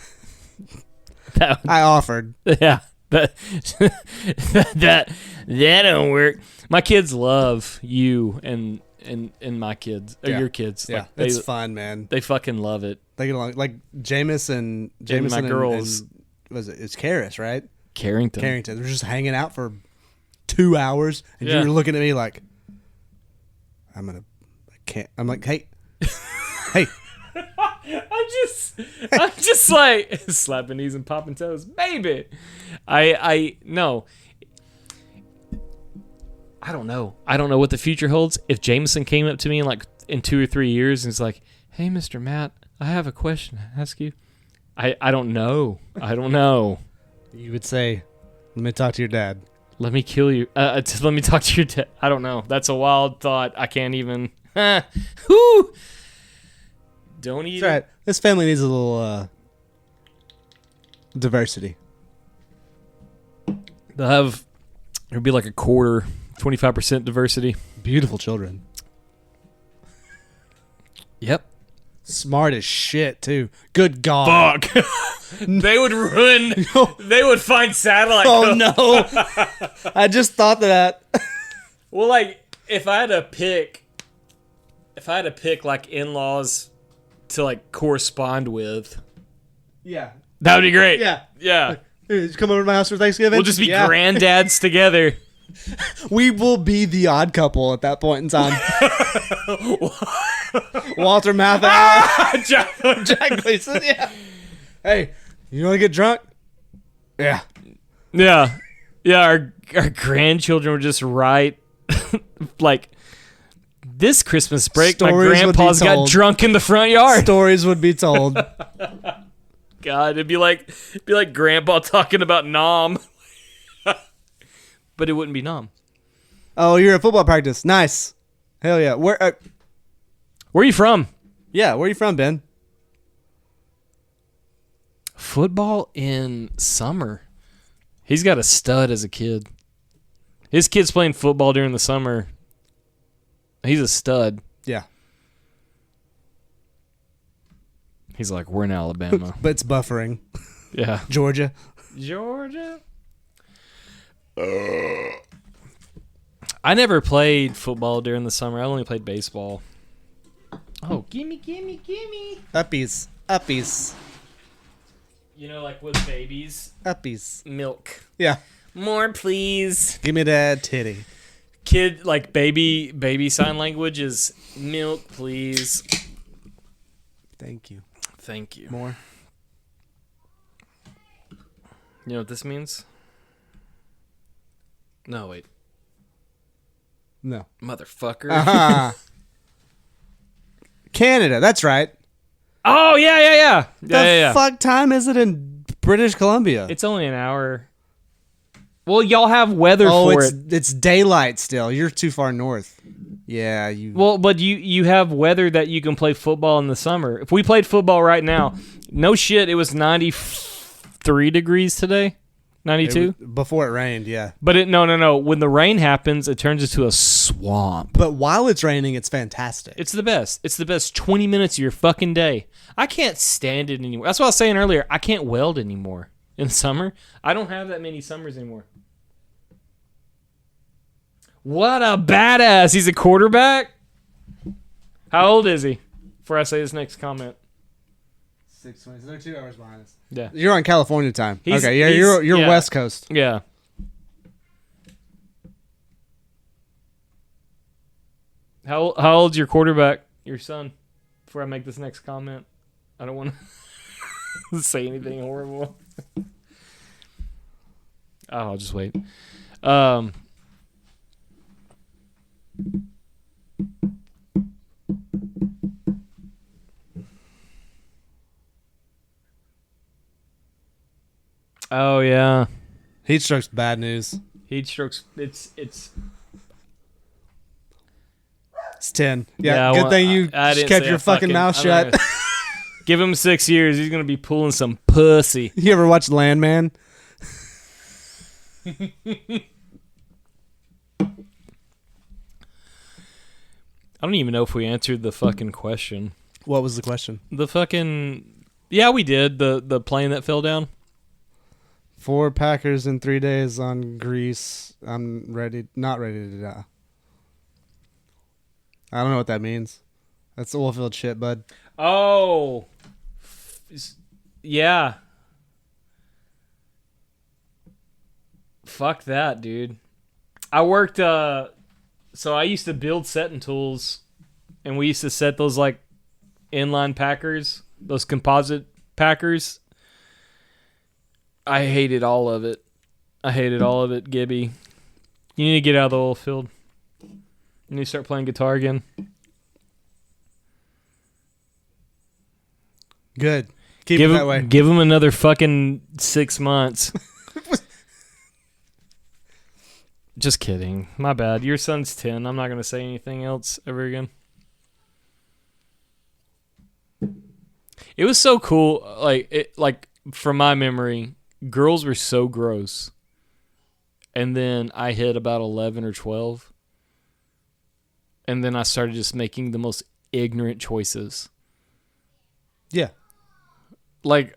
I offered. Yeah. That don't work. My kids love you and my kids or your kids. Yeah, like, it's fun, man. They fucking love it. They get along. Like Jameis and my girls. Was it? It's Karis, right? Carrington. They're just hanging out for 2 hours, and Yeah. you were looking at me like, I can't. I'm like, hey, hey. I'm just like slapping knees and popping toes, baby. No. I don't know. I don't know what the future holds. If Jameson came up to me in 2 or 3 years and is like, "Hey, Mr. Matt, I have a question to ask you." I don't know. I don't know. You would say, "Let me talk to your dad." Let me kill you. Let me talk to your dad. I don't know. That's a wild thought. I can't even. Whoo! Don't even. It's all right. This family needs a little diversity. There'll be like a quarter, 25% diversity. Beautiful children. Yep. Smart as shit too. Good God. Fuck. They would ruin. They would find satellite. Oh no. I just thought that. Well, like if I had to pick like in-laws to like correspond with, Yeah. that would be great. Yeah. Yeah. Hey, did you come over to my house for Thanksgiving? We'll just be granddads together. We will be the odd couple at that point in time. Walter Matthau. Jack Gleason. Yeah. Hey, you want to get drunk? Yeah. Yeah. Yeah, our grandchildren were just right. Like, this Christmas break, Stories my would be grandpa's got told. drunk in the front yard. Stories would be told. God, it'd be like grandpa talking about Nom. But it wouldn't be Nom. Oh, you're at football practice. Nice. Hell yeah. Where are you from? Yeah, where are you from, Ben? Football in summer. He's got a stud as a kid. His kid's playing football during the summer. He's a stud. Yeah. He's like, we're in Alabama. But it's buffering. Yeah. Georgia. I never played football during the summer. I only played baseball. Oh, gimme. Uppies. You know, like with babies. Uppies. Milk. Yeah. More, please. Give me that titty. Kid, like baby sign language is milk, please. Thank you. Thank you. More. You know what this means? No, wait. No. Motherfucker. Uh-huh. Canada, that's right. Oh, yeah. The fuck time is it in British Columbia? It's only an hour. Well, y'all have weather for it. It's daylight still. You're too far north. Yeah, you. Well, but you have weather that you can play football in the summer. If we played football right now, no shit, it was 93 degrees today, 92. Before it rained, yeah. But no. When the rain happens, it turns into a swamp. But while it's raining, it's fantastic. It's the best. It's the best 20 minutes of your fucking day. I can't stand it anymore. That's what I was saying earlier. I can't weld anymore in summer. I don't have that many summers anymore. What a badass. He's a quarterback? How old is he? Before I say this next comment. 6:20. They're 2 hours behind us. Yeah. You're on California time. He's- Okay, yeah, he's- you're yeah. West Coast. Yeah. How old's your quarterback, your son? Before I make this next comment. I don't want to say anything horrible. I'll just wait. Oh yeah, Heat stroke's bad news. heat strokes. It's It's 10. Yeah, well, good thing you I didn't kept say your I fucking mouth I'm shut. not gonna- Give him 6 years. He's gonna be pulling some pussy. You ever watch Landman? I don't even know if we answered the fucking question. What was the question? Yeah, we did. The plane that fell down. 4 Packers in 3 days on Greece. I'm not ready to die. I don't know what that means. That's oilfield shit, bud. Oh, yeah. Fuck that, dude. I worked. So I used to build setting tools, and we used to set those like inline packers, those composite packers. I hated all of it. Gibby. You need to get out of the oil field. You need to start playing guitar again. Good. Keep it that way. Give him another fucking 6 months. Just kidding. My bad. Your son's 10. I'm not going to say anything else ever again. It was so cool. Like from my memory, girls were so gross. And then I hit about 11 or 12. And then I started just making the most ignorant choices. Yeah. Like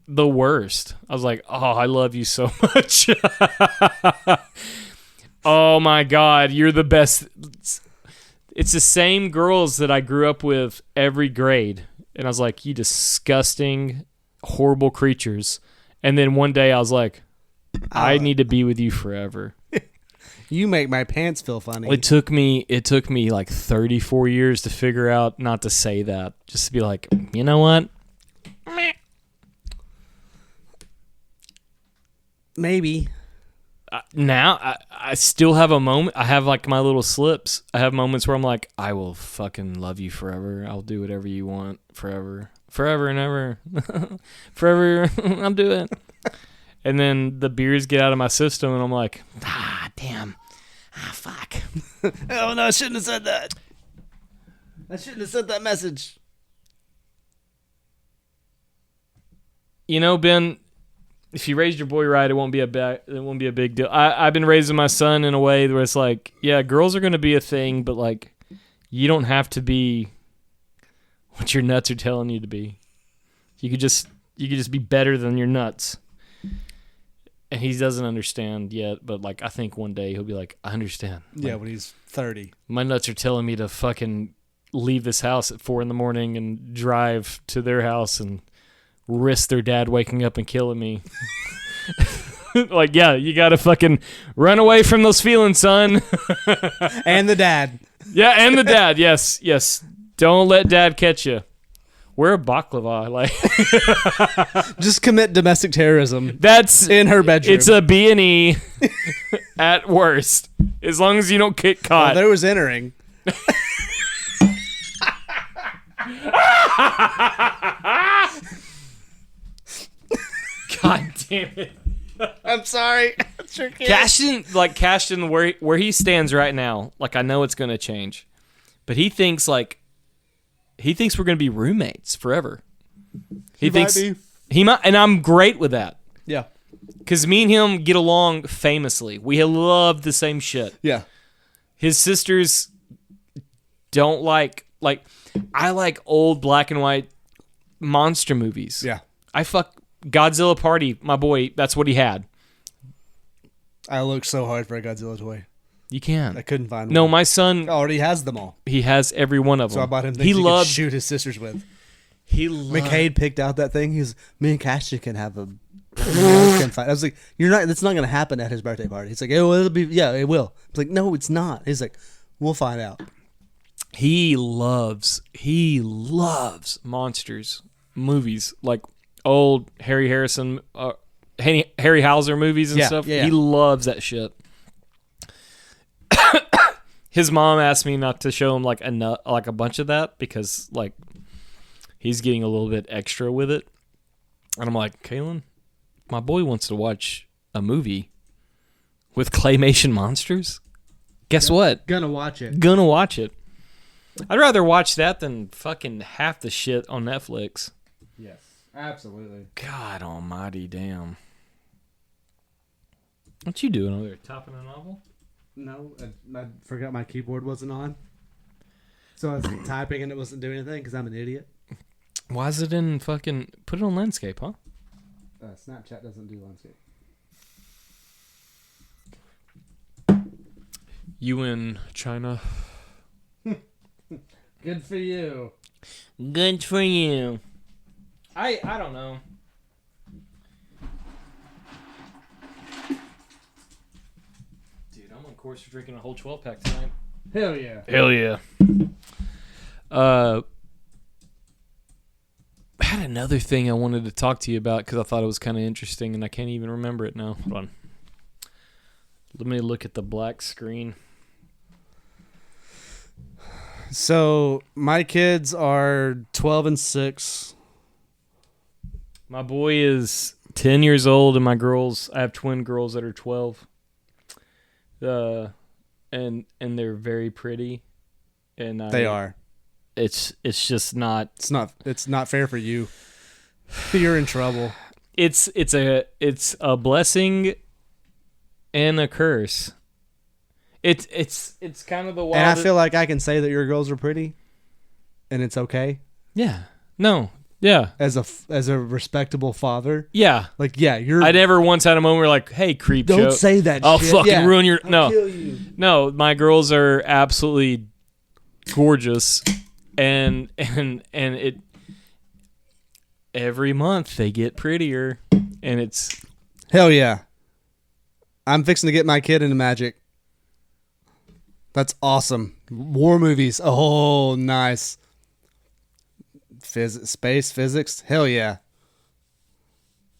the worst. I was like, oh, I love you so much. Oh my God, you're the best. It's the same girls that I grew up with every grade. And I was like, you disgusting, horrible creatures. And then one day I was like, I need to be with you forever. You make my pants feel funny. It took me like 34 years to figure out not to say that. Just to be like, you know what? Maybe. Now I still have a moment. I have like my little slips. I have moments where I'm like, I will fucking love you forever. I'll do whatever you want forever and ever. Forever. I'll do it. And then the beers get out of my system and I'm like, damn. Fuck. Oh no, I shouldn't have said that. I shouldn't have said that message. You know, Ben, if you raised your boy right, it won't be a big deal. I've been raising my son in a way where it's like, yeah, girls are going to be a thing, but like, you don't have to be what your nuts are telling you to be. You could just be better than your nuts. And he doesn't understand yet, but like, I think one day he'll be like, I understand. Yeah, Like, when he's 30. my nuts are telling me to fucking leave this house at 4 a.m. and drive to their house and risk their dad waking up and killing me. Like, yeah, you gotta fucking run away from those feelings, son. And the dad. Yeah, and the dad. Yes. Don't let dad catch you. Wear a baklava. Like, Just commit domestic terrorism that's in her bedroom. It's a B&E at worst, as long as you don't get Oh, caught. there was entering. God damn it. I'm sorry. Cashton, where he stands right now, like I know it's going to change, but he thinks we're going to be roommates forever. He thinks he might, and I'm great with that. Yeah. Because me and him get along famously. We love the same shit. Yeah. His sisters don't like I like old black and white monster movies. Yeah. I fuck Godzilla Party, my boy. That's what he had. I looked so hard for a Godzilla toy. You can. I couldn't find one. No, my son Already has them all. he has every one of them. So I bought him things he could shoot his sisters with. McCade picked out that thing. Me and Cassia can have a can fight. I was like, that's not going to happen at his birthday party. He's like, it'll be, yeah, it will. I was like, no, it's not. He's like, we'll find out. He loves monsters movies, like old Harry Hauser movies and stuff. Yeah. He loves that shit. His mom asked me not to show him like a bunch of that because like he's getting a little bit extra with it. And I'm like, Kaylin, my boy wants to watch a movie with claymation monsters. Guess what? Gonna watch it. Gonna watch it. I'd rather watch that than fucking half the shit on Netflix. Yes, absolutely. God almighty damn. What you doing over there? Topping a novel? No, I forgot my keyboard wasn't on. So I was typing and it wasn't doing anything because I'm an idiot. Why is it in fucking... Put it on landscape, huh? Snapchat doesn't do landscape. You in China? Good for you. Good for you. I don't know. Dude, I'm on course for drinking a whole 12-pack tonight. Hell yeah. Hell yeah. I had another thing I wanted to talk to you about because I thought it was kind of interesting and I can't even remember it now. Hold on. Let me look at the black screen. So my kids are 12 and 6. My boy is 10 years old and I have twin girls that are 12. And they're very pretty. And They are. It's just not. It's not fair for you. You're in trouble. It's a blessing and a curse. It's kind of the wild. And I feel like I can say that your girls are pretty, and it's okay. Yeah. No. Yeah. As a respectable father. Yeah. Like you're. I never once had a moment where like, hey, creep. Don't say that. I'll shit. fucking ruin your. I'll No. kill you. No. My girls are absolutely gorgeous, and it. Every month they get prettier, and it's. Hell yeah. I'm fixing to get my kid into magic. That's awesome. War movies. Oh, nice. Space, physics. Hell yeah.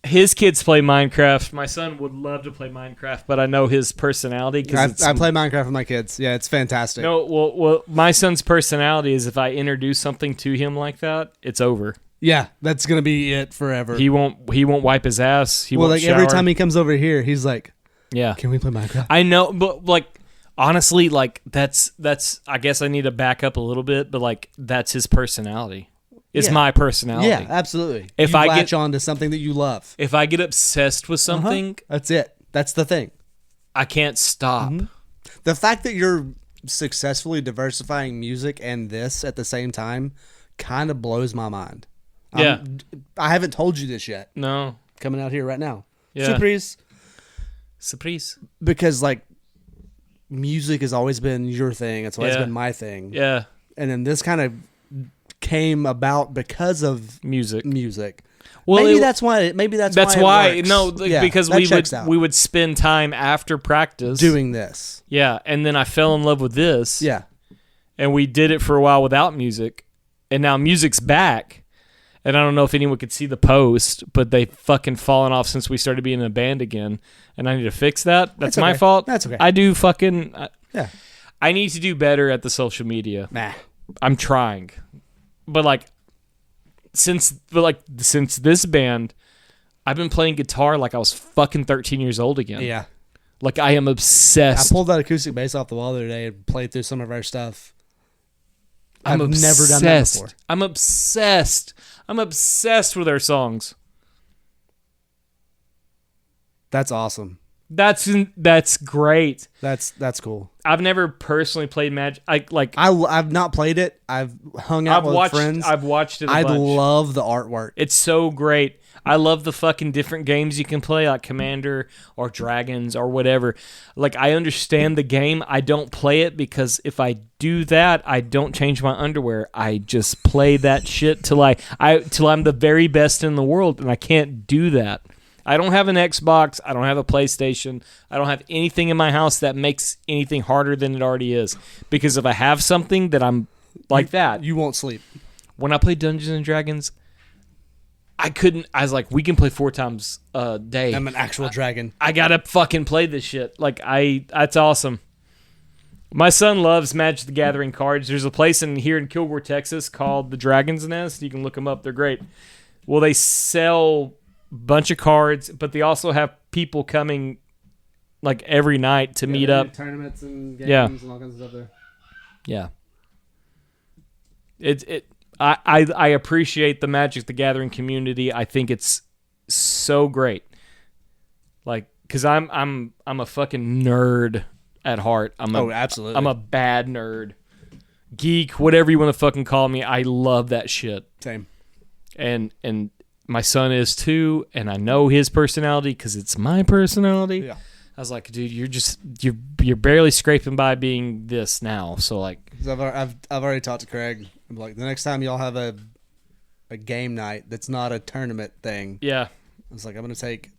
His kids play Minecraft. My son would love to play Minecraft, but I know his personality. I play Minecraft with my kids. Yeah, it's fantastic. No, well, my son's personality is if I introduce something to him like that, it's over. Yeah, that's going to be it forever. He won't wipe his ass. He won't shower. Every time he comes over here, he's like, yeah. Can we play Minecraft? I know, but like honestly, like that's I guess I need to back up a little bit, but like that's his personality. It's my personality. Yeah, absolutely. If you I latch get on to something that you love. If I get obsessed with something, that's it. That's the thing. I can't stop. Mm-hmm. The fact that you're successfully diversifying music and this at the same time kind of blows my mind. Yeah. I haven't told you this yet. No. Coming out here right now. Yeah. Surprise. Because like music has always been your thing. It's always been my thing. Yeah. And then this kind of came about because of music. Well, maybe that's why. That's why. No, because we would spend time after practice doing this. Yeah, and then I fell in love with this. Yeah, and we did it for a while without music, and now music's back. And I don't know if anyone could see the post, but they fucking fallen off since we started being in a band again, and I need to fix that. That's my fault. That's okay. I do fucking. Yeah. I need to do better at the social media. Nah. I'm trying. But since this band, I've been playing guitar like I was fucking 13 years old again. Yeah. Like I am I obsessed. pulled that acoustic bass off the wall the other day and played through some of our stuff. I'm I've obsessed. never done that before. I'm obsessed. I'm obsessed with our songs. That's awesome. That's great. That's cool. I've never personally played Magic. I've not played it. I've hung out I've with watched. friends. I've watched it. I bunch. love the artwork. It's so great. I love the fucking different games you can play, like Commander or Dragons or whatever. Like, I understand the game. I don't play it because if I do that, I don't change my underwear. I just play that shit till I'm the very best in the world, and I can't do that. I don't have an Xbox. I don't have a PlayStation. I don't have anything in my house that makes anything harder than it already is. Because if I have something that I'm like that, You won't sleep. when I play Dungeons and Dragons, I was like, we can play 4 times a day. I'm an actual dragon. I gotta fucking play this shit. Like, that's awesome. My son loves Magic the Gathering cards. There's a place here in Kilgore, Texas called the Dragon's Nest. You can look them up. They're great. Well, they sell a bunch of cards, but they also have people coming like every night to meet up. Tournaments and games Yeah. and all kinds of stuff there. Yeah. I appreciate the Magic the Gathering community. I think it's so great. Like, cause I'm a fucking nerd at heart. Absolutely. I'm a bad nerd, geek, whatever you want to fucking call me. I love that shit. Same. And my son is too, and I know his personality because it's my personality. Yeah. I was like, dude, you're barely scraping by being this now. So like, 'Cause I've already talked to Craig. I'm like, the next time y'all have a game night that's not a tournament thing, yeah, I was like, I'm gonna take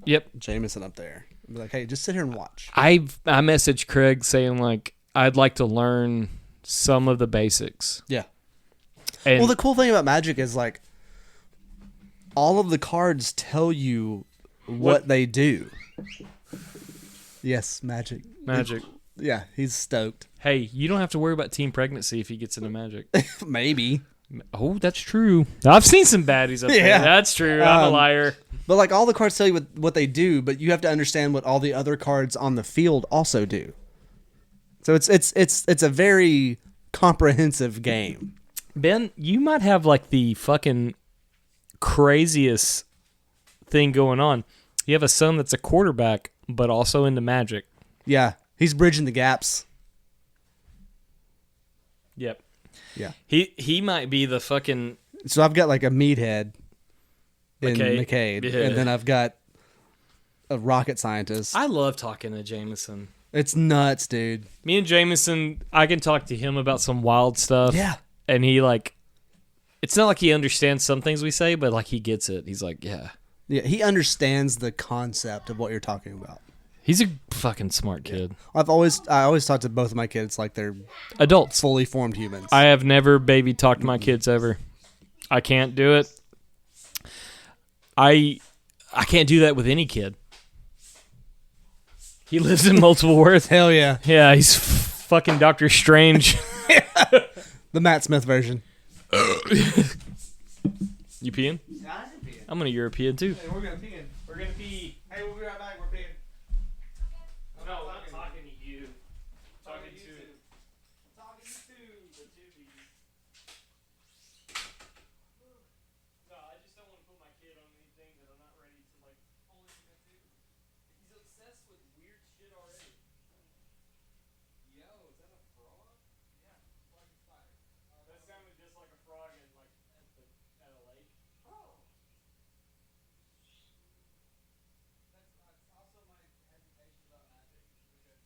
yep. Jameson up there. I'm like, hey, just sit here and watch. I messaged Craig saying like, I'd like to learn some of the basics. Yeah. And Well, the cool thing about Magic is like all of the cards tell you what they do. Yes, Magic. Yeah, he's stoked. Hey, you don't have to worry about teen pregnancy if he gets into Magic. Maybe. Oh, that's true. I've seen some baddies up there. Yeah. That's true. I'm a liar. But like all the cards tell you what they do, but you have to understand what all the other cards on the field also do. So it's a very comprehensive game. Ben, you might have like the fucking craziest thing going on. You have a son that's a quarterback, but also into Magic. Yeah, he's bridging the gaps. Yep. Yeah. He might be the fucking So I've got like a meathead in McCade. McCade, Yeah. and then I've got a rocket scientist. I love talking to Jameson. It's nuts, dude. Me and Jameson, I can talk to him about some wild stuff. Yeah. And he like, it's not like he understands some things we say, but like he gets it. He's like, yeah. Yeah, he understands the concept of what you're talking about. He's a fucking smart kid. I always talk to both of my kids like they're Adults. fully formed humans. I have never baby talked to my kids ever. I can't do it. I can't do that with any kid. He lives in multiple worlds. Hell yeah. Yeah, he's fucking Doctor Strange. The Matt Smith version. You peeing? Yeah, I didn't pee. I'm gonna European too. Hey, we're gonna pee. We're gonna pee. Hey, we'll be right back. We're peeing. No, I'm not talking to you. Talking to the tubies. No, I just don't want to put my kid on anything that I'm not ready to like fully commit to. He's obsessed with weird shit already. Yo, is that a frog? Yeah, frog and spider. That sounded just like a frog at at a lake. Oh. That's also my hesitation about magic because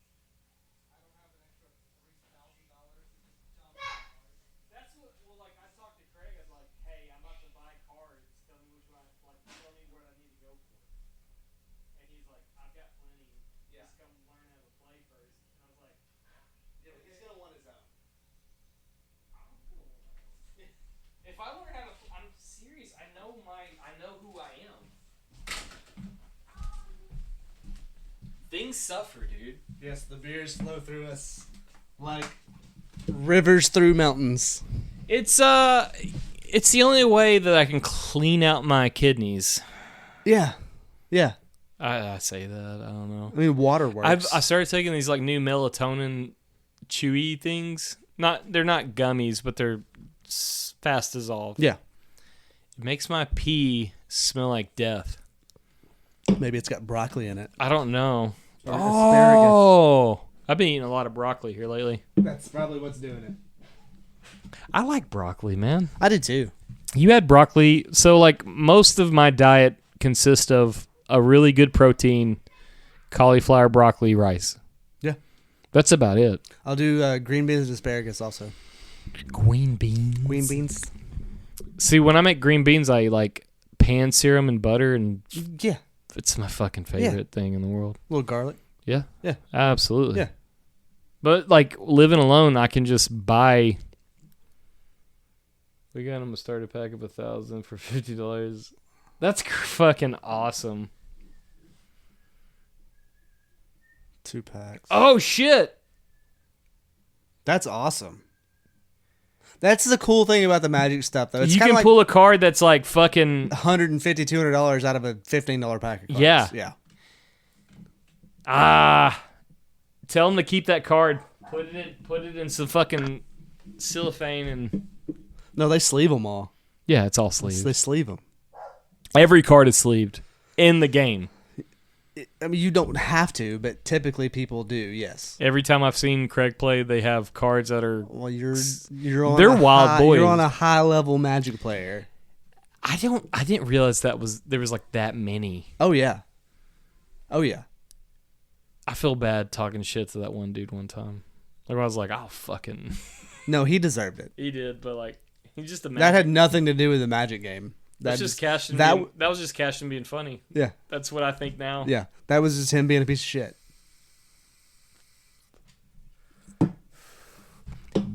I don't have an extra $3,000 to just jump on. That's what. Well, like I talked to Craig. I'm like, hey, I'm about to buy cards. Tell me which one. Tell me what I need to go for. And he's like, I've got plenty. Just come learn how to play first. And I was like, Yeah, but he's gonna want his own. I'm gonna learn my own. If I learn how to, I'm serious. I know who I am. Things suffer, dude. Yes, the beers flow through us like rivers through mountains. It's the only way that I can clean out my kidneys. Yeah. Yeah. I say that. I don't know. I mean, water works. I started taking these like new melatonin chewy things. They're not gummies, but they're fast dissolve. Yeah. It makes my pee smell like death. Maybe it's got broccoli in it. I don't know. Or asparagus. Oh, I've been eating a lot of broccoli here lately. That's probably what's doing it. I like broccoli, man. I did too. You had broccoli. So, like, most of my diet consists of a really good protein, cauliflower, broccoli, rice. Yeah. That's about it. I'll do green beans and asparagus also. Green beans. Green beans. See, when I make green beans, I like pan sear them in butter, and Yeah. it's my fucking favorite thing in the world. A little garlic. Yeah. Yeah. Absolutely. Yeah. But, like, living alone, I can just buy. We got them a starter pack of 1,000 for $50. That's fucking awesome. 2 packs. Oh, shit. That's awesome. That's the cool thing about the Magic stuff, though. It's You kind can of like pull a card that's like fucking. $150, $200 out of a $15 pack of cards. Yeah. Yeah. Tell them to keep that card. Put it in some fucking cellophane and. No, they sleeve them all. Yeah, it's all sleeved. They sleeve them. Every card is sleeved in the game. I mean, you don't have to, but typically people do. Yes. Every time I've seen Craig play, they have cards that are. Well, you're on. They're a wild high, boys. You're on a high level Magic player. I didn't realize there was like that many. Oh yeah. Oh yeah. I feel bad talking shit to that one dude one time. Like I was like, oh fucking. No, he deserved it. He did, but like he just a That had nothing to do with the Magic game. That's just Cashton. that That was just Cashton being funny. Yeah. That's what I think now. Yeah. That was just him being a piece of shit.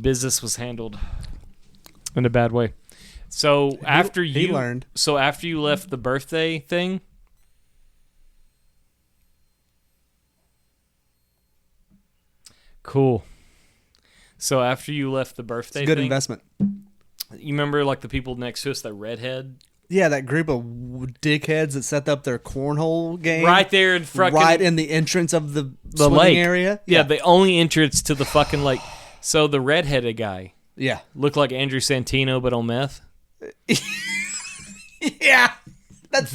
Business was handled in a bad way. So after he you learned. So after you left the birthday thing. Cool. So after you left the birthday It's a good thing, investment. you remember like the people next to us, that redhead? Yeah, that group of dickheads that set up their cornhole game Right there in front right in the entrance of the swimming lake area. Yeah, the only entrance to the fucking lake. So the redheaded guy Yeah. looked like Andrew Santino but on meth. Yeah. That's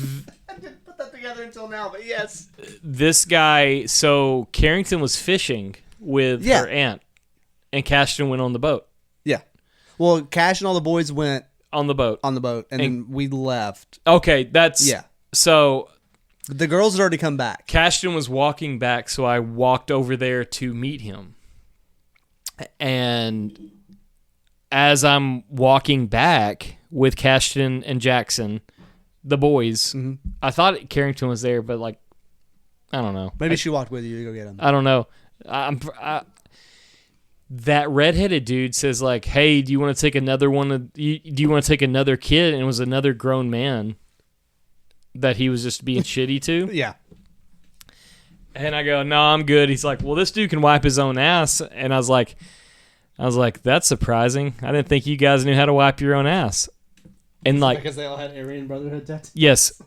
I didn't put that together until now, but yes. This guy, so Carrington was fishing with Yeah. her aunt, and Cashton went on the boat. Yeah. Well, Cash and all the boys went On the boat. on the boat, and then we left. Okay, that's Yeah. So The girls had already come back. Cashton was walking back, so I walked over there to meet him. And as I'm walking back with Cashton and Jackson, the boys, I thought Carrington was there, but like, I don't know. Maybe she walked with you to go get him. I don't know. That redheaded dude says like, "Hey, do you want to take another one? Do you want to take another kid?" And it was another grown man that he was just being shitty to. Yeah. And I go, "No, I'm good." He's like, "Well, this dude can wipe his own ass." And I was like, "That's surprising. I didn't think you guys knew how to wipe your own ass." And like, Because they all had Aryan Brotherhood tattoos. yes,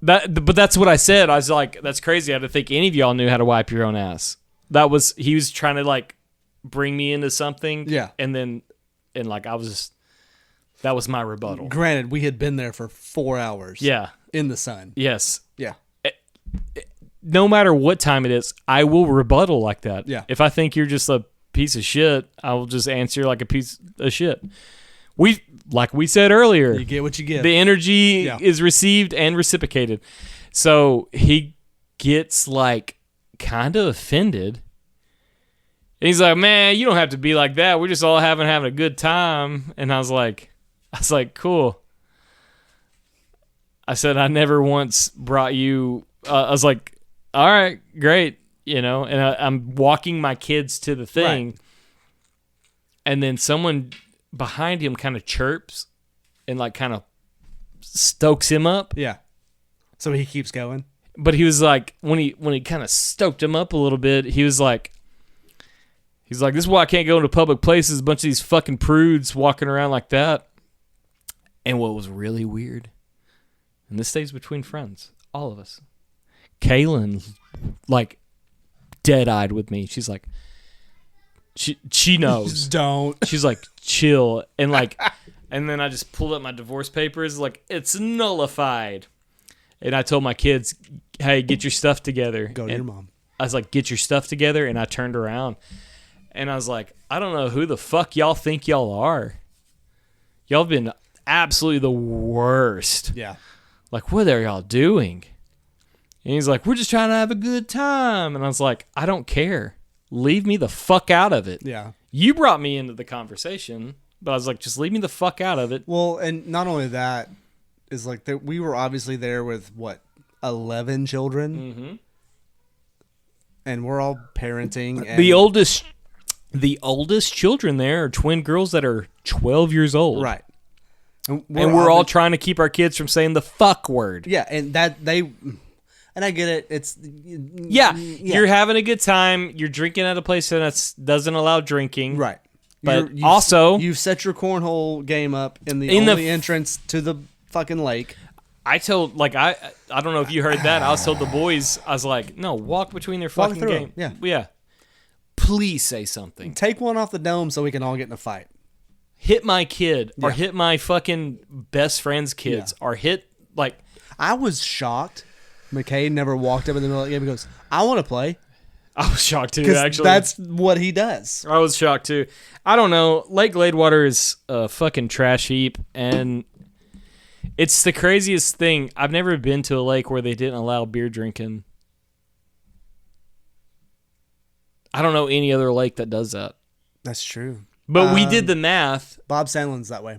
but that's what I said. I was like, "That's crazy. I didn't think any of y'all knew how to wipe your own ass." He was trying to like bring me into something. Yeah. And like I was just, that was my rebuttal. Granted, we had been there for 4 hours. Yeah. In the sun. Yes. Yeah. No matter what time it is, I will rebuttal like that. Yeah. If I think you're just a piece of shit, I will just answer like a piece of shit. Like we said earlier, You get what you get. the energy Yeah. is received and reciprocated. So he gets like kind of offended. And he's like, "Man, you don't have to be like that. We're just all having a good time." And I was like, "Cool." I said, "I never once brought you." I was like, "All right, great," And I'm walking my kids to the thing, Right. and then someone behind him kind of chirps and like kind of stokes him up. Yeah. So he keeps going. But he was like, when he kind of stoked him up a little bit, he was like, "This is why I can't go into public places. A bunch of these fucking prudes walking around like that." And what was really weird, and this stays between friends, all of us, Kaylin, like, dead-eyed with me. She's like, she knows. Don't. She's like, chill. And like, and then I just pulled up my divorce papers, like, it's nullified. And I told my kids, hey, get your stuff together. Go to your mom. I was like, get your stuff together. And I turned around and I was like, I don't know who the fuck y'all think y'all are. Y'all have been absolutely the worst. Yeah. Like, what are y'all doing? And he's like, we're just trying to have a good time. And I was like, I don't care. Leave me the fuck out of it. Yeah. You brought me into the conversation, but I was like, just leave me the fuck out of it. Well, and not only that, is like that we were obviously there with 11 children, Mm-hmm. and we're all parenting. And The oldest children there are twin girls that are 12 years old. right, and We're all trying to keep our kids from saying the fuck word. yeah, and and I get it. It's Yeah, you're having a good time. You're drinking at a place that doesn't allow drinking. right. But also, you've set your cornhole game up in the only entrance to the fucking lake. I told, like, I don't know if you heard that. I was told the boys, I was like, no, walk between their Walk fucking through game. it, Yeah. Please say something. Take one off the dome so we can all get in a fight. Hit my kid or Yeah. hit my fucking best friend's kids or hit, like, I was shocked. McKay never walked up in the middle of the game and goes, I want to play. I was shocked too, Because actually. that's what he does. I was shocked too. I don't know. Lake Gladewater is a fucking trash heap, and it's the craziest thing. I've never been to a lake where they didn't allow beer drinking. I don't know any other lake that does that. That's true. But we did the math. Bob Sandlin's that way.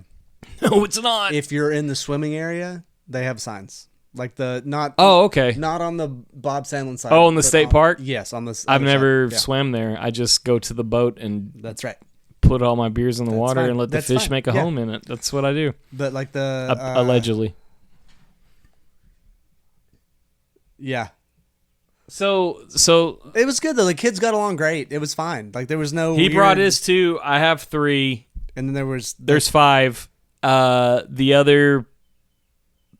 No, it's not. If you're in the swimming area, they have signs. Like not Okay. not on the Bob Sandlin side. Oh, in the but state park? Yes, on this. I've other never side. Yeah, swam there. I just go to the boat and that's right. put all my beers in the water fine. and let the That's fish fine. make a Yeah. home in it. That's what I do. But like the Allegedly. yeah, So it was good though. The kids got along great. It was fine. Like there was no. he weird, brought his two. I have three. and then there was There's five. The other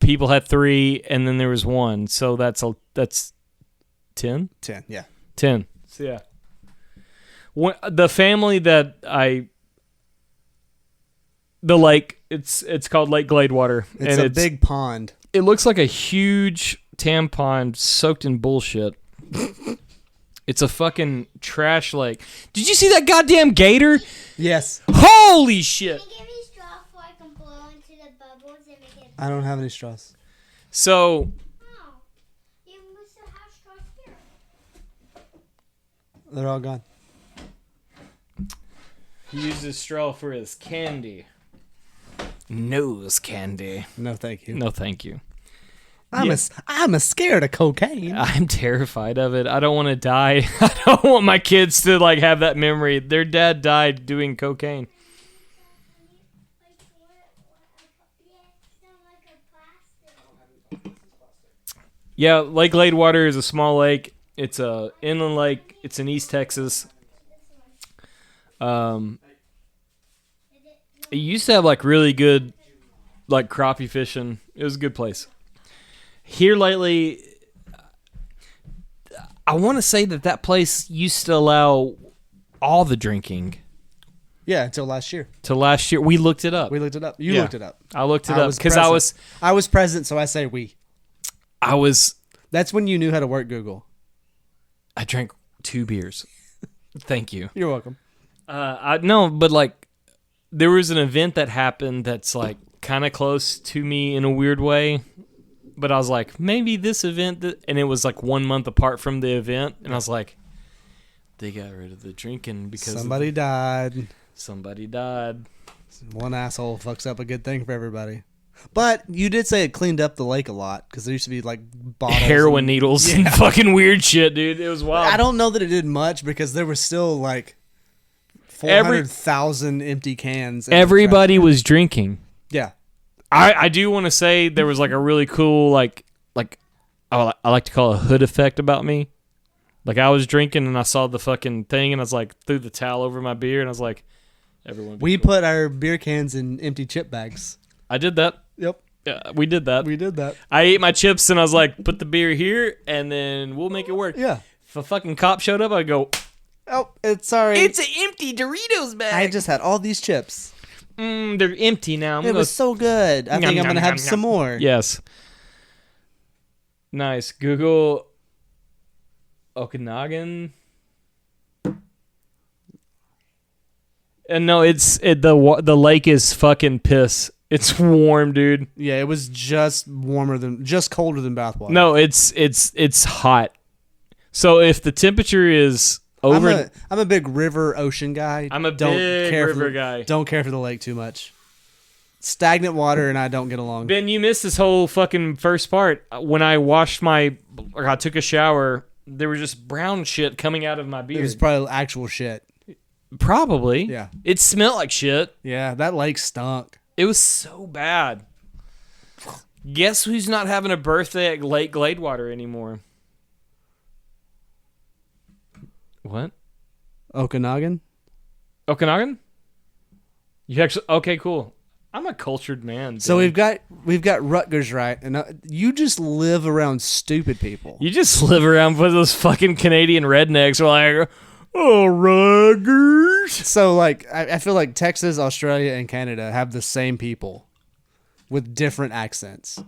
people had three, and then there was one. So that's 10? 10. Yeah, 10. So yeah. The family that the lake, it's called Lake Gladewater. it's and a big pond. It looks like a huge tampon soaked in bullshit. It's a fucking trash lake. Did you see that goddamn gator? Yes, Holy shit. Can you give me straw so I can blow into the bubbles and make it? I don't have any straws. So, Oh, you must have straws here. They're all gone. he uses straw for his candy. Nose candy. No, thank you. No, thank you. I'm scared of cocaine. I'm terrified of it. I don't want to die. I don't want my kids to like have that memory. Their dad died doing cocaine. Like a plastic. Yeah, Lake Gladewater is a small lake. It's a inland lake. It's in East Texas. It used to have like really good like crappie fishing. It was a good place. Here lately, I want to say that place used to allow all the drinking. Yeah, until last year. To last year, we looked it up. We looked it up. You Yeah. looked it up. I looked it I up was because present. I was present, so I say we. That's when you knew how to work Google. I drank 2 beers. Thank you. You're welcome. No, but like there was an event that happened that's like kind of close to me in a weird way. But I was like, maybe this event, and it was like 1 month apart from the event, and I was like, they got rid of the drinking because Somebody died. somebody died. One asshole fucks up a good thing for everybody. But you did say it cleaned up the lake a lot because there used to be like bottles, Heroin needles and fucking weird shit, dude. It was wild. I don't know that it did much because there was still like 400,000 empty cans. in the Everybody was drinking. trash. Yeah. I do want to say there was like a really cool like I like to call it a hood effect about me. Like I was drinking and I saw the fucking thing and I was like threw the towel over my beer and I was like, everyone. be We cool. put our beer cans in empty chip bags. I did that. Yep. We did that. We did that. I ate my chips and I was like, put the beer here and then we'll make it work. Yeah. If a fucking cop showed up, I'd go, Oh, it's sorry. it's an empty Doritos bag. I just had all these chips. They're empty now. I'm It was so good. I think I'm gonna have some more. Yes. Nice. Google Okanagan. And no, the lake is fucking piss. It's warm, dude. Yeah, it was just colder than bathwater. No, it's hot. So if the temperature is over, I'm a big river ocean guy. I'm a big river guy. Don't care for the lake too much. Stagnant water and I don't get along. Ben, you missed this whole fucking first part. When I I took a shower, there was just brown shit coming out of my beard. It was probably actual shit. Probably. Yeah. It smelled like shit. Yeah, that lake stunk. It was so bad. Guess who's not having a birthday at Lake Gladewater anymore? What? Okanagan? Okanagan? You actually okay? Cool. I'm a cultured man. So dude. we've got Rutgers right, and you just live around stupid people. You just live around with those fucking Canadian rednecks who are like, oh, Rutgers. So like I feel like Texas, Australia, and Canada have the same people with different accents.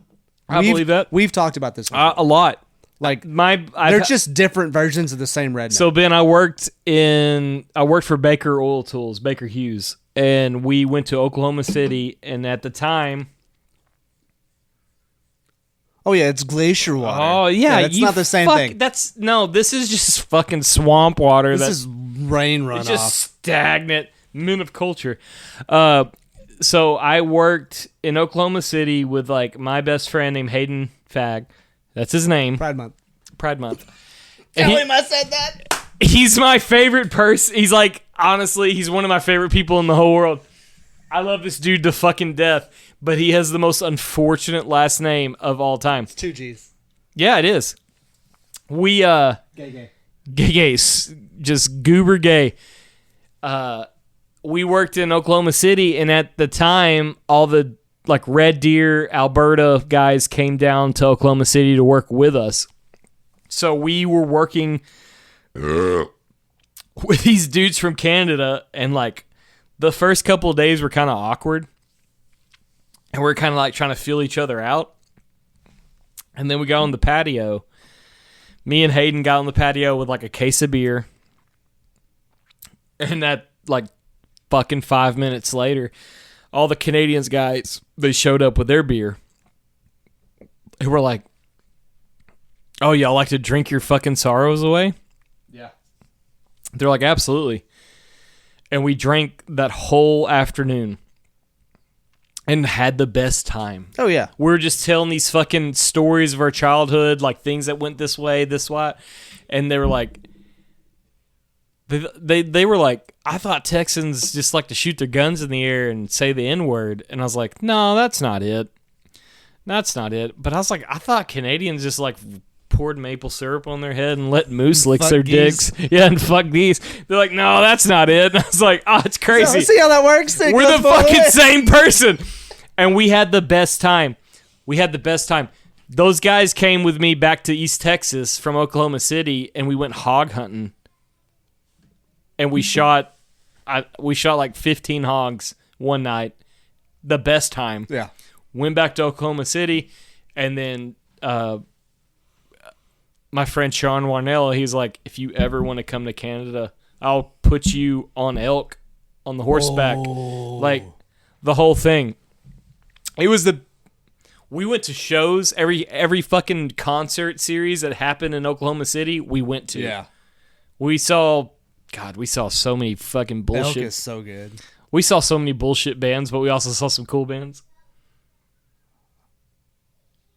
I believe that. We've talked about this before. A lot. Like They're just different versions of the same redneck. So Ben, I worked for Baker Oil Tools, Baker Hughes, and we went to Oklahoma City, and at the time, oh yeah, it's glacier water. oh yeah, it's not the same thing. This is just fucking swamp water. This is rain runoff. It's just stagnant. Men of culture. So I worked in Oklahoma City with like my best friend named Hayden Fag. That's his name. Pride Month. And Tell him I said that. he's my favorite person. He's like, honestly, he's one of my favorite people in the whole world. I love this dude to fucking death, but he has the most unfortunate last name of all time. It's 2 G's. Yeah, it is. We, Gay. gay, just goober gay. We worked in Oklahoma City, and at the time, all the like Red Deer, Alberta guys came down to Oklahoma City to work with us. So we were working with these dudes from Canada, and like the first couple of days were kind of awkward, and we're kind of like trying to feel each other out. And then we got on the patio. Me and Hayden got on the patio with like a case of beer, and that like fucking 5 minutes later, all the Canadians guys, they showed up with their beer. And we're like, oh, y'all like to drink your fucking sorrows away? Yeah. They're like, absolutely. And we drank that whole afternoon and had the best time. Oh yeah. We were just telling these fucking stories of our childhood, like things that went this way, this way. And they were like, they were like, I thought Texans just like to shoot their guns in the air and say the N-word. And I was like, no, that's not it. That's not it. But I was like, I thought Canadians just like poured maple syrup on their head and let moose lick Fuck their geese. dicks. Yeah, and fuck these. They're like, no, that's not it. And I was like, oh, it's crazy. See how that works? It We're goes the both fucking ways. same person. And we had the best time. Those guys came with me back to East Texas from Oklahoma City, and we went hog hunting. And we shot like 15 hogs one night. The best time. Yeah. Went back to Oklahoma City, and then my friend Sean Warnell, he's like, if you ever want to come to Canada, I'll put you on elk on the horseback. Like the whole thing. We went to shows, every fucking concert series that happened in Oklahoma City, we went to. Yeah. We saw so many fucking Elk bullshit. is so good. We saw so many bullshit bands, but we also saw some cool bands.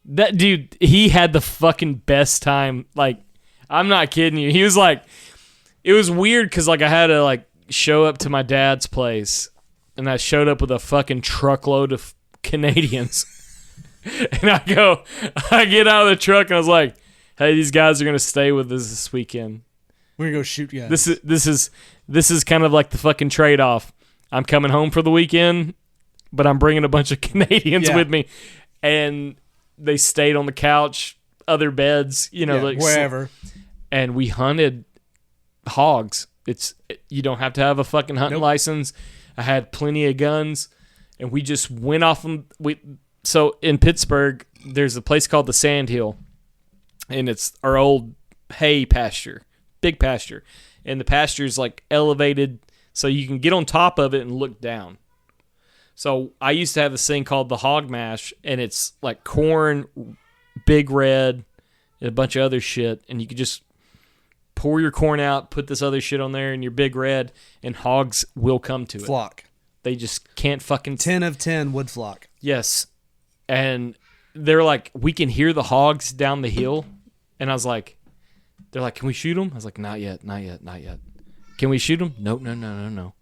That dude, he had the fucking best time. Like, I'm not kidding you. He was like, it was weird because like I had to like show up to my dad's place, and I showed up with a fucking truckload of Canadians. And I get out of the truck, and I was like, hey, these guys are gonna stay with us this weekend. We're gonna go shoot guys. This is kind of like the fucking trade-off. I'm coming home for the weekend, but I'm bringing a bunch of Canadians with me. and they stayed on the couch, other beds, like wherever. and we hunted hogs. You don't have to have a fucking hunting license. I had plenty of guns, and we just went off them. So in Pittsburgh, there's a place called the Sand Hill, and it's our old hay pasture, big pasture, and the pasture is like elevated, so you can get on top of it and look down. So I used to have this thing called the hog mash, and it's like corn, Big Red, and a bunch of other shit, and you could just pour your corn out, put this other shit on there, and your Big Red, and hogs will come to it. Flock. They just can't fucking... 10 of 10 would flock. Yes. And they're like, we can hear the hogs down the hill. And I was like, they're like, can we shoot them? I was like, not yet. Can we shoot them? No.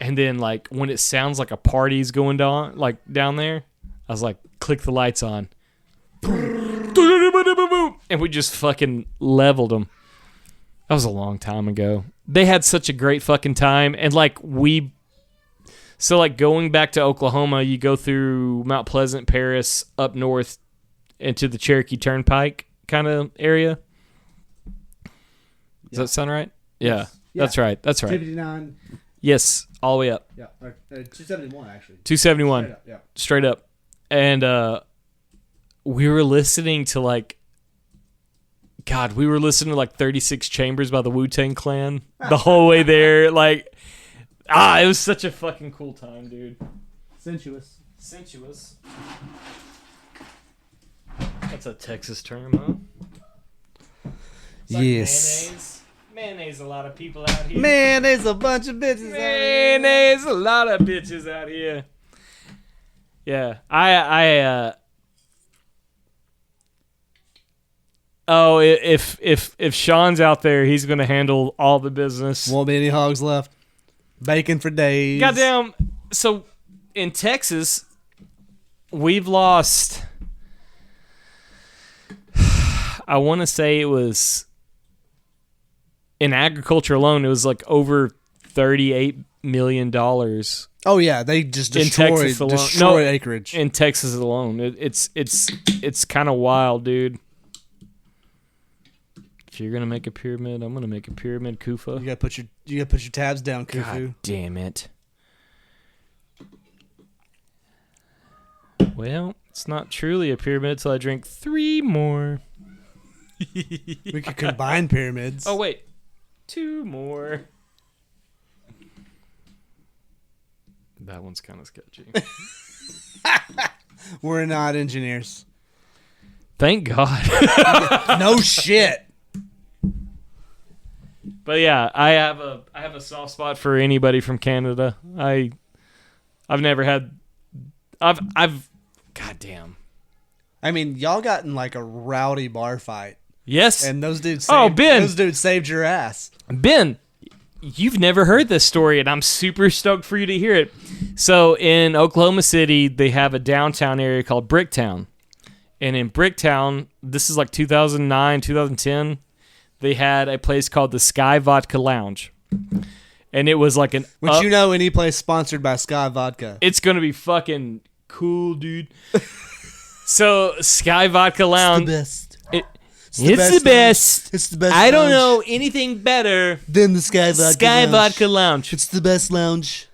And then like when it sounds like a party's going down, like down there, I was like, click the lights on. And we just fucking leveled them. That was a long time ago. They had such a great fucking time. And like so like going back to Oklahoma, you go through Mount Pleasant, Paris, up north into the Cherokee Turnpike kind of area. Does that sound right? Yeah. That's right. 259. Yes, all the way up. Yeah. 271 actually. 271. Straight up, yeah. Straight up. And we were listening to like 36 Chambers by the Wu-Tang Clan the whole way there. Like, it was such a fucking cool time, dude. Sensuous. That's a Texas term, huh? It's like Yes. Mayonnaise, a lot of people out here. Man, there's a bunch of bitches out here. Mayonnaise, a lot of bitches out here. Yeah, Oh, if Sean's out there, he's gonna handle all the business. Won't be any hogs left. Bacon for days. Goddamn. So in Texas, we've lost. I want to say it was in agriculture alone. It was like over $38 million. Oh yeah, they just In Texas alone. destroy acreage. In Texas alone. It's kind of wild, dude. If you're gonna make a pyramid, I'm gonna make a pyramid, Kufa. You gotta put your tabs down, Kufu. God damn it. Well, it's not truly a pyramid till I drink 3 more. We could combine pyramids. Oh wait, 2 more. That one's kind of sketchy. We're not engineers. Thank God. No shit. But yeah, I have a soft spot for anybody from Canada. I've never had. Goddamn. I mean, y'all got in like a rowdy bar fight, Yes. and those dudes. Ben. Those dudes saved your ass. Ben, you've never heard this story, and I'm super stoked for you to hear it. So in Oklahoma City, they have a downtown area called Bricktown. And in Bricktown, this is like 2009, 2010, they had a place called the Sky Vodka Lounge. And it was like an... Would you know any place sponsored by Sky Vodka? It's going to be fucking cool, dude. So, Sky Vodka Lounge... It's It's the best. It's the best. I don't lounge know anything better than the Sky Vodka Sky Lounge. Vodka Lounge. It's the best lounge.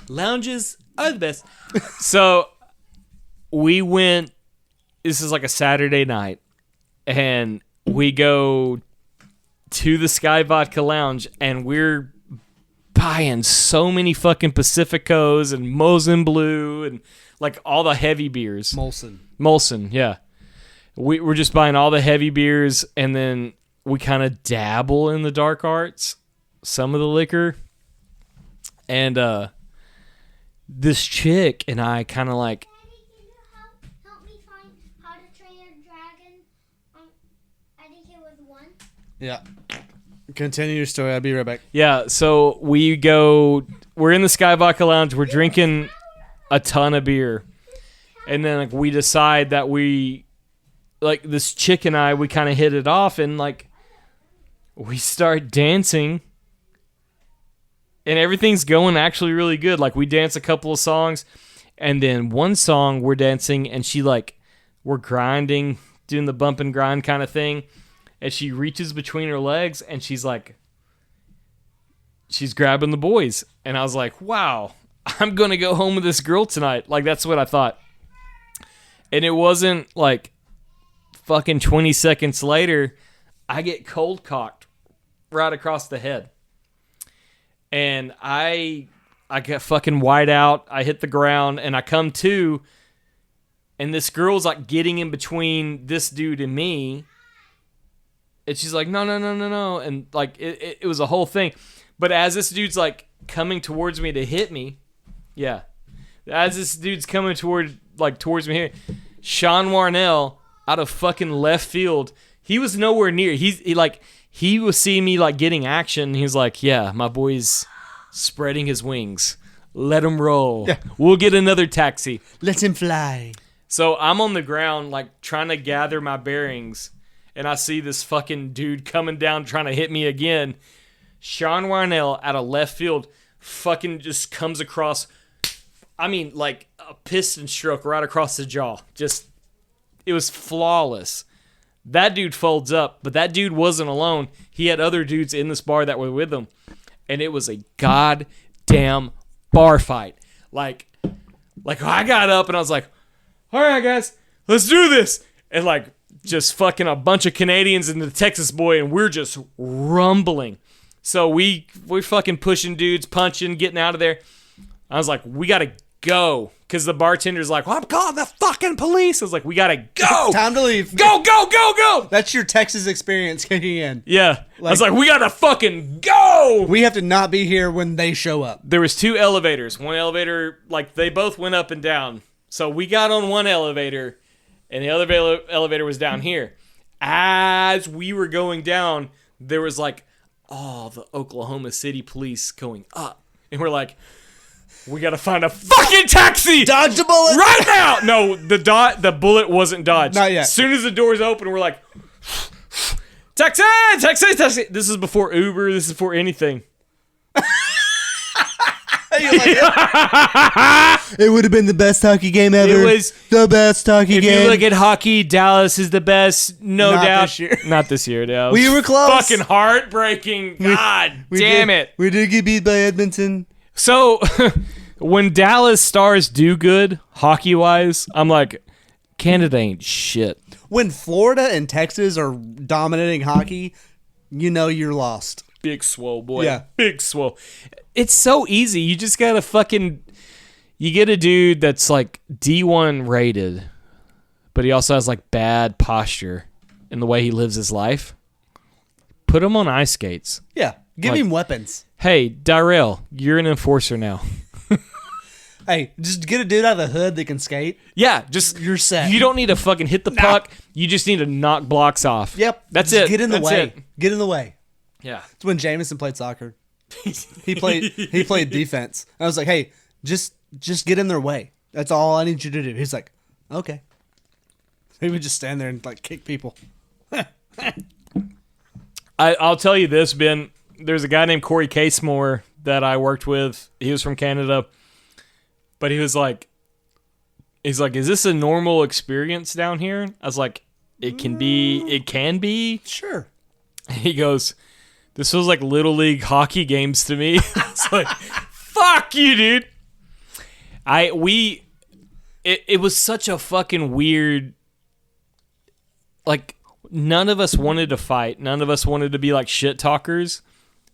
Lounges are the best. So we went, this is like a Saturday night, and we go to the Sky Vodka Lounge, and we're buying so many fucking Pacificos and Mosin Blue and like all the heavy beers. Molson, yeah. We're just buying all the heavy beers, and then we kind of dabble in the dark arts, some of the liquor. And this chick and I kind of like... Daddy, can you help me find How to Train Your Dragon? I think it was 1. Yeah. Continue your story. I'll be right back. Yeah, so we're in the Sky Vodka Lounge, we're drinking a ton of beer. And then like we decide that like this chick and I, we kind of hit it off, and like we start dancing, and everything's going actually really good. Like we dance a couple of songs, And then one song we're dancing and she like, we're grinding, doing the bump and grind kind of thing. And she reaches between her legs and she's like, she's grabbing the boys. And I was like, wow, I'm going to go home with this girl tonight. Like, that's what I thought. And it wasn't like fucking 20 seconds later, I get cold cocked right across the head. And I got fucking wide out. I hit the ground and I come to, and this girl's like getting in between this dude and me. And she's like, no. And like, it was a whole thing. But as this dude's like coming towards me to hit me, yeah. As this dude's coming towards me here, Sean Warnell out of fucking left field, he was nowhere near. He was seeing me like getting action. He was like, yeah, my boy's spreading his wings. Let him roll. Yeah. We'll get another taxi. Let him fly. So I'm on the ground like trying to gather my bearings, and I see this fucking dude coming down trying to hit me again. Sean Warnell out of left field fucking just comes across, I mean, like a piston stroke right across the jaw. Just, it was flawless. That dude folds up, but that dude wasn't alone. He had other dudes in this bar that were with him, and it was a goddamn bar fight. Like I got up and I was like, all right, guys, let's do this. And like just fucking a bunch of Canadians and the Texas boy, and we're just rumbling. So we fucking pushing dudes, punching, getting out of there. I was like, we got to go. Because the bartender's like, well, I'm calling the fucking police. I was like, we got to go. Time to leave. Go. That's your Texas experience kicking in. Yeah. I was like, we got to fucking go. We have to not be here when they show up. There was 2 elevators. One elevator, like, they both went up and down. So we got on one elevator, and the other elevator was down here. As we were going down, there was like, the Oklahoma City police going up. And we're like, we got to find a fucking taxi. Dodge the bullet. Right now. No, the bullet wasn't dodged. Not yet. As soon as the doors open, we're like, taxi. This is before Uber. This is before anything. It would have been the best hockey game ever. It was the best hockey game. If you look at hockey, Dallas is the best, no Not doubt. this year. Not this year, Dallas. We were close. Fucking heartbreaking. God damn it. We did get beat by Edmonton. So, when Dallas Stars do good, hockey-wise, I'm like, Canada ain't shit. When Florida and Texas are dominating hockey, you know you're lost. Big swole, boy. Yeah. Big swole. It's so easy. You just gotta fucking... You get a dude that's like D1 rated, but he also has like bad posture in the way he lives his life. Put him on ice skates. Yeah. Give him weapons. Hey, Darrell, you're an enforcer now. Hey, just get a dude out of the hood that can skate. Yeah, just... You're set. You don't need to fucking hit the puck. You just need to knock blocks off. Yep. That's just it. Get in the That's way. it. Get in the way. Yeah. It's when Jameson played soccer. He played defense. I was like, hey, just get in their way. That's all I need you to do. He's like, okay. He would just stand there and like kick people. I'll tell you this, Ben. There's a guy named Corey Casemore that I worked with. He was from Canada. But he's like, is this a normal experience down here? I was like, it can be. Sure. He goes, this feels like Little League hockey games to me. It's like, fuck you, dude. It was such a fucking weird, like, none of us wanted to fight. None of us wanted to be like shit talkers,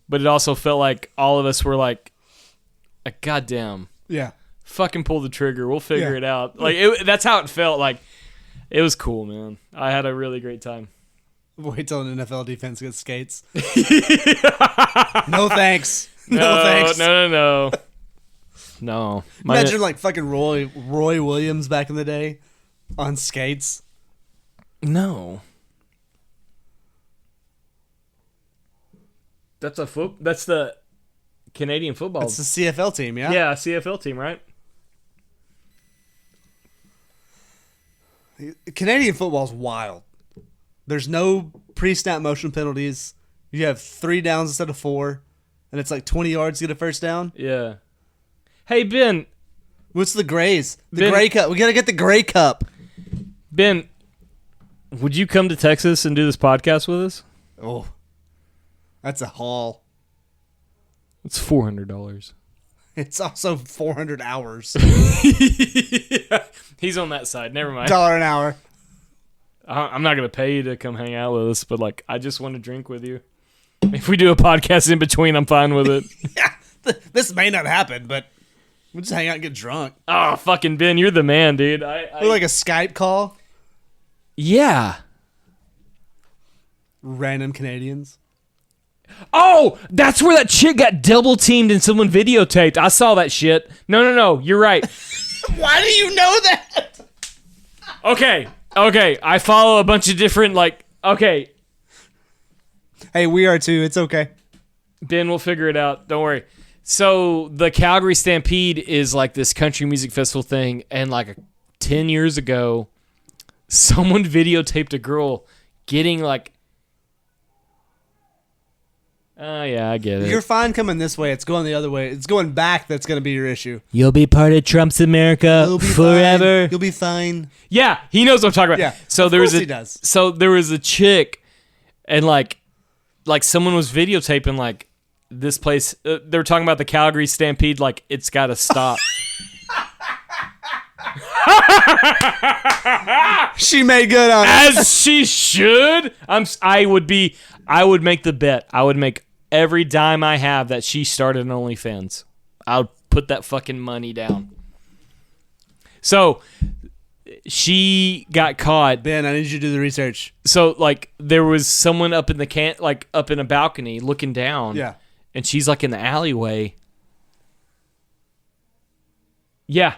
but it also felt like all of us were like goddamn. Yeah. Fucking pull the trigger. We'll figure it out. Like that's how it felt. Like it was cool, man. I had a really great time. Wait till an NFL defense gets skates. No thanks. No thanks. No. No. Imagine like fucking Roy Williams back in the day on skates. No. That's the Canadian football. That's the CFL team, yeah? Yeah, CFL team, right? Canadian football's wild. There's no pre-snap motion penalties. You have 3 downs instead of 4, and it's like 20 yards to get a first down. Yeah. Hey, Ben, What's the grays? The Ben- gray cup. We gotta get the gray cup. Ben, would you come to Texas and do this podcast with us? Oh, that's a haul. It's $400. It's also 400 hours. He's on that side. Never mind. $1 an hour. I'm not gonna pay you to come hang out with us, but like, I just want to drink with you. If we do a podcast in between, I'm fine with it. Yeah, this may not happen, but we'll just hang out and get drunk. Oh, fucking Ben, you're the man, dude. Or like a Skype call. Yeah. Random Canadians. Oh, that's where that chick got double teamed and someone videotaped. I saw that shit. No. You're right. Why do you know that? Okay. I follow a bunch of different, like, okay. Hey, we are too. It's okay. Ben, we'll figure it out. Don't worry. So the Calgary Stampede is like this country music festival thing. And like 10 years ago, someone videotaped a girl getting like, oh, yeah, I get it. You're fine coming this way. It's going the other way. It's going back that's going to be your issue. You'll be part of Trump's America You'll be forever. Fine. You'll be fine. Yeah, he knows what I'm talking about. Yeah, So of there was course he does. So there was a chick, and like someone was videotaping like this place. They were talking about the Calgary Stampede. Like it's got to stop. She made good on it. As she should. I would make the bet. I would make every dime I have that she started an OnlyFans. I'll put that fucking money down. So she got caught. Ben, I need you to do the research. So like there was someone up in the up in a balcony looking down. Yeah. And she's like in the alleyway. Yeah.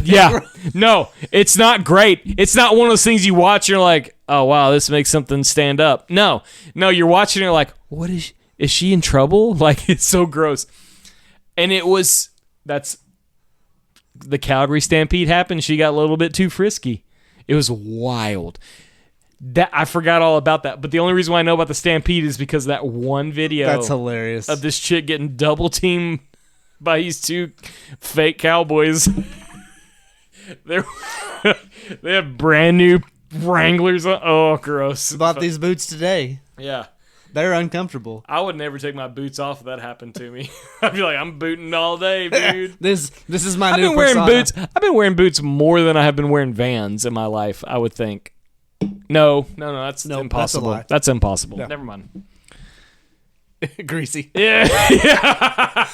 Yeah. No, it's not great. It's not one of those things you watch and you're like, oh wow, this makes something stand up. No, you're watching and you're like, what is she in trouble? Like it's so gross. And that's the Calgary Stampede happened. She got a little bit too frisky. It was wild. That I forgot all about that. But the only reason why I know about the Stampede is because of that one video. That's hilarious. Of this chick getting double teamed by these two fake cowboys. They have brand new Wranglers on. Oh, gross. Bought these boots today. Yeah. They're uncomfortable. I would never take my boots off if that happened to me. I'd be like, I'm booting all day, dude. This is my I've new been wearing persona. boots. I've been wearing boots more than I have been wearing Vans in my life, I would think. No, that's Nope, impossible. that's a lie. That's impossible. No. Never mind. Greasy. Yeah.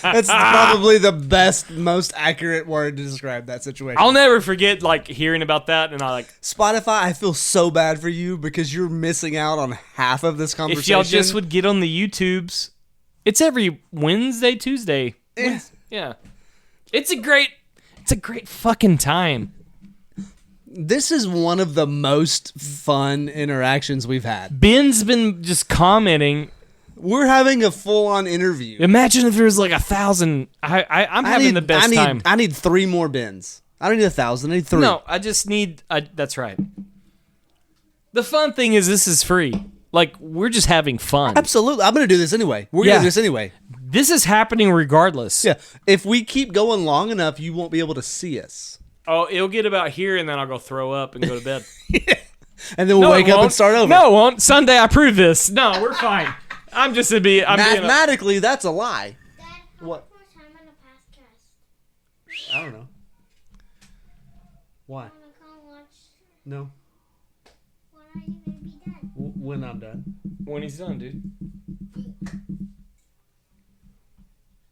That's probably the best, most accurate word to describe that situation. I'll never forget like hearing about that, and I like Spotify, I feel so bad for you because you're missing out on half of this conversation. if y'all just would get on the YouTubes. It's every Wednesday, Tuesday. Yeah. It's a great fucking time. This is one of the most fun interactions we've had. Ben's been just commenting. We're having a full-on interview. Imagine if there was like 1,000. I'm having the best time. I need 3 more bins. I don't need 1,000. I need 3. No, I just need. that's right. The fun thing is this is free. Like we're just having fun. Absolutely. I'm going to do this anyway. We're going to do this anyway. This is happening regardless. Yeah. If we keep going long enough, you won't be able to see us. Oh, it'll get about here, and then I'll go throw up and go to bed. And then we'll wake up and start over. No, it won't. Sunday, I prove this. No, we're fine. I'm just I'm being Mathematically, that's a lie. Dad, how What? much more time on the podcast? I don't know. Why? Wanna come watch? No. When are you gonna be done? When I'm done. when he's done, dude.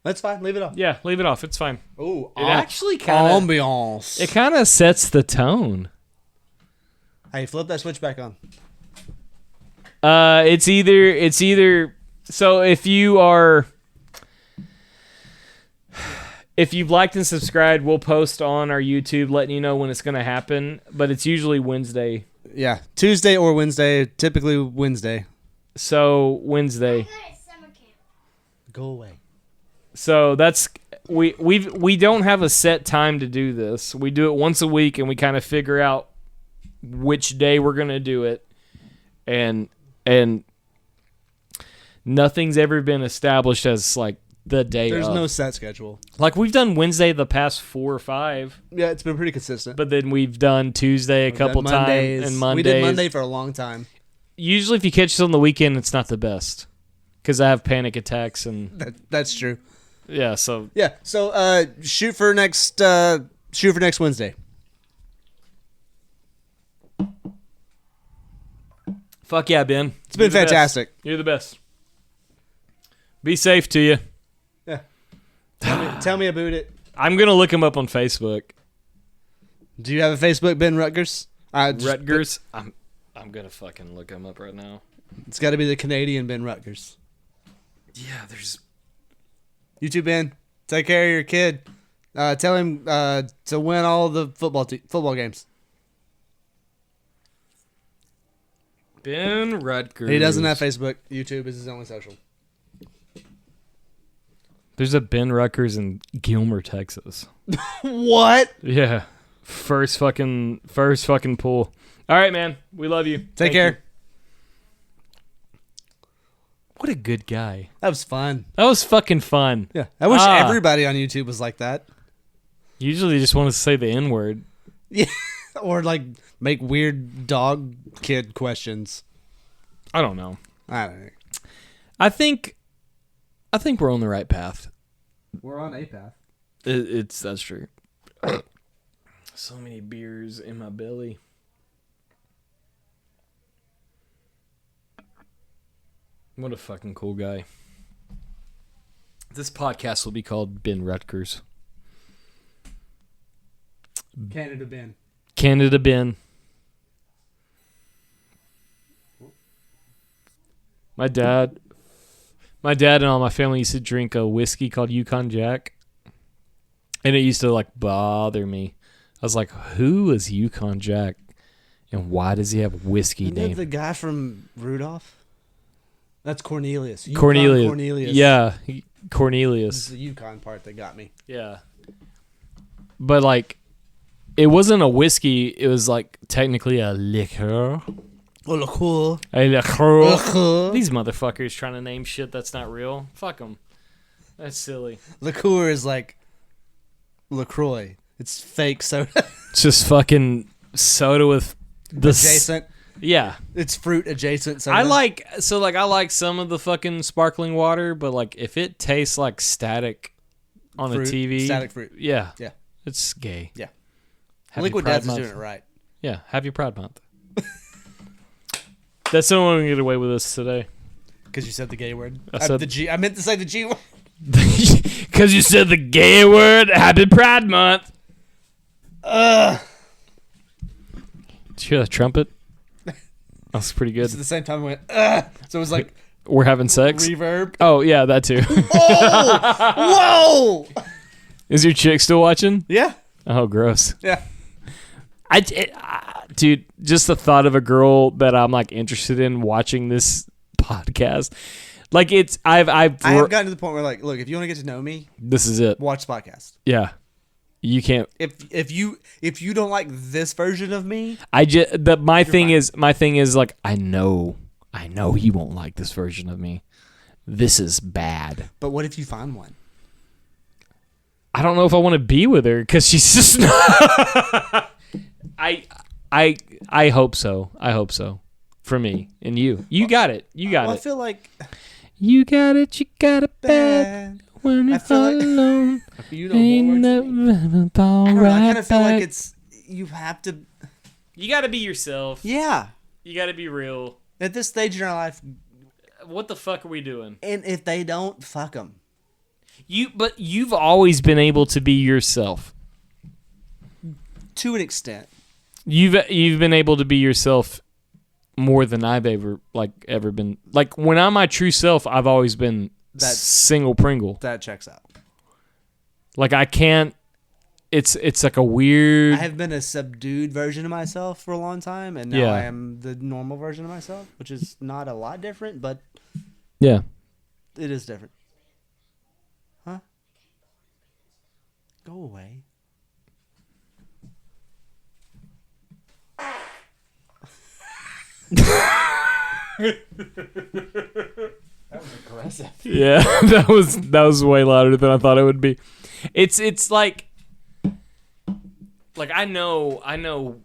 That's fine. Leave it off. Yeah, leave it off. It's fine. Oh, It actually kind of ambiance. it kind of sets the tone. Hey, flip that switch back on. It's either so if you've liked and subscribed, we'll post on our YouTube letting you know when it's going to happen, but it's usually Wednesday. Yeah, Tuesday or Wednesday. Typically Wednesday. So Wednesday. I got it summer camp. Go away. So that's we don't have a set time to do this. We do it once a week and we kind of figure out which day we're going to do it. And nothing's ever been established as like the day There's of. no set schedule. Like, we've done Wednesday the past 4 or 5, Yeah, it's been pretty consistent. but then we've done Tuesday a couple times and Mondays. We did Monday for a long time. Usually, if you catch us on the weekend, it's not the best because I have panic attacks and That's true. yeah. So Yeah. So shoot for next Wednesday. fuck yeah, Ben. It's been fantastic. You're the best. Be safe to you. Yeah. Tell me about it. I'm gonna look him up on Facebook. Do you have a Facebook, Ben Rutgers? Rutgers. I'm gonna fucking look him up right now. It's got to be the Canadian Ben Rutgers. Yeah, there's. You too, Ben. Take care of your kid. Tell him to win all the football games. Ben Rutgers. He doesn't have Facebook. YouTube is his only social. There's a Ben Rutgers in Gilmer, Texas. What? Yeah. First fucking pull. All right, man. We love you. Take care. You. What a good guy. That was fun. That was fucking fun. Yeah. I wish everybody on YouTube was like that. Usually they just want to say the N-word. Yeah. Or like make weird dog kid questions. I don't know. I don't know. I think we're on the right path. We're on a path. That's true. So many beers in my belly. What a fucking cool guy. This podcast will be called Ben Rutgers. Canada Ben. Canada Ben. My dad and all my family used to drink a whiskey called Yukon Jack. And it used to like bother me. I was like, who is Yukon Jack? And why does he have whiskey Isn't that name? the guy from Rudolph? That's Cornelius. Cornelius. Yeah, Cornelius. It's the Yukon part that got me. Yeah. But like, it wasn't a whiskey. It was like technically a liquor. Oh, cool. A liqueur. Liqueur. These motherfuckers trying to name shit that's not real. Fuck them. That's silly. Liqueur is like LaCroix. It's fake soda. It's just fucking soda with the Adjacent. Yeah. It's fruit adjacent soda. I like some of the fucking sparkling water, but like if it tastes like static on fruit, a TV, static fruit. yeah, Yeah. it's gay. Yeah. Happy Liquid Pride Death is Month. doing it right. Yeah, happy Pride Month. That's the only one we get away with this today. Because you said the gay word. I said the G. I meant to say the G word. Because you said the gay word. Happy Pride Month. Did you hear that trumpet? That's pretty good. At the same time, I went, ugh. So it was like We're having sex? reverb. Oh, yeah, that too. Oh! Whoa! Is your chick still watching? Yeah. Oh, gross. Yeah. Dude, just the thought of a girl that I'm like interested in watching this podcast, like I have gotten to the point where like, look, if you want to get to know me, this is it. watch the podcast. Yeah, you can't. If you don't like this version of me, my thing fine. is like I know he won't like this version of me. This is bad. but what if you find one? I don't know if I want to be with her because she's just not. I hope so. I hope so. For me and you. You got it. You got Well, it. I feel like You got it. You got it bad. When I you're feel like- alone. you know more words than me. I I don't know, I kind of feel like it's you have to. You got to be yourself. Yeah. You got to be real. At this stage in our life, What the fuck are we doing? and if they don't, fuck them. But you've always been able to be yourself. To an extent. You've been able to be yourself more than I've ever been. Like when I'm my true self, I've always been single Pringle. That checks out. Like I can't. It's like a weird. I have been a subdued version of myself for a long time, and now Yeah. I am the normal version of myself, which is not a lot different, but Yeah. it is different. Huh? Go away. That was a aggressive. Yeah, that was way louder than I thought it would be. It's like I know.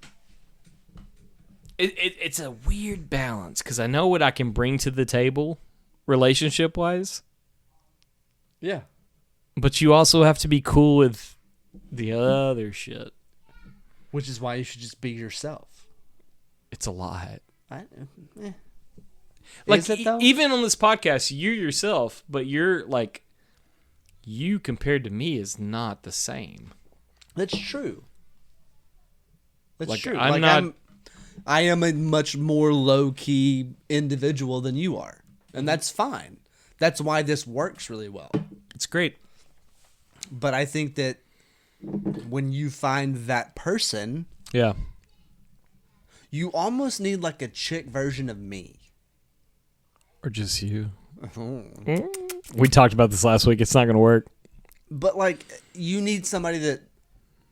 It's a weird balance because I know what I can bring to the table, relationship wise. Yeah. But you also have to be cool with the other shit. Which is why you should just be yourself. It's a lot. Like Is it, though? even on this podcast, you're yourself, but you're like you compared to me is not the same. That's true. That's Like, true. I'm like not. I am a much more low-key individual than you are. And that's fine. That's why this works really well. It's great. But I think that when you find that person, Yeah. you almost need like a chick version of me. Or just you. We talked about this last week. It's not going to work. But like you need somebody that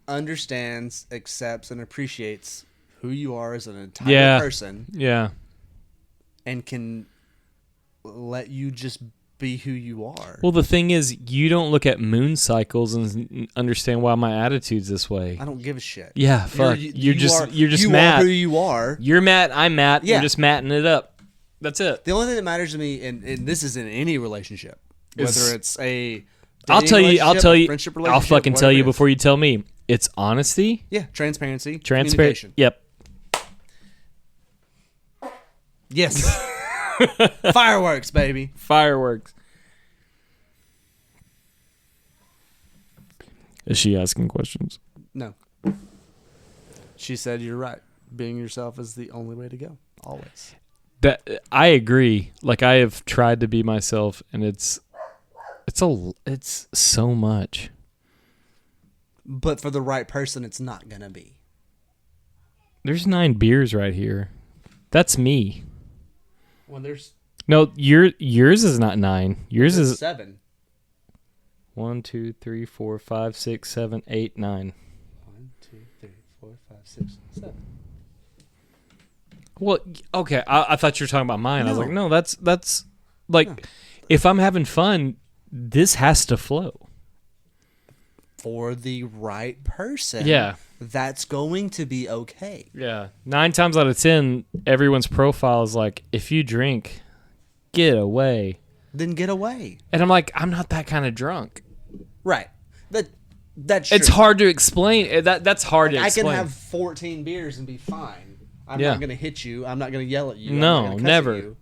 understands, accepts, and appreciates who you are as an entire person. Yeah. And can let you just be who you are. Well, the thing is, you don't look at moon cycles and understand why my attitude's this way. I don't give a shit. Yeah, fuck. You're just you Matt. are who you are. You're Matt. I'm Matt. Yeah. We're just matting it up. That's it. The only thing that matters to me, and this is in any relationship, whether it's a I'll tell you. friendship I'll relationship, fucking tell whatever you it is. before you tell me. It's honesty, Yeah, transparency, transparency. communication. Yep. Yes. Fireworks, baby. Fireworks. Is she asking questions? No. She said you're right. Being yourself is the only way to go. Always. That I agree. Like I have tried to be myself, and it's so much. But for the right person, it's not gonna be. There's 9 beers right here. That's me. Well, there's No, yours is not 9. Yours is 7. 1, 2, 3, 4, 5, 6, 7, 8, 9. 1, 2, 3, 4, 5, 6, 7. Well, okay. I thought you were talking about mine. I was No. like, no, that's like, No. if I'm having fun, this has to flow. For the right person, Yeah. that's going to be okay. Yeah. 9 times out of 10, everyone's profile is like, if you drink, get away. Then get away. And I'm like, I'm not that kind of drunk. Right. That's true. It's hard to explain. That's hard to I explain. can have 14 beers and be fine. I'm Yeah. not going to hit you. I'm not going to yell at you. No, I'm not gonna cuss never. At you.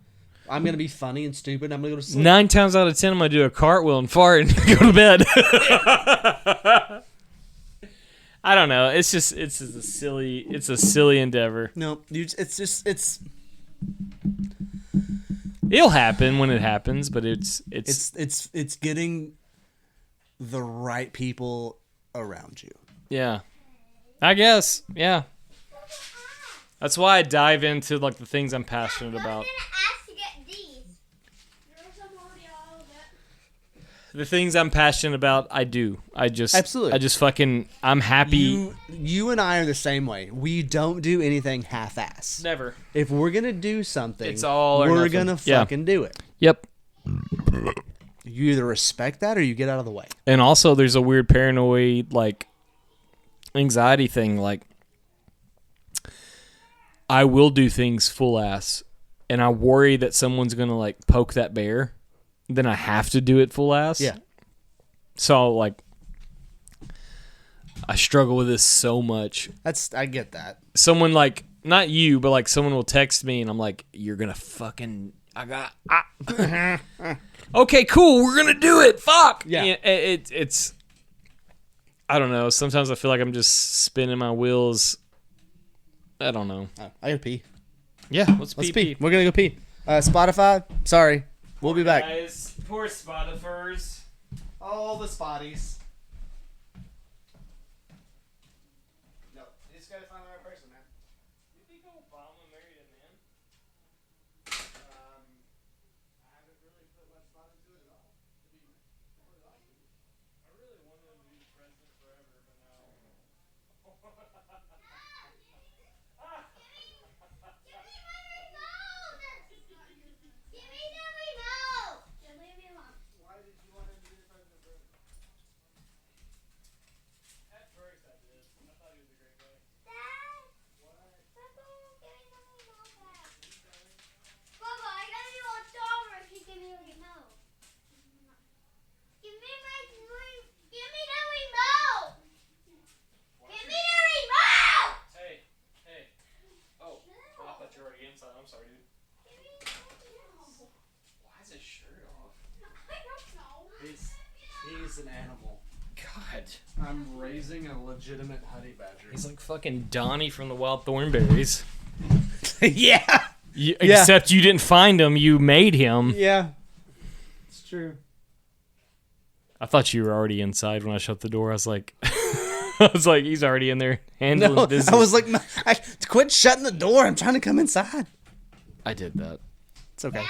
I'm going to be funny and stupid. I'm going to go to sleep. 9 times out of 10, I'm going to do a cartwheel and fart and go to bed. I don't know. It's just a silly endeavor. No, it's It'll happen when it happens, but it's getting the right people around you. yeah. I guess, yeah. That's why I dive into like the things I'm passionate about. I was gonna ask to get these. There's some already all of it. The things I'm passionate about, I do. Absolutely. I just fucking I'm happy. You and I are the same way. We don't do anything half-ass. Never. If we're gonna do something, It's all or we're nothing. gonna Yeah. fucking do it. Yep. You either respect that or you get out of the way. And also there's a weird paranoid like anxiety thing like I will do things full ass and I worry that someone's going to like poke that bear. Then I have to do it full ass. Yeah. So like I struggle with this so much. I get that. Someone like not you, but like someone will text me and I'm like, you're going to fucking okay, cool. We're going to do it. Fuck. Yeah. It's I don't know. Sometimes I feel like I'm just spinning my wheels. I don't know. I gotta pee. Yeah, let's Let's pee. pee. We're gonna go pee. Spotify. Sorry, we'll be back. Guys, poor Spotifers. All the spotties. No, you just gotta find the right person, man. You think Obama married a man? I haven't really put much thought into it at all. I really wanted him to be president forever, but now. Give me the remote! Give me the remote! He's an animal. God. I'm raising a legitimate honey badger. He's like fucking Donnie from the Wild Thornberries. Yeah. You, Yeah. Except you didn't find him, you made him. Yeah. It's true. I thought you were already inside when I shut the door. I was like, he's already in there handling No, business. I was like, quit shutting the door. I'm trying to come inside. I did that. It's okay. Dad,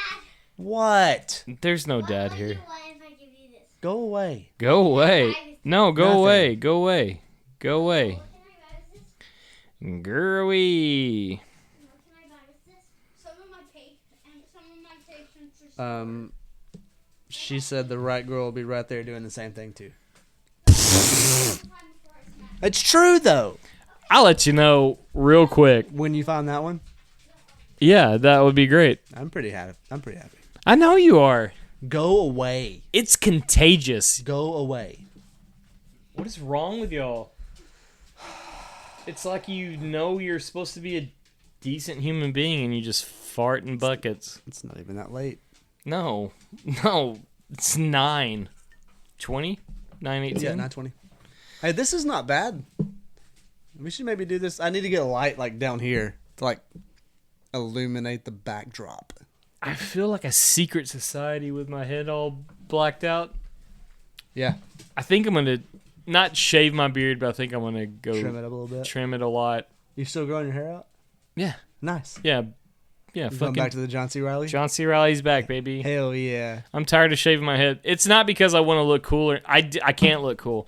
What? There's no what dad will here. you want if I give you this? Go away. Go away. No, go Nothing. away. Go away. Go away. What can I buy with this? Girly. What can I buy with this? Some of my patients are She said the right girl will be right there doing the same thing too. time before I snack. It's true though. I'll let you know real quick. When you find that one, Yeah, that would be great. I'm pretty happy. I know you are. Go away. It's contagious. Go away. What is wrong with y'all? It's like you know you're supposed to be a decent human being and you just fart in buckets. It's not even that late. No, it's 9. 20? 9:18? Yeah, 9:20. Hey, this is not bad. We should maybe do this. I need to get a light like down here to like illuminate the backdrop. I feel like a secret society with my head all blacked out. Yeah. I think I'm going to not shave my beard, but I think I'm going to go Trim it up a little bit. trim it a lot. You still growing your hair out? Yeah. Nice. Yeah, You going fucking back to the John C. Reilly? John C. Reilly's back, baby. Hell yeah. I'm tired of shaving my head. It's not because I want to look cooler. I can't look cool.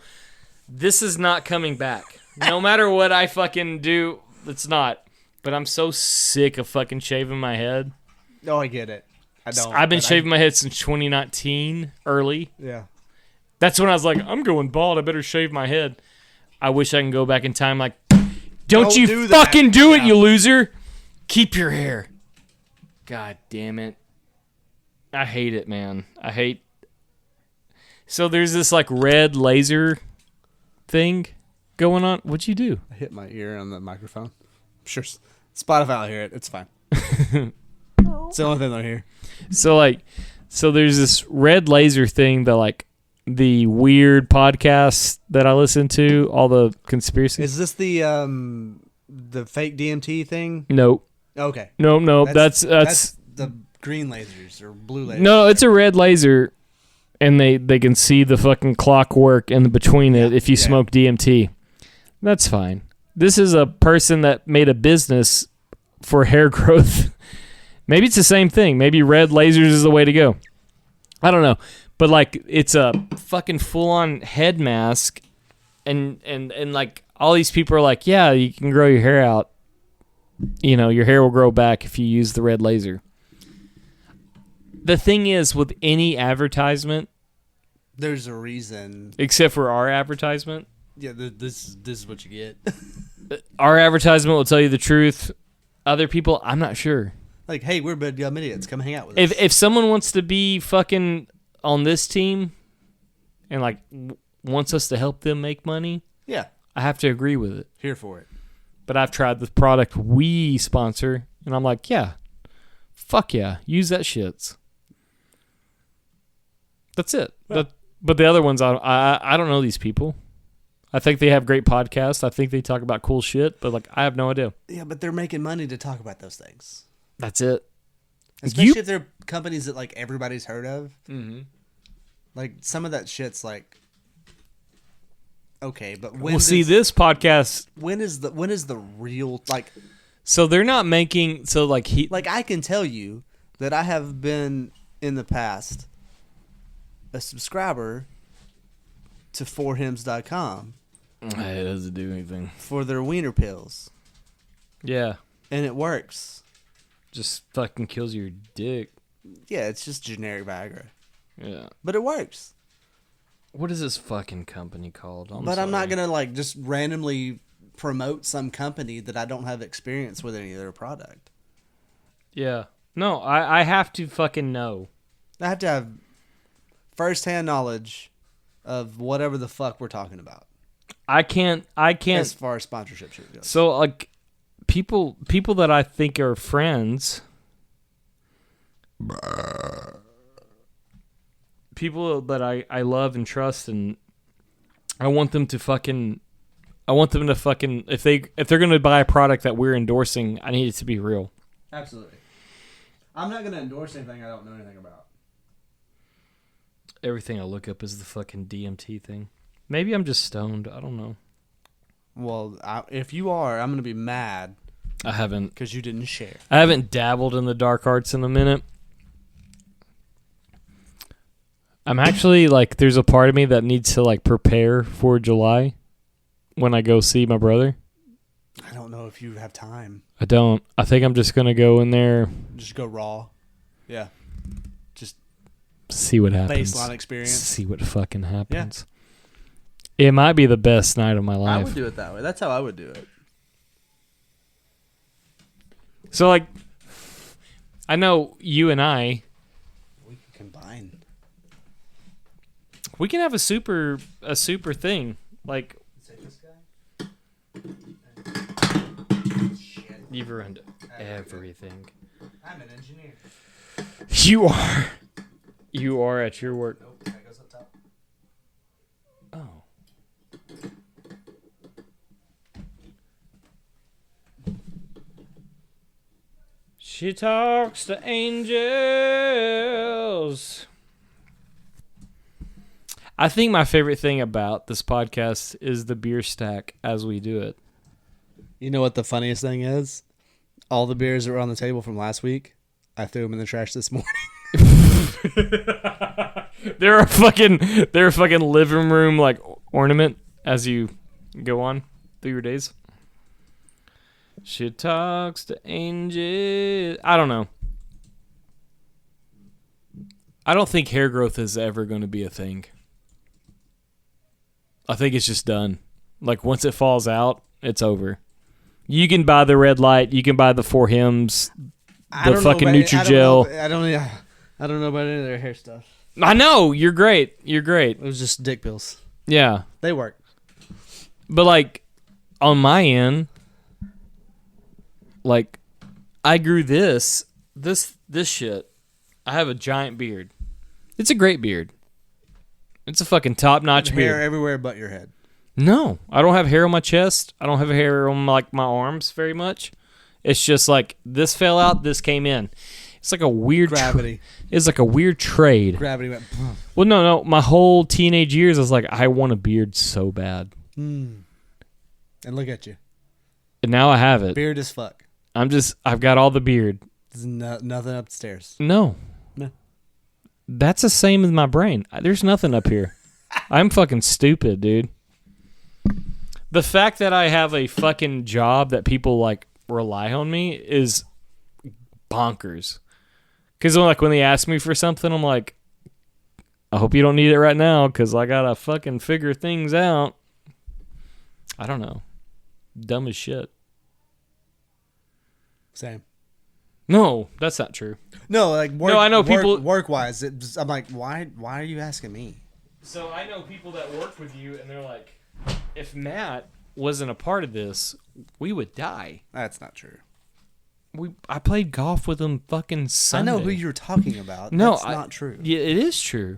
This is not coming back. No matter what I fucking do, it's not. But I'm so sick of fucking shaving my head. Oh, I get it. I don't. I've been but shaving my head since 2019, early. Yeah. That's when I was like, I'm going bald. I better shave my head. I wish I can go back in time like, don't you do that. fucking do it, Yeah. you loser. Keep your hair. God damn it. I hate it, man. So there's this like red laser thing going on. What'd you do? I hit my ear on the microphone. Sure. Spotify will hear it. It's fine. It's the only thing they'll hear. So there's this red laser thing that like the weird podcasts that I listen to, all the conspiracy. Is this the fake DMT thing? No. Okay. No. That's the green lasers or blue lasers. no, it's a red laser, and they can see the fucking clockwork in between it if you yeah. smoke DMT. That's fine. This is a person that made a business for hair growth. Maybe it's the same thing. Maybe red lasers is the way to go. I don't know. But like it's a fucking full-on head mask and like all these people are like, "Yeah, you can grow your hair out. You know, your hair will grow back if you use the red laser." The thing is with any advertisement, There's a reason. except for our advertisement, Yeah, this is what you get. our advertisement will tell you the truth. Other people, I'm not sure. Like, hey, we're bad dumb idiots. Come hang out with us. If someone wants to be fucking on this team and like wants us to help them make money, Yeah, I have to agree with it. here for it. But I've tried the product we sponsor, and I'm like, yeah, fuck yeah, use that shits. That's it. Yeah. But the other ones, I don't know these people. I think they have great podcasts. I think they talk about cool shit, but like I have no idea. Yeah, but they're making money to talk about those things. That's it. Especially if they're companies that like everybody's heard of. Mm-hmm. Like some of that shit's like okay, but Well, see, this podcast. when is the real like So they're not making. So like like I can tell you that I have been in the past a subscriber to 4hims.com It doesn't do anything. for their wiener pills, Yeah, and it works. just fucking kills your dick. Yeah, it's just generic Viagra, Yeah. but it works. What is this fucking company called? I'm not gonna like just randomly promote some company that I don't have experience with any of their product. Yeah. No, I have to fucking know. I have to have first-hand knowledge of whatever the fuck we're talking about I can't. as far as sponsorship shit goes. So like, people that I think are friends. people that I love and trust, and I want them to fucking if they're gonna buy a product that we're endorsing, I need it to be real. Absolutely. I'm not gonna endorse anything I don't know anything about. Everything I look up is the fucking DMT thing. Maybe I'm just stoned. I don't know. Well, if you are, I'm gonna be mad I haven't because you didn't share. dabbled in the dark arts in a minute. I'm actually like, there's a part of me that needs to like prepare for July when I go see my brother. I don't know if you have time. I don't. I think I'm just gonna go in there, Just go raw. Yeah. Just see what happens. baseline experience. See what fucking happens. It might be the best night of my life. I would do it that way. That's how I would do it. So like, I know you and I, We can combine. we can have a super thing. Like, Circus guy? Shit. you've ruined everything. I'm an engineer. You are at your work. Nope, that goes up top. Oh. She talks to angels. I think my favorite thing about this podcast is the beer stack as we do it. You know what the funniest thing is? All the beers that were on the table from last week, I threw them in the trash this morning. They're a fucking living room like ornament as you go on through your days. She talks to angels. I don't know. I don't think hair growth is ever going to be a thing. I think it's just done. Like once it falls out, it's over. You can buy the red light. You can buy the 4 Hims. The fucking Nutrigel. I don't know about any of their hair stuff. I know. You're great. You're great. It was just dick pills. Yeah. They work. But like on my end, like I grew this shit. I have a giant beard. It's a great beard. It's a fucking top-notch Hair beard. everywhere but your head. No, I don't have hair on my chest. I don't have hair on like my arms very much. It's just like this fell out, this came in. It's like a weird Gravity. It's like a weird trade. Gravity went. Well, no. My whole teenage years, I was like, I want a beard so bad, And look at you. and now I have it. Beard as fuck. I've got all the beard. There's nothing upstairs. No. No. That's the same as my brain. There's nothing up here. I'm fucking stupid, dude. The fact that I have a fucking job that people like rely on me is bonkers. Because like when they ask me for something, I'm like, I hope you don't need it right now because I gotta fucking figure things out. I don't know. Dumb as shit. Same. No, that's not true. No, like work, No, I know people- work wise. I'm like, why are you asking me? So I know people that work with you, and they're like, if Matt wasn't a part of this, we would die. That's not true. I played golf with him fucking Sunday. I know who you're talking about. No, That's not true. Yeah, it is true.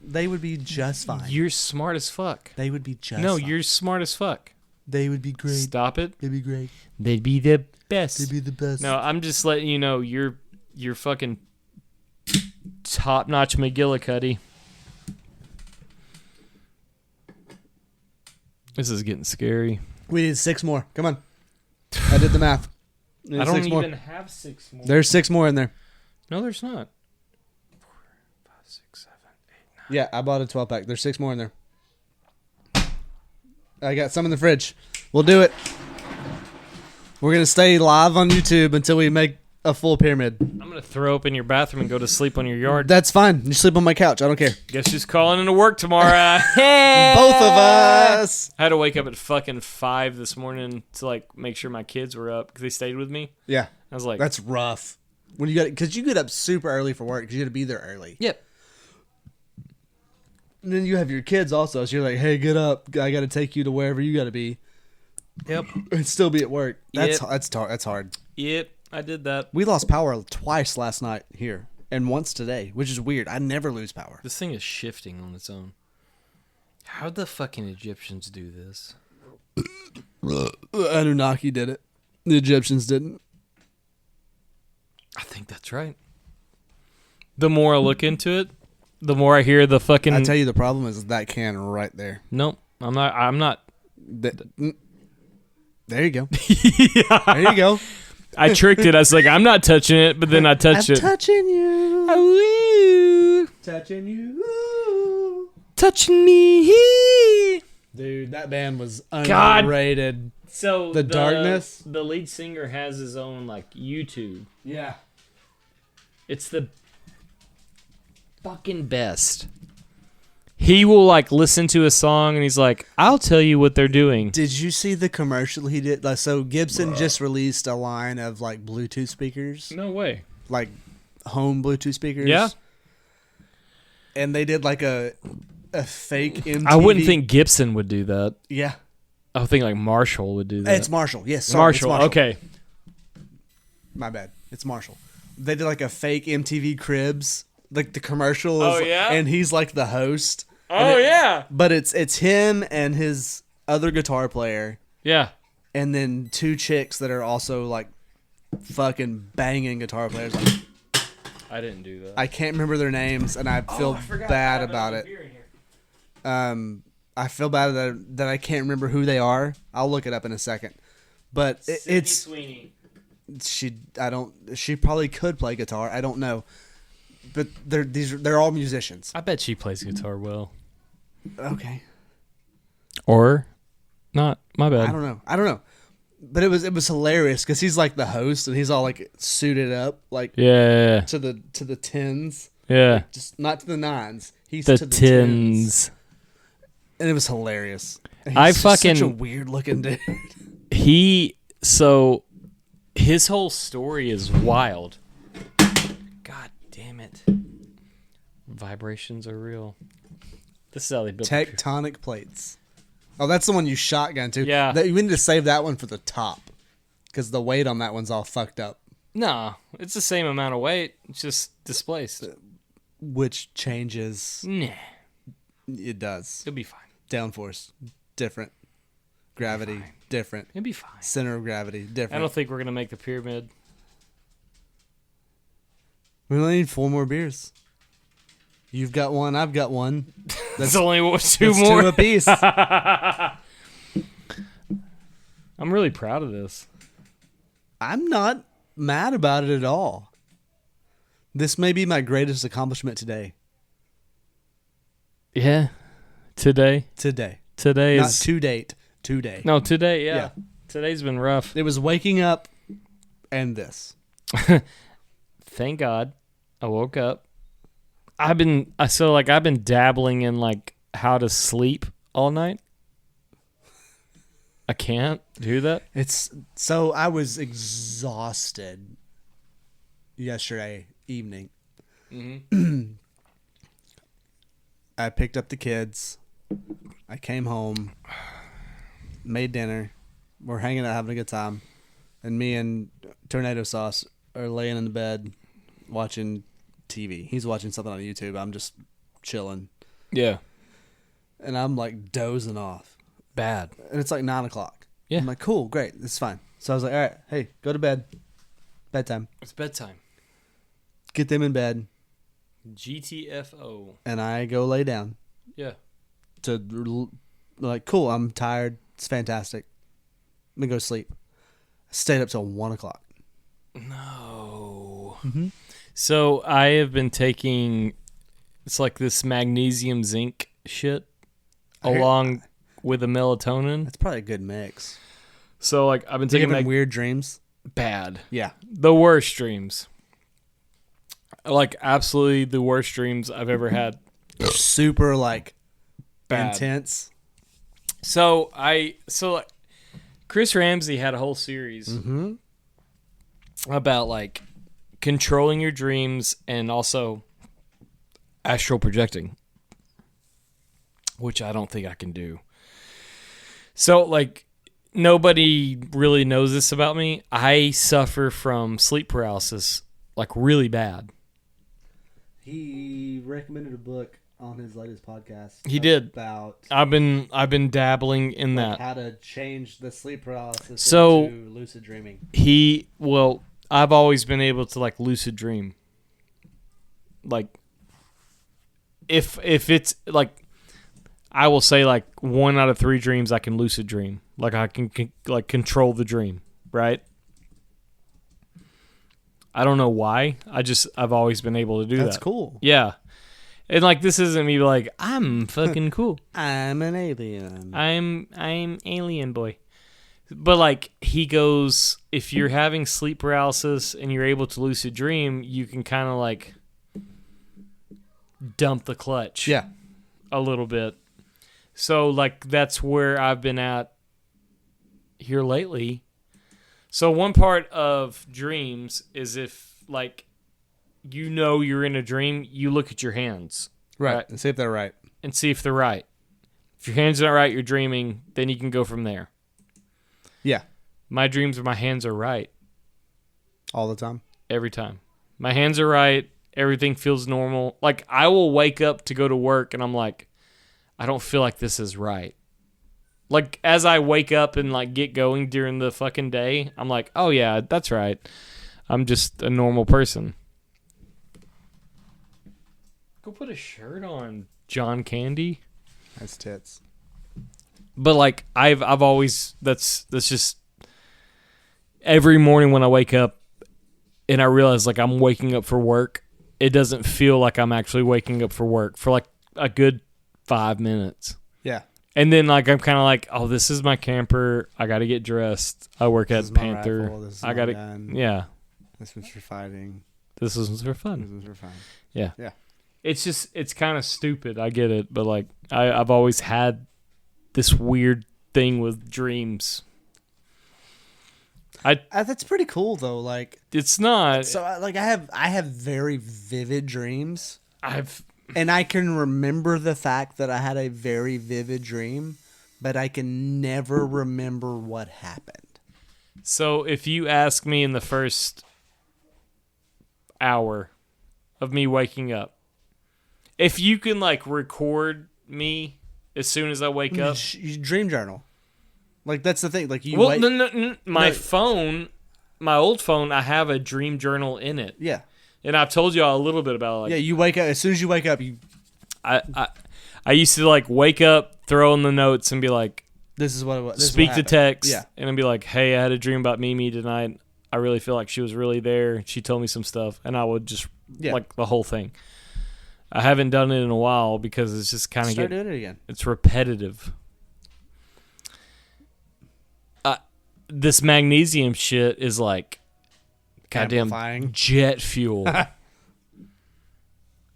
They would be just fine. You're smart as fuck. They would be just No, fine. you're smart as fuck. They would be great. Stop it. They'd be great. They'd be the best. They'd be the best. No, I'm just letting you know you're fucking top-notch McGillicuddy. This is getting scary. We need 6 more. Come on. I did the math. We need I don't 6 more. even have 6 more. There's 6 more in there. No, there's not. 4, 5, 6, 7, 8, 9. Yeah, I bought a 12 pack. There's 6 more in there. I got some in the fridge. We'll do it. We're going to stay live on YouTube until we make a full pyramid. I'm gonna throw up in your bathroom and go to sleep on your yard. That's fine. You sleep on my couch. I don't care. Guess who's calling into work tomorrow? Both of us. I had to wake up at fucking 5 this morning to like make sure my kids were up because they stayed with me. Yeah. I was like, That's rough. When you got, because you get up super early for work because you got to be there early. yep. And then you have your kids also, so you're like, "Hey, get up! I got to take you to wherever you got to be, Yep. and still be at work." That's Yep. that's hard. Yep. I did that. We lost power twice last night here and once today, which is weird. I never lose power. This thing is shifting on its own. How'd the fucking Egyptians do this? Anunnaki did it. The Egyptians didn't. I think that's right. The more I look into it, the more I hear the fucking... I tell you, the problem is that can right there. Nope. I'm not... There you go. There you go. I tricked it. I was like, I'm not touching it, but then I touched it. Touching you. Ooh. Touching you. Touching me. Dude, that band was God. underrated. So The Darkness? The lead singer has his own like YouTube. Yeah. It's the fucking best. He will like listen to a song and he's like, I'll tell you what they're doing. Did you see the commercial he did? Like, so Gibson just released a line of like Bluetooth speakers, No way. like home Bluetooth speakers. Yeah. And they did like a fake MTV. I wouldn't think Gibson would do that. Yeah. I would think like Marshall would do that. It's Marshall. Yes. Sorry, it's Marshall. Okay. My bad. It's Marshall. They did like a fake MTV Cribs, like the commercial. Oh, is, yeah? And he's like the host. Oh yeah. But it's him and his other guitar player, Yeah. and then two chicks that are also like fucking banging guitar players. Like, I didn't do that. I can't remember their names, and I feel bad about it. I feel bad that I can't remember who they are. I'll look it up in a second. But it's Sweeney. she probably could play guitar. I don't know. But they're all musicians. I bet she plays guitar well. Okay. Or not. My bad. I don't know. But it was hilarious because he's like the host and he's all like suited up like Yeah. to the tens. Yeah. Just not to the nines. He's The to the tens. tins. And it was hilarious. And I he's just such a fucking- weird looking dude. So his whole story is wild. God damn it. Vibrations are real. This is how they built the pyramid. Tectonic plates. Oh, that's the one you shotgun to. Yeah. We need to save that one for the top because the weight on that one's all fucked up, No, it's the same amount of weight. It's just displaced. which changes. Nah, It does. it'll be fine. Downforce different. Gravity different. It'll be fine. Center of gravity different. I don't think we're gonna make the pyramid. We only need 4 more beers. You've got one. I've got one. That's only two That's more. 2 apiece. I'm really proud of this. I'm not mad about it at all. This may be my greatest accomplishment today. Yeah. Today Today. is Not to date. Today. no today. Yeah. Yeah. Today's been rough. It was waking up and this. Thank God, I woke up. I've been dabbling in like how to sleep all night. I can't do that. So I was exhausted yesterday evening. Mm-hmm. I picked up the kids. I came home, made dinner. We're hanging out, having a good time. And me and Tornado Sauce are laying in the bed watching TV. He's watching something on YouTube. I'm just chilling. Yeah. And I'm like dozing off. Bad. And it's like 9 o'clock. Yeah. I'm like, cool, great, it's fine. So I was like, all right, hey, go to bed. Bedtime. It's bedtime. Get them in bed. GTFO. And I go lay down. Yeah. Like, cool, I'm tired. It's fantastic. I'm going to go sleep. I stayed up till 1 o'clock. No. Mm-hmm. So I have been taking, it's like this magnesium zinc shit along with the melatonin. That's probably a good mix. So like I've been You taking having weird dreams? bad. Yeah. The worst dreams. Like absolutely the worst dreams I've ever had. Super, like, Bad. intense. So like, Chris Ramsey had a whole series Mm-hmm. about like controlling your dreams and also astral projecting, which I don't think I can do. So like nobody really knows this about me. I suffer from sleep paralysis like really bad. He recommended a book on his latest podcast. He did. About I've been dabbling in like, that. how to change the sleep paralysis So- into lucid dreaming. I've always been able to like lucid dream. Like if it's like I will say like 1 out of 3 dreams I can lucid dream. Like I can like control the dream, right? I don't know why. I've always been able to do that. That's cool. Yeah. And like this isn't me like I'm fucking cool. I'm an alien. I'm alien boy. But like he goes, if you're having sleep paralysis and you're able to lucid dream, you can kind of like dump the clutch. Yeah. A little bit. So like that's where I've been at here lately. So one part of dreams is if like you know you're in a dream, you look at your hands. Right. And see if they're right. And see if they're right. If your hands are not right, you're dreaming, then you can go from there. Yeah. My dreams are my hands are right All the time. every time. My hands are right. Everything feels normal. Like I will wake up to go to work and I'm like, I don't feel like this is right. Like as I wake up and like get going during the fucking day, I'm like, oh yeah, that's right. I'm just a normal person. Go put a shirt on, John Candy. That's tits. But like I've always that's just every morning when I wake up and I realize like I'm waking up for work, it doesn't feel like I'm actually waking up for work for like a good 5 minutes. Yeah. And then like I'm kind of like, oh, this is my camper. I got to get dressed. I work This at is my Panther. rifle. This is I my got to gun. yeah. This one's for fighting. This is for This fun. one's for fun. Yeah. Yeah. It's kind of stupid. I get it, but like I've always had this weird thing with dreams. That's pretty cool though. Like It's not. so, I have very vivid dreams, I've and I can remember the fact that I had a very vivid dream, but I can never remember what happened. So if you ask me in the first hour of me waking up, if you can like record me as soon as I wake up. You dream journal. Like that's the thing. Like you. Well, wait, no, my No. phone, my old phone, I have a dream journal in it. Yeah. And I've told you all a little bit about it. Like, Yeah. You wake up as soon as you wake up. You. I used to like wake up, throw in the notes, and be like, This is what it was. This is speak what to happened. text, Yeah. and I'd be like, hey, I had a dream about Mimi tonight. I really feel like she was really there. She told me some stuff, and I would just Yeah. like the whole thing. I haven't done it in a while because it's just kind of Start doing it again. it's repetitive. This magnesium shit is like goddamn Amplifying. jet fuel.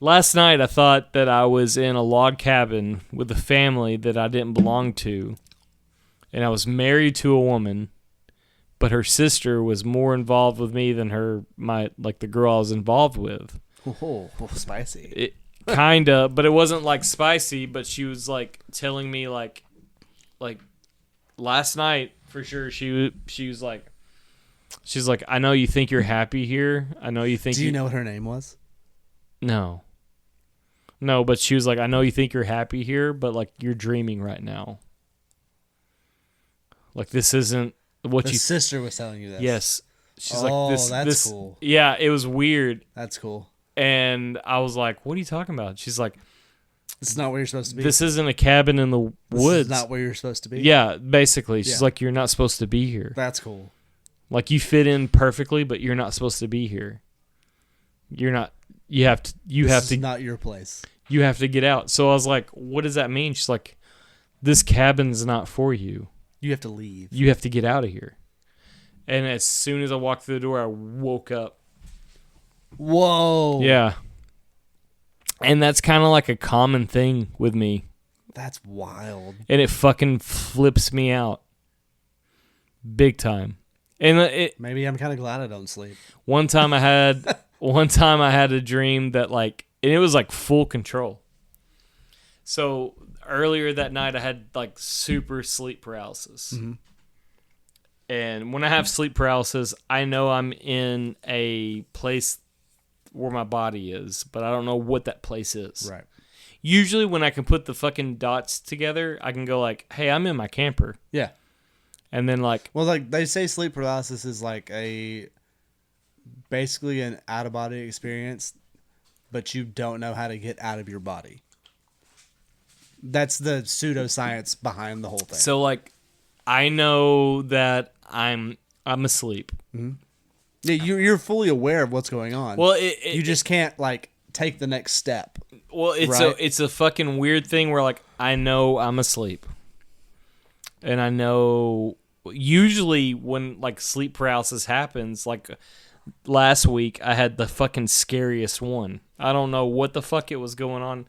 Last night I thought that I was in a log cabin with a family that I didn't belong to, and I was married to a woman, but her sister was more involved with me than the girl I was involved with. Oh, spicy. It kinda, but it wasn't like spicy, but she was like telling me like last night for sure she's like, I know you think you're happy here. I know you think Do you know what her name was? No, but she was like, I know you think you're happy here, but like you're dreaming right now. Like this isn't what The you. sister was telling you this. Yes, she's Oh, like this. that's this, cool. Yeah, it was weird, That's cool. and I was like, "What are you talking about?" She's like, This is not where you're supposed to be. "This isn't a cabin in the This woods." is not where you're supposed to be. Yeah, basically, she's Yeah. like, "You're not supposed to be here. That's cool. Like you fit in perfectly, but you're not supposed to be here. You're not. You have to. This is not your place. You have to get out." So I was like, "What does that mean?" She's like, "This cabin's not for you. You have to leave. You have to get out of here." And as soon as I walked through the door, I woke up. Whoa. Yeah. And that's kind of like a common thing with me. That's wild. And it fucking flips me out. Big time. And Maybe I'm kind of glad I don't sleep. one time I had a dream that like, and it was like full control. So earlier that night I had like super sleep paralysis. Mm-hmm. And when I have sleep paralysis, I know I'm in a place where my body is, but I don't know what that place is. Right. Usually when I can put the fucking dots together, I can go like, hey, I'm in my camper. Yeah. And then like, Well, like they say, sleep paralysis is like basically an out of body experience, but you don't know how to get out of your body. That's the pseudoscience behind the whole thing. so like, I know that I'm asleep. Yeah, you're fully aware of what's going on. Well, you just can't like take the next step. Well, it's a fucking weird thing where like I know I'm asleep, and I know usually when like sleep paralysis happens, like last week I had the fucking scariest one. I don't know what the fuck it was going on.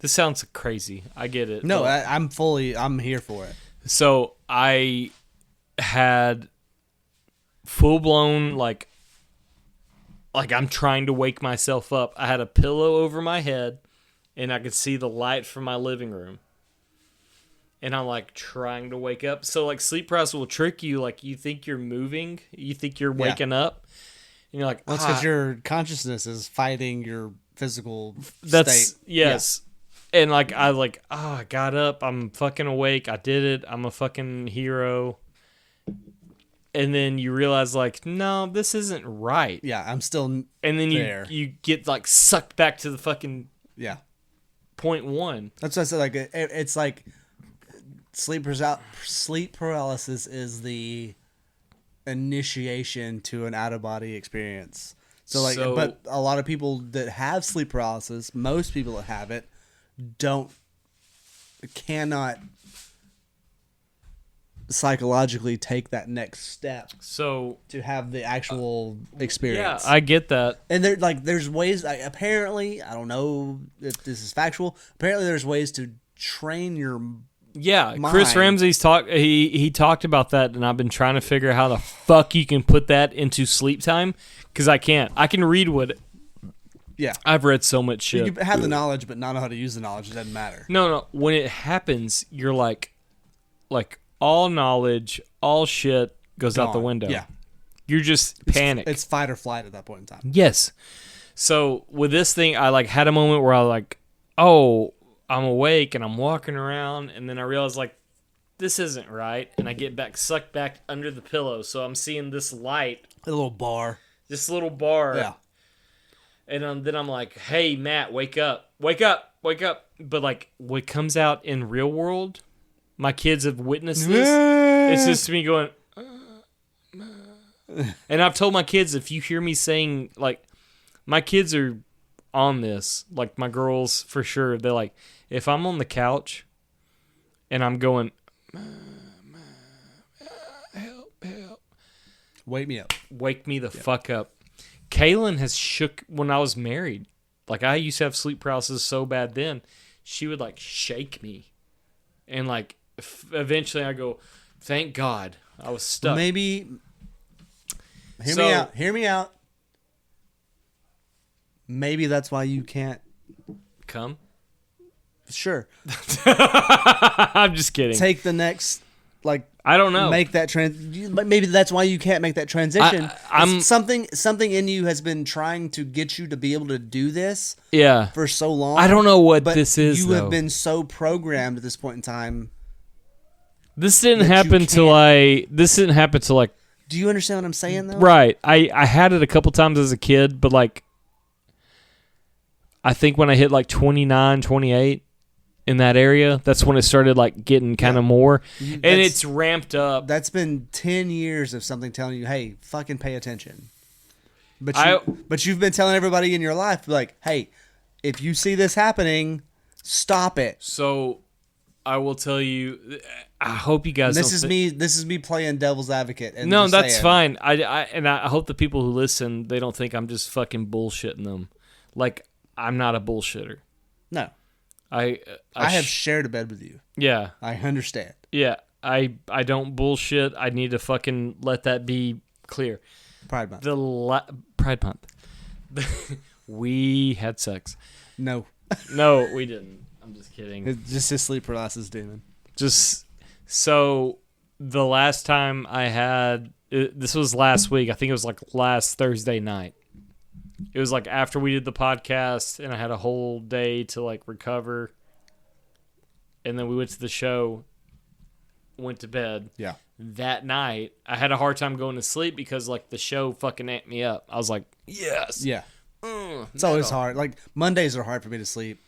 This sounds crazy. I get it. No, but- I'm here for it. So I had full blown like I'm trying to wake myself up. I had a pillow over my head and I could see the light from my living room. And I'm like trying to wake up. So like sleep paralysis will trick you. Like you think you're moving, you think you're waking up, and you're like, Well, it's because your consciousness is fighting your physical that's state. yes. And like I got up, I'm fucking awake, I did it, I'm a fucking hero. And then you realize like, no, this isn't right. Yeah, I'm still. And then there. you get like sucked back to the fucking Yeah, point one. that's what I said. Like it's like sleep paralysis is the initiation to an out of body experience. So but a lot of people that have sleep paralysis, most people that have it, cannot psychologically take that next step So to have the actual experience. yeah, I get that. And there's ways. Like, apparently, I don't know if this is factual. Apparently, there's ways to train your. Yeah, Mine. Chris Ramsey's he talked about that, and I've been trying to figure out how the fuck you can put that into sleep time, because I can't. I can read what Yeah, I've read so much shit. you can have the knowledge, but not know how to use the knowledge. It doesn't matter. No. When it happens, you're like all knowledge, all shit goes out the Gone. window. Yeah, You're just panic. It's fight or flight at that point in time. Yes. So with this thing, I like had a moment where I was like, oh, I'm awake and I'm walking around, and then I realize like this isn't right, and I get sucked back under the pillow. So I'm seeing this light, A little bar. this little bar, Yeah. and then I'm like, hey Matt, wake up, wake up, wake up. But like what comes out in real world, my kids have witnessed this. It's just me going, and I've told my kids, if you hear me saying, like, my kids are on this, like my girls for sure. They're like, if I'm on the couch and I'm going, help, Wake me up. wake me the fuck up. Kaylin has shook when I was married. Like I used to have sleep paralysis so bad then. She would like shake me. And like eventually I go, thank God I was stuck. Maybe. Hear So- me out. Hear me out. Maybe that's why you can't. Come. Sure. I'm just kidding. Take the next, like, I don't know. make that maybe that's why you can't make that transition. I'm- It's something in you has been trying to get you to be able to do this Yeah. for so long. I don't know what but this is, You though. have been so programmed at this point in time. This didn't that you happen till this didn't happen till like, Do you understand what I'm saying though? right. I had it a couple times as a kid, but like, I think when I hit like 29, 28 in that area, that's when it started like getting kind of more. And That's- it's ramped up. That's been 10 years of something telling you, "Hey, fucking pay attention." But you've been telling everybody in your life, like, "Hey, if you see this happening, stop it." So I will tell you, I hope you guys This don't is me playing devil's advocate. And No, just that's saying, fine. I hope the people who listen, they don't think I'm just fucking bullshitting them. Like, I'm not a bullshitter. No, I have shared a bed with you. yeah. I understand. Yeah, I don't bullshit. I need to fucking let that be clear. Pride Month. Pride Month. We had sex. No, No, we didn't. I'm just kidding. it's just his sleep paralysis demon. Just so the last time I had this was last week. I think it was like last Thursday night. it was like after we did the podcast and I had a whole day to like recover. And then we went to the show, went to bed. Yeah. That night, I had a hard time going to sleep because like the show fucking amped me up. I was like, yes. Yeah. It's always hard. Like Mondays are hard for me to sleep.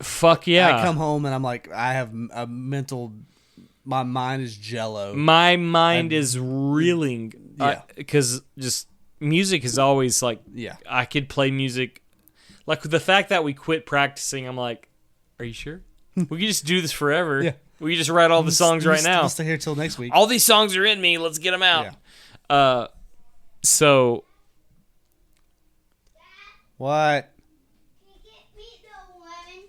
Fuck yeah. I come home and I'm like, I have a mental. My mind is jello. My mind is reeling. Yeah. Because just music is always like, Yeah. I could play music. Like the fact that we quit practicing, I'm like, are you sure? We could just do this forever. Yeah. We could just write all the songs right now. We'll stay here till next week. All these songs are in me. Let's get them out. Yeah. So What? Can you get me the lemon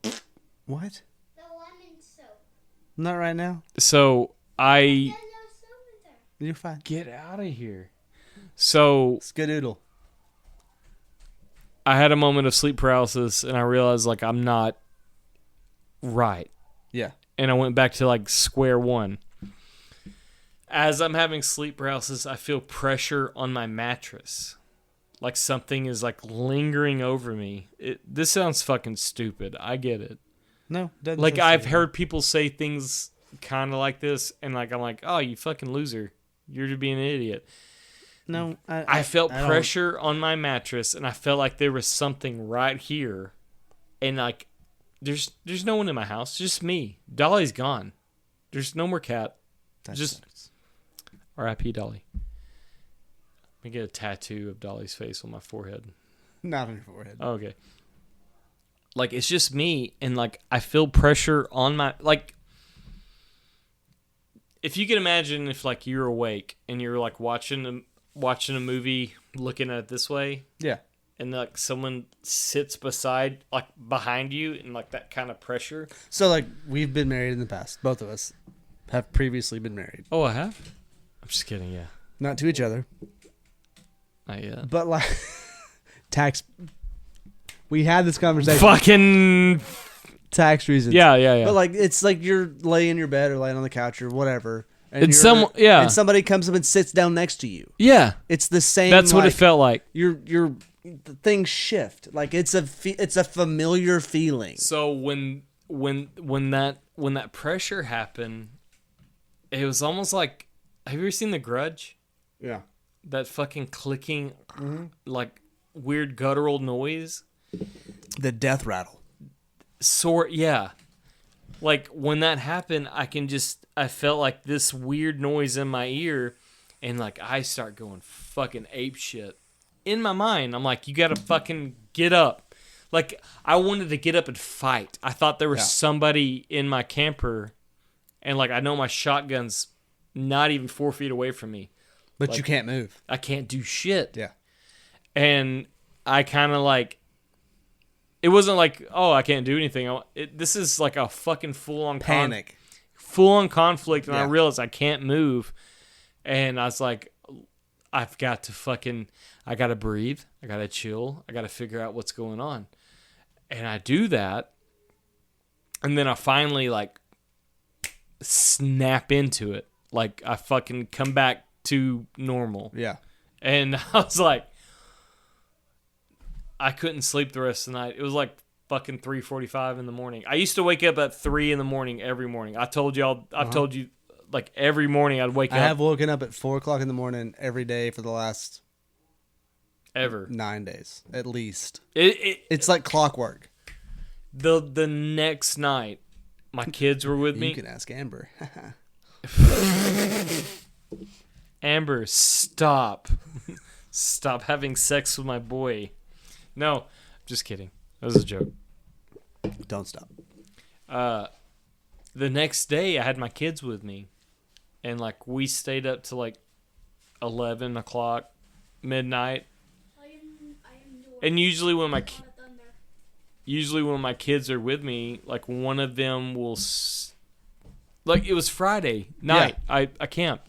soap? What? The lemon soap. Not right now. I There's no soap in there. You're fine. get out of here. So Skadoodle. I had a moment of sleep paralysis, and I realized like I'm not right, Yeah. and I went back to like square one. As I'm having sleep paralysis, I feel pressure on my mattress, like something is like lingering over me. This sounds fucking stupid. I get it. No. Doesn't Like feel I've stupid. heard people say things kind of like this, and like I'm like, oh, you fucking loser. You're just being an idiot. No. I felt I don't- pressure on my mattress, and I felt like there was something right here, and like there's no one in my house, just me. Dolly's gone. There's no more cat. That just- sucks. R.I.P. Dolly. Let me get a tattoo of Dolly's face on my forehead. Not on your forehead. Okay. Like it's just me, and like I feel pressure on my like. If you can imagine, if like you're awake and you're like watching a movie, looking at it this way, Yeah. and like someone sits behind you, and like that kind of pressure. So like we've been married in the past. Both of us have previously been married. Oh, I have. I'm just kidding. Yeah. Not to each other, Not yet. but like tax. We had this conversation. Fucking Tax reasons. yeah. But like it's like you're laying in your bed or laying on the couch or whatever. And And and somebody comes up and sits down next to you. yeah. It's the same. That's what it like, felt like. Your things shift. Like it's a familiar feeling. So when that pressure happened, it was almost like, have you ever seen The Grudge? Yeah. That fucking clicking, like weird guttural noise. The death rattle. Yeah. Like when that happened, I felt like this weird noise in my ear, and like I start going fucking ape shit. In my mind, I'm like, you gotta fucking get up. Like I wanted to get up and fight. I thought there was somebody in my camper, and like I know my shotgun's not even 4 feet away from me. But Like- you can't move. I can't do shit. Yeah. And I kind of like, it wasn't like, oh, I can't do anything. This is like a fucking full-on Panic. full-on conflict, and I Yeah. realized I can't move. And I was like, I've got to I got to breathe. I got to chill. I got to figure out what's going on. And I do that. And then I finally like snap into it. Like I fucking come back to normal. Yeah. And I was like, I couldn't sleep the rest of the night. It was like fucking 3:45 in the morning. I used to wake up at 3 in the morning every morning. I've told you like every morning I'd wake I up have woken up at 4 o'clock in the morning every day for the last ever. 9 days, at least. It It's like clockwork. the next night, my kids were with You me. can ask Amber. Amber, stop. Stop having sex with my boy. No, just kidding. That was a joke. Don't stop. The next day I had my kids with me, and like we stayed up to like 11 o'clock, midnight. And usually when my kids are with me, like one of them will like it was Friday night. I camped.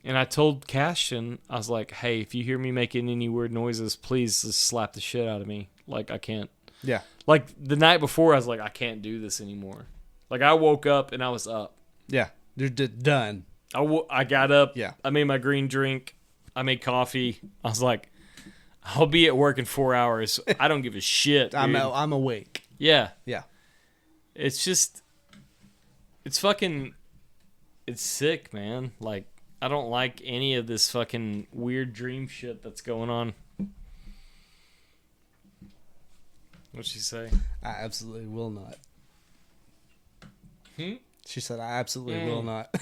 And I told Cashin, I was like, hey, if you hear me making any weird noises, please just slap the shit out of me. Like, I can't. Yeah. Like, the night before, I was like, I can't do this anymore. Like, I woke up and I was up. Yeah. You're done. I got up. Yeah. I made my green drink. I made coffee. I was like, I'll be at work in 4 hours. I don't give a shit. Dude. I'm awake. Yeah. Yeah. It's sick, man. Like, I don't like any of this fucking weird dream shit that's going on. What'd she say? I absolutely will not. Hmm? She said, I absolutely will not.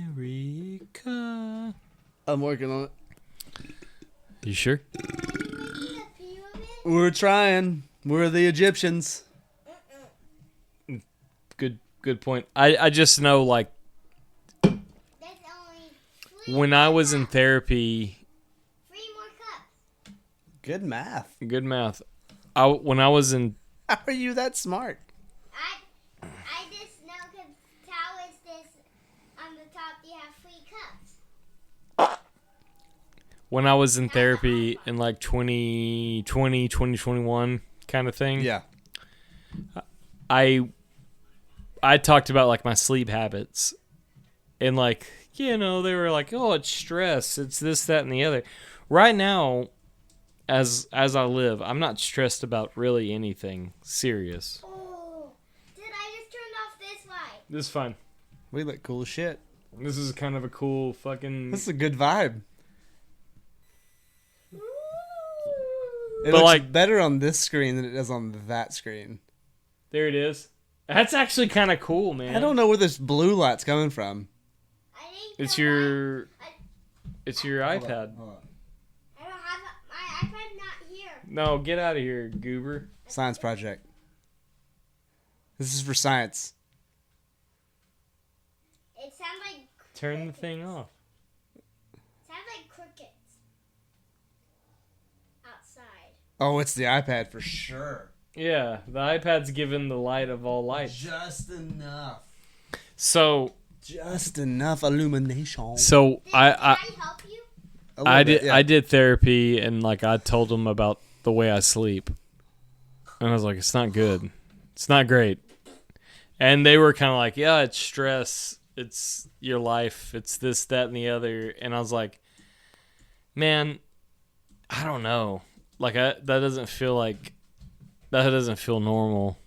America. I'm working on it. You sure? We're trying. We're the Egyptians. Good point. I just know, like, That's only when I was in therapy, 3 more cups. Good math. good math. When I was in How are you that smart? I just know because how is this on the top? You have 3 cups. when I was in therapy in like 2020, 2021 kind of thing. Yeah. I talked about like my sleep habits, and like, you know, they were like, oh, it's stress, it's this, that, and the other. Right now, as I live, I'm not stressed about really anything serious. Oh, did I just turn off this light? This is fine. We look cool as shit. This is kind of a cool fucking. This is a good vibe. It But, looks like- better on this screen than it does on that screen. There it is. That's actually kind of cool, man. I don't know where this blue light's coming from. I think It's the your. light- It's your iPad. Hold on. I don't have my iPad. Not here. No, get out of here, goober. Science project. This is for science. It sounds like Turn the thing off. sounds like crickets outside. Oh, it's the iPad for sure. Yeah, the iPad's given the light of all lights. Just enough. So Just enough illumination. So Can I I help you? A little bit, yeah. I did therapy, and like I told them about the way I sleep, and I was like, it's not good, it's not great, and they were kind of like, yeah, it's stress, it's your life, it's this, that, and the other, and I was like, man, I don't know, like that doesn't feel normal.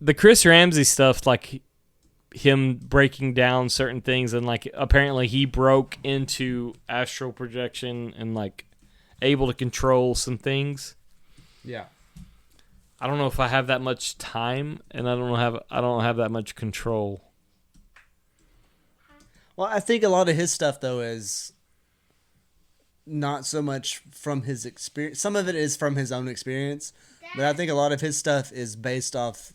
The Chris Ramsey stuff, like him breaking down certain things, and like apparently he broke into astral projection and like able to control some things. Yeah. I don't know if I have that much time, and I don't have that much control. Well, I think a lot of his stuff though is not so much from his experience. Some of it is from his own experience, but I think a lot of his stuff is based off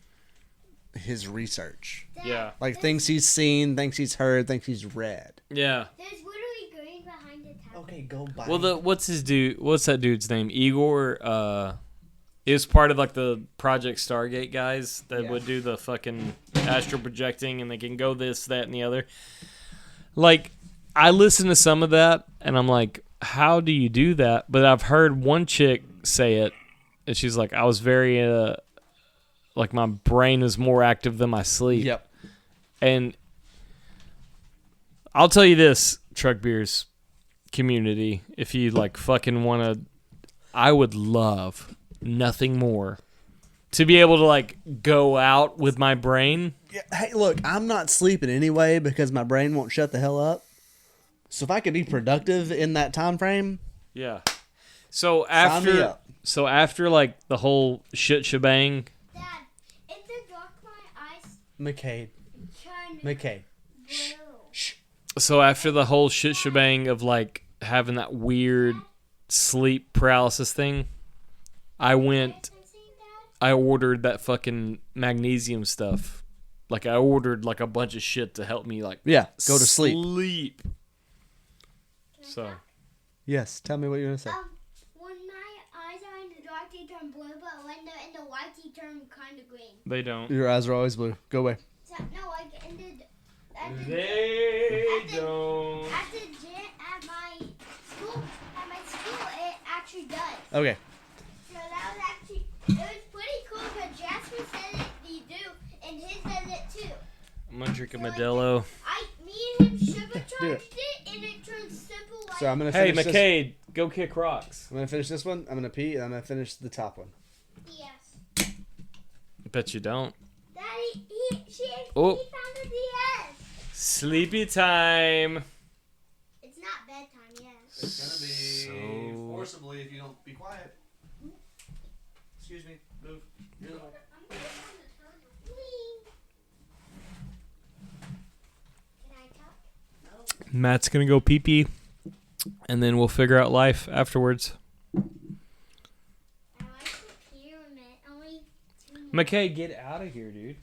his research. Yeah. Like things he's seen, things he's heard, things he's read. Yeah. There's literally green behind the tablet. Okay, go buy. Well, what's that dude's name? Igor. He was part of like the Project Stargate guys that Yeah. would do the fucking astral projecting, and they can go this, that, and the other. Like, I listened to some of that, and I'm like, how do you do that? But I've heard one chick say it, and she's like, I was very, like my brain is more active than my sleep. Yep. And I'll tell you this, Truck Beers community, if you like fucking want to, I would love nothing more to be able to like go out with my brain. Yeah, hey, look, I'm not sleeping anyway because my brain won't shut the hell up. So if I could be productive in that time frame, Yeah. So sign me after, up. like the whole shit shebang, Dad, in the dark, my eyes McCade. turn McCade. blue. so after the whole shit shebang of like having that weird sleep paralysis thing, I ordered that fucking magnesium stuff. Like I ordered like a bunch of shit to help me like Yeah, go to sleep. Sleep. So Yes, tell me what you're gonna say. When my eyes are in the dark, they turn blue, but when they're in the white, they turn kind of green. they don't. Your eyes are always blue. Go away. So, no, like in the They don't. at the gym at my school, it actually does. Okay. So that was actually, it was pretty cool because Jasper said it, they do, and his said Drink a Modelo. Me and him supercharged Do it. it, and it turned simple like. So I'm gonna Hey, finish this. McCade, go kick rocks. I'm gonna finish this one. I'm gonna pee, and I'm gonna finish the top one. DS. Bet you don't. Daddy, Oh. he found the DS. Sleepy time. It's not bedtime yet. It's gonna be So- forcibly if you don't be quiet. Excuse me. Move. You're the way. Can I talk? Matt's gonna go pee pee, and then we'll figure out life afterwards. I like the pyramid. Only 2 minutes. McKay, get out of here, dude.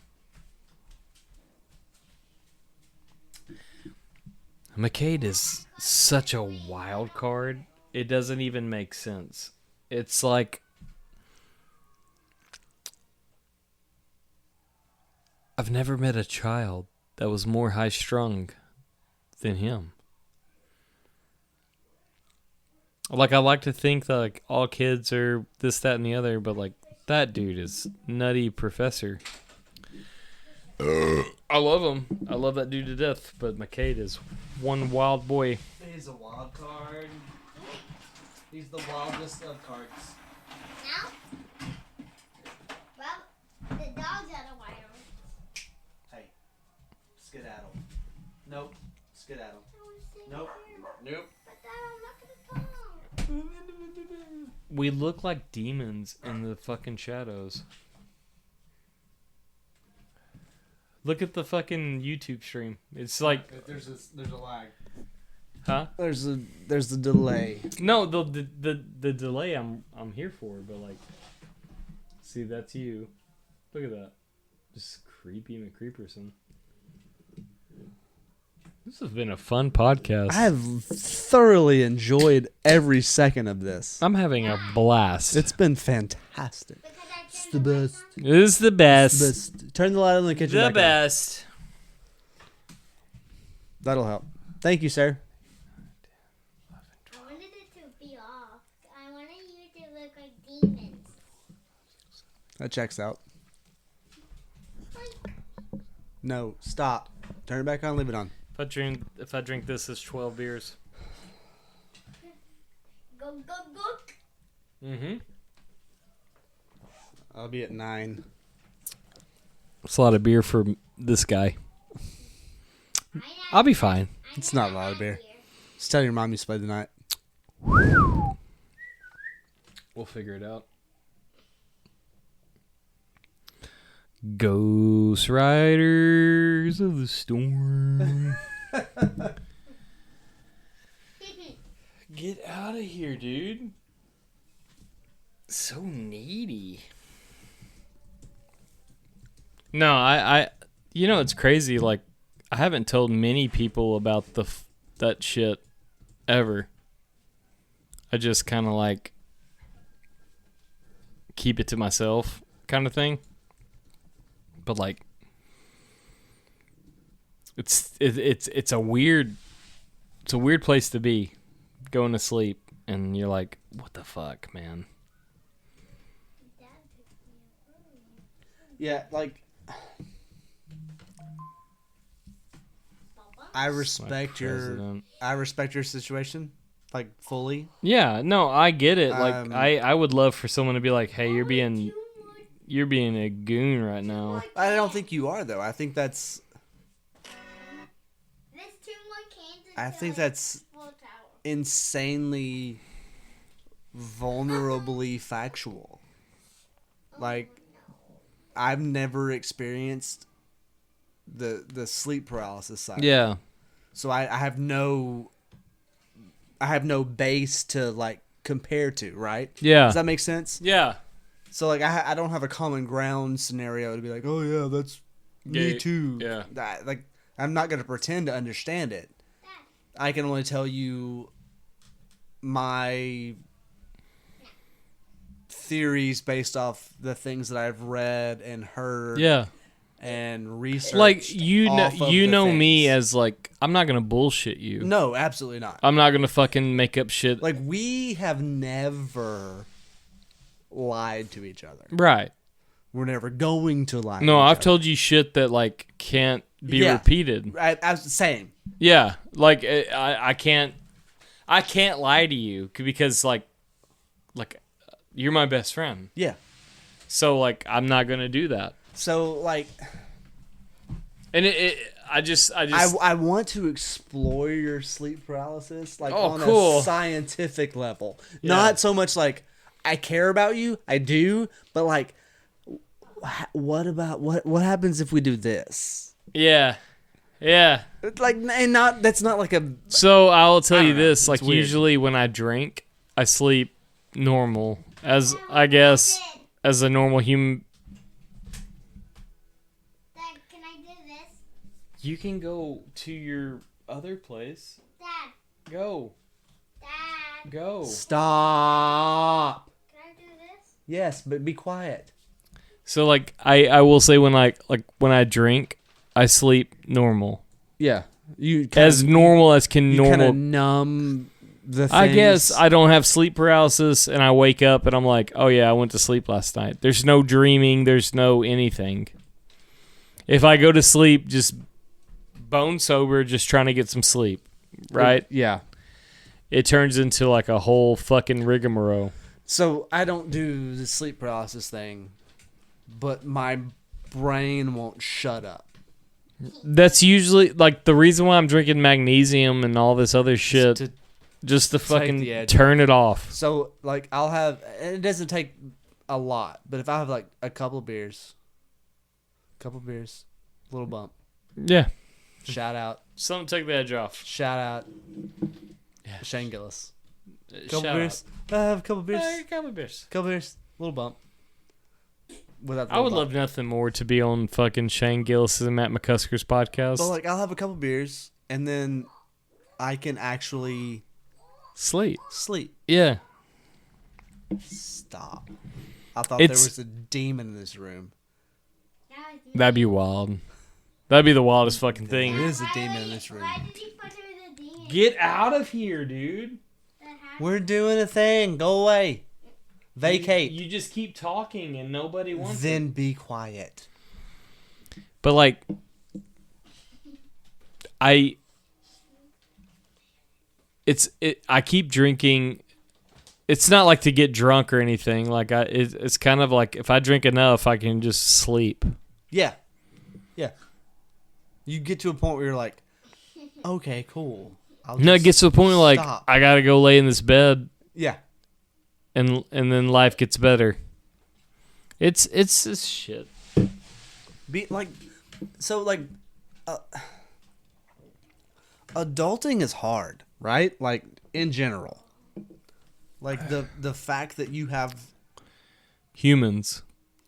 McCade is such a wild card. It doesn't even make sense. It's like I've never met a child that was more high strung than him. Like, I like to think that like all kids are this, that, and the other, but like that dude is nutty professor. I love him. I love that dude to death. But McCade is one wild boy. He's a wild card. He's the wildest of cards. Now? Well, the dog's out of wild. Hey. Skedaddle. Nope. Skedaddle. I wanna stay Nope. here. Nope. But Dad, I'm not gonna come. We look like demons in the fucking shadows. Look at the fucking YouTube stream. It's like, There's a lag. huh? There's a delay. No, the delay I'm here for, but like, see, that's you. Look at that, just creepy McCreeperson. This has been a fun podcast. I have thoroughly enjoyed every second of this. I'm having a blast. It's been fantastic. Because I It's turned the the lights best. on. This is the best. Best. Turn the light on in the kitchen. The back on. best. That'll help. Thank you, sir. I wanted it to be off. I wanted you to look like demons. That checks out. No, stop. Turn it back on. Leave it on. If I drink this, it's 12 beers. Go, go, go. Mm-hmm. I'll be at 9. It's a lot of beer for this guy. I know. I'll be fine. I It's know not a lot of I'm beer. here. Just tell your mom you splayed the night. We'll figure it out. Ghost Riders of the Storm. Get out of here, dude. So needy. No, I you know, it's crazy. Like, I haven't told many people about that shit ever. I just kind of like keep it to myself kind of thing. But like, it's a weird place to be, going to sleep and you're like, what the fuck, man? Dad picked me up earlier. Yeah, like Papa? I respect your President. situation, like fully. Yeah, no, I get it. Like, Um, I would love for someone to be like, hey, you're Only being 2 more you're being a goon right now. I don't think you are though. I think that's There's 2 more cans I until think it's that's full tower. insanely vulnerably factual. Like I've never experienced the sleep paralysis side. Yeah. So I have no base to like compare to, right? Yeah. Does that make sense? Yeah. So like I don't have a common ground scenario to be like, oh yeah, that's me Yeah, too. yeah. Like I'm not gonna pretend to understand it. I can only tell you my theories based off the things that I've read and heard Yeah. and researched. Like, you know, off of you the know me things. as like, I'm not gonna bullshit you. No, absolutely not. I'm not gonna fucking make up shit. Like we have never lied to each other. Right. We're never going to lie. No, to each I've other. told you shit that like can't be Yeah. repeated. I was saying. Yeah, like I can't lie to you because like you're my best friend. Yeah. So like I'm not gonna do that. So like, And I want to explore your sleep paralysis, like Oh, on cool. a scientific level. Yeah. Not so much like I care about you, I do, but like, what about what happens if we do this? yeah. It's like, and not that's not like a. So I'll tell you don't know. this: It's like weird. usually when I drink, I sleep normal, as I guess as a normal human. Dad, can I do this? You can go to your other place. Dad, Go. Dad, Go. Stop. can I do this? Yes, but be quiet. So like I will say when I drink, I sleep normal. Yeah, you As normal as can you kind normal. of numb the. Things. I guess I don't have sleep paralysis and I wake up and I'm like, "Oh yeah, I went to sleep last night." There's no dreaming, there's no anything. If I go to sleep just bone sober just trying to get some sleep, right? Yeah. It turns into like a whole fucking rigmarole. So I don't do the sleep paralysis thing, but my brain won't shut up. That's usually like the reason why I'm drinking magnesium and all this other shit, To- just to take fucking the edge turn it off. So like I'll have, and it doesn't take a lot, but if I have like a couple beers, little bump. Yeah. Shout out, Something take the edge off. shout out, Yeah. Shane Gillis. Shout Couple beers. I have a couple beers. Couple beers. Couple beers. Little bump. Without the I would little love bump. nothing more to be on fucking Shane Gillis and Matt McCusker's podcast. But like I'll have a couple beers and then I can actually Sleep. sleep. Yeah. Stop. I thought It's- there was a demon in this room. Now it's me. That'd be wild. That'd be the wildest fucking There thing. is a Why demon would in you- this room. Why did you put her in the demon? Get out of here, dude. That happened? We're doing a thing. Go away. Vacate. You just keep talking and nobody wants it. Then be quiet. But like I keep drinking. It's not like to get drunk or anything. Like it's kind of like if I drink enough, I can just sleep. Yeah. Yeah. You get to a point where you're like, okay, cool. I'll No, it just gets to the point where like stop. I gotta go lay in this bed, Yeah. and then life gets better. It's this shit. Be like, so like, adulting is hard, right? Like in general, like the fact that you have Humans.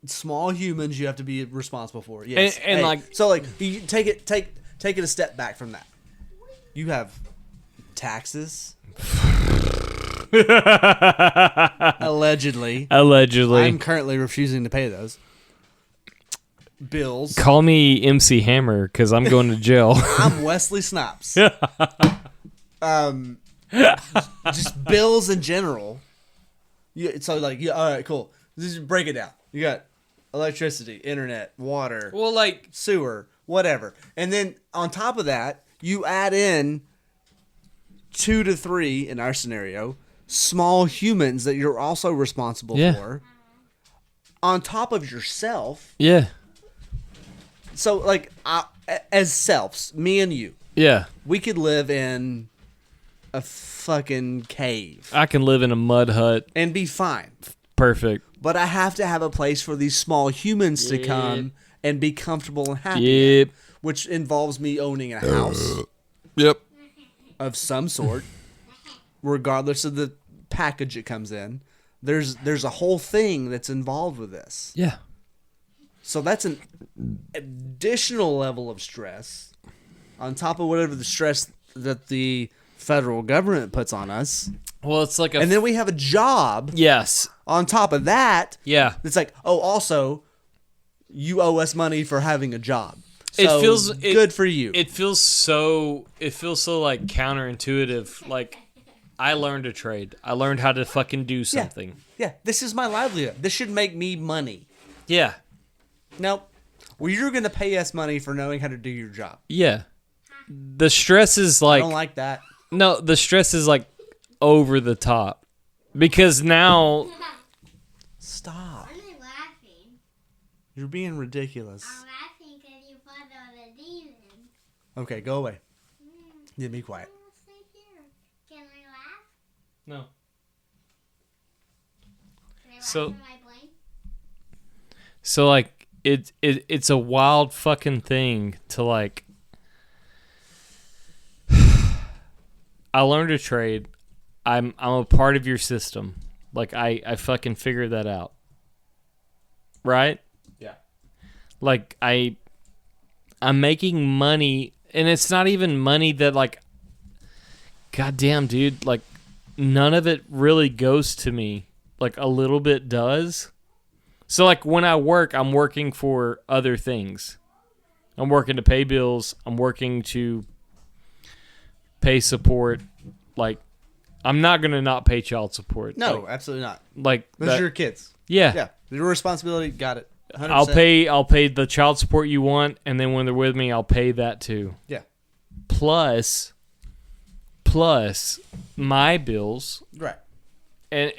small humans you have to be responsible for. Yes, And, like- so like you take it a step back from that. You have taxes. Allegedly. Allegedly. I'm currently refusing to pay those. Bills. Call me MC Hammer because I'm going to jail. I'm Wesley Snipes. Just bills in general. So like, yeah, all right, cool. Just break it down. You got electricity, internet, water, Well, like, sewer, whatever, and then on top of that, you add in 2 to 3 in our scenario small humans that you're also responsible Yeah. for. On top of yourself. yeah, So like, as selves, me and you, yeah. we could live in a fucking cave I can live in a mud hut. and be fine. Perfect. But I have to have a place for these small humans to Yep. come and be comfortable and happy. Yep. Which involves me owning a house Yep. of some sort, regardless of the package it comes in. There's a whole thing that's involved with this. Yeah. So that's an additional level of stress on top of whatever the stress that the federal government puts on us. Well, it's like a. And then we have a job yes. on top of that. Yeah. It's like, oh, also, you owe us money for having a job. It So, feels- good for you. It feels so like counterintuitive. Like I learned a trade. I learned how to fucking do something. yeah, this is my livelihood. This should make me money. Yeah. Nope. Well, you're going to pay us money for knowing how to do your job. Yeah. The stress is I like don't like that. no, the stress is like over the top. Because now Stop. I'm not laughing. You're being ridiculous. I'm laughing because you fought all the demons. Okay, go away. Yeah, be quiet. I'll stay here. Can I laugh? no. Can I laugh So- in my plane? So like it's a wild fucking thing to like I learned a trade. I'm a part of your system. Like I fucking figured that out. Right? Yeah. Like I'm making money and it's not even money that like goddamn dude, like none of it really goes to me. Like a little bit does. So like when I work, I'm working for other things. I'm working to pay bills. I'm working to pay support. Like I'm not gonna not pay child support. No, Like, absolutely not. like Those that- are your kids. yeah. Yeah. Your responsibility. Got it. 100%. I'll pay the child support you want, and then when they're with me, I'll pay that too. Yeah. Plus my bills. Right. And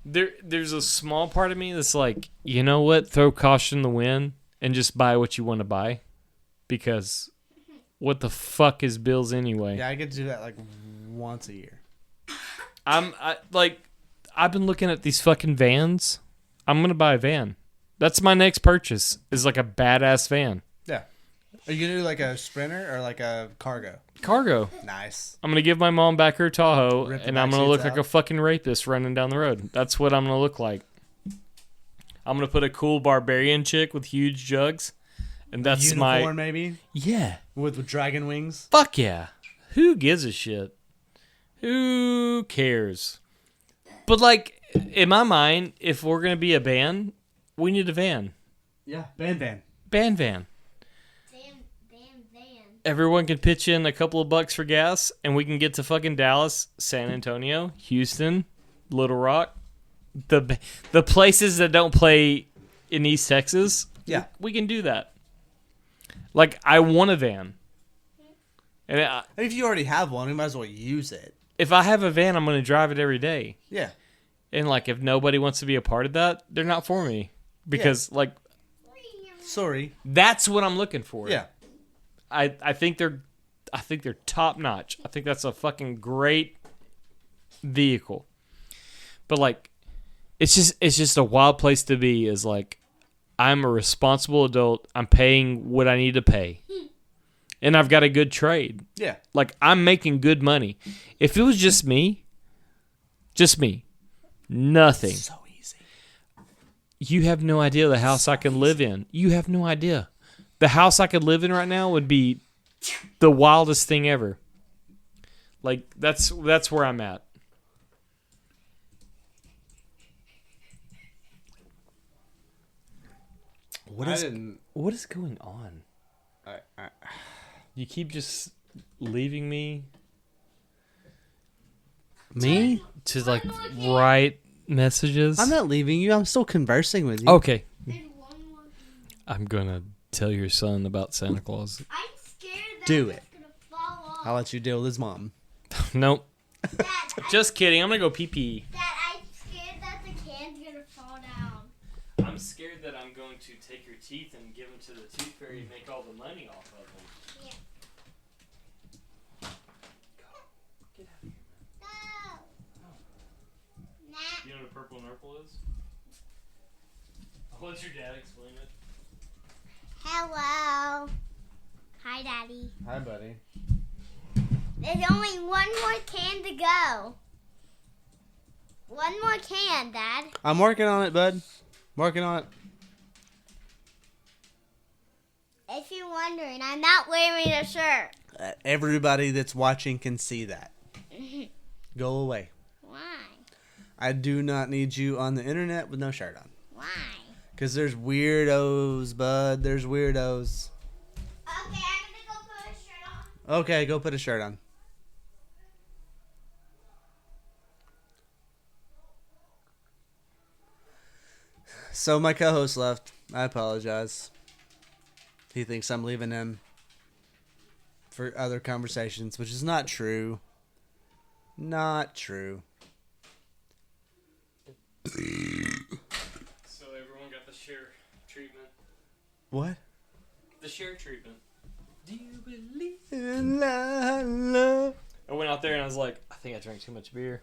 there's a small part of me that's like, you know what? Throw caution in the wind and just buy what you want to buy, because what the fuck is bills anyway? Yeah, I get to do that like once a year. I've been looking at these fucking vans. I'm gonna buy a van. That's my next purchase. Is like a badass van. Yeah. Are you gonna do like a Sprinter or like a Cargo? Cargo. Nice. I'm gonna give my mom back her Tahoe, Rip the and I'm back gonna seats look like out. a fucking rapist running down the road. That's what I'm gonna look like. I'm gonna put a cool barbarian chick with huge jugs, and that's Unicorn my maybe yeah. with dragon wings. Fuck yeah. Who gives a shit? Who cares? But like in my mind, if we're gonna be a band, we need a van. Yeah. Van. Band van. Van. Everyone can pitch in a couple of bucks for gas, and we can get to fucking Dallas, San Antonio, Houston, Little Rock, the places that don't play in East Texas. Yeah. We can do that. Like I want a van, and And if you already have one, you might as well use it. if I have a van, I'm going to drive it every day. Yeah. And like if nobody wants to be a part of that, they're not for me, because like Sorry. that's what I'm looking for. Yeah. I think they're top notch. I think that's a fucking great vehicle. But like it's just a wild place to be, is like I'm a responsible adult. I'm paying what I need to pay. And I've got a good trade. Yeah. Like I'm making good money. If it was just me, nothing. So easy. You have no idea the house I can live in. You have no idea. The house I could live in right now would be the wildest thing ever. Like that's where I'm at. What is going on? You keep just leaving me Me? to like write messages. I'm not leaving you. I'm still conversing with you. Okay. There's one more thing. I'm gonna tell your son about Santa Claus. I'm scared that Do it's it. gonna fall off. I'll let you deal with his mom. Nope. Dad, Just kidding. I'm gonna go pee pee. Dad, I'm scared that the can's gonna fall down. I'm scared that I'm going to take your teeth and give them to the tooth fairy and make all the money off of them. No. Nah. You know what a purple nurple is? I'll let your dad explain it. Hello. Hi, Daddy. Hi, buddy. There's only one more can to go. One more can, Dad. I'm working on it, bud. Working on it. If you're wondering, I'm not wearing a shirt. Everybody that's watching can see that. Go away. Why? I do not need you on the internet with no shirt on. Why? Because there's weirdos, bud. There's weirdos. Okay, I'm gonna go put a shirt on. Okay, go put a shirt on. So my co-host left. I apologize. He thinks I'm leaving him for other conversations, which is not true. Not true. So everyone got the share treatment. What? The share treatment. Do you believe? La, la. I went out there and I was like, I think I drank too much beer.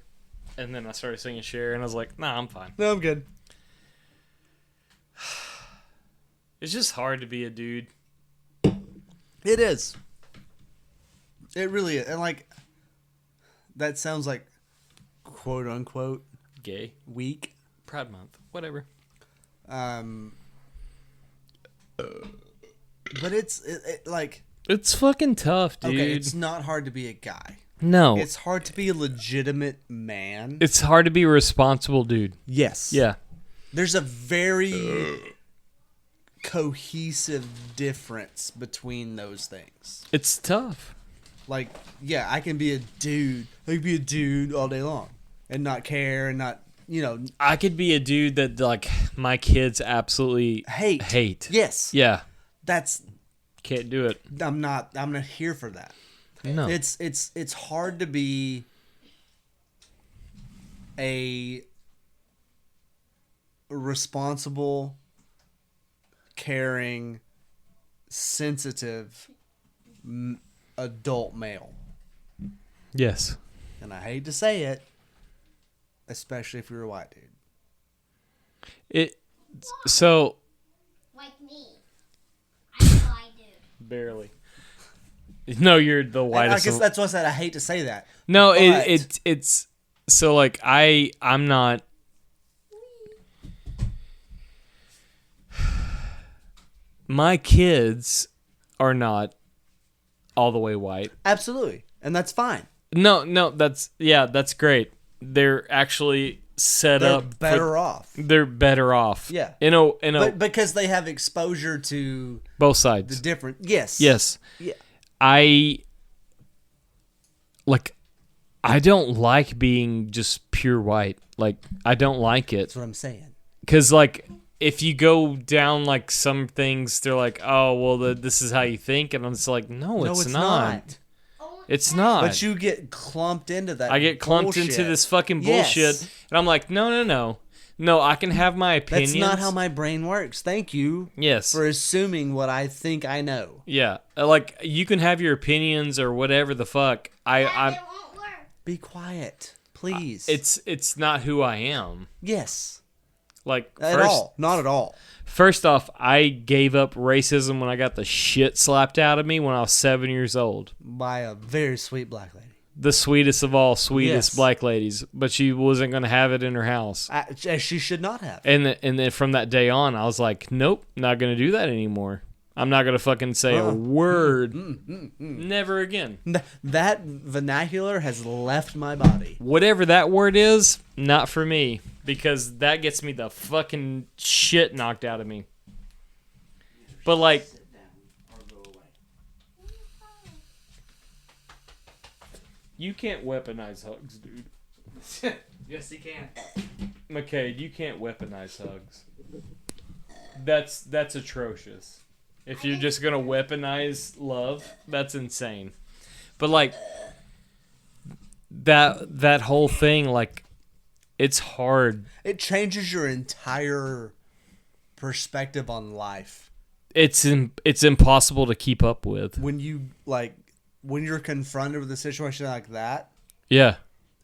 And then I started singing Cher and I was like, nah, I'm fine. No, I'm good. It's just hard to be a dude. It is. It really is. And like, that sounds like quote unquote Gay. weak. Pride Month. Whatever. But it's like, It's fucking tough, dude. okay, it's not hard to be a guy. No. It's hard to be a legitimate man. It's hard to be a responsible dude. Yes. Yeah. There's a very cohesive difference between those things. It's tough. Like, yeah, I can be a dude. I can be a dude all day long and not care and not, I could be a dude that, like, my kids absolutely hate. Yes. Yeah. That's, Can't do it. I'm not here for that. No. It's hard to be a responsible, caring, sensitive adult male. Yes. And I hate to say it, especially if you're a white dude. So Like me. I know I do. barely. No, you're the And whitest. I guess that's what I said. I hate to say that. No, But- it's so like I'm not. My kids are not all the way white. Absolutely. And that's fine. No, that's great. They're actually set They're up better off. They're better off. Yeah. But Because they have exposure to both the sides. different. Yes. Yes. Yeah. I don't like being just pure white. Like, I don't like it. That's what I'm saying. Because, like, if you go down, like, some things, they're like, oh, well, this is how you think. And I'm just like, no, it's not. It's not. But you get clumped into that. I get clumped bullshit. into this fucking Yes. bullshit. And I'm like, no. No, I can have my opinions. That's not how my brain works. Thank you Yes. for assuming what I think I know. Yeah. Like, you can have your opinions or whatever the fuck. It won't work. Be quiet, please. It's not who I am. yes. Like, At all. Not at all. First off, I gave up racism when I got the shit slapped out of me when I was 7 years old. By a very sweet black lady. The sweetest of all sweetest Yes. black ladies, but she wasn't going to have it in her house. As she should not have. And then from that day on, I was like, nope, not going to do that anymore. I'm not going to fucking say a word. Never again. That vernacular has left my body. Whatever that word is, not for me. Because that gets me the fucking shit knocked out of me. But, like, you can't weaponize hugs, dude. Yes, he can. McCade, you can't weaponize hugs. That's atrocious. If you're just gonna weaponize love, that's insane. But like that whole thing, like, it's hard. It changes your entire perspective on life. It's impossible to keep up with. When you're confronted with a situation like that, Yeah,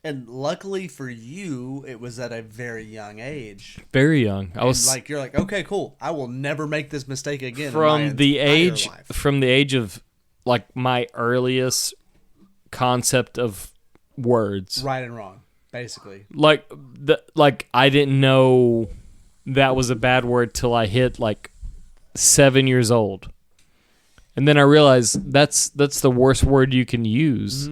and luckily for you, it was at a very young age. very young. I was You're like, okay, cool. I will never make this mistake again. from the age life. of like my earliest concept of words. Right and wrong, basically. Like I didn't know that was a bad word till I hit like 7 years old. And then I realized that's the worst word you can use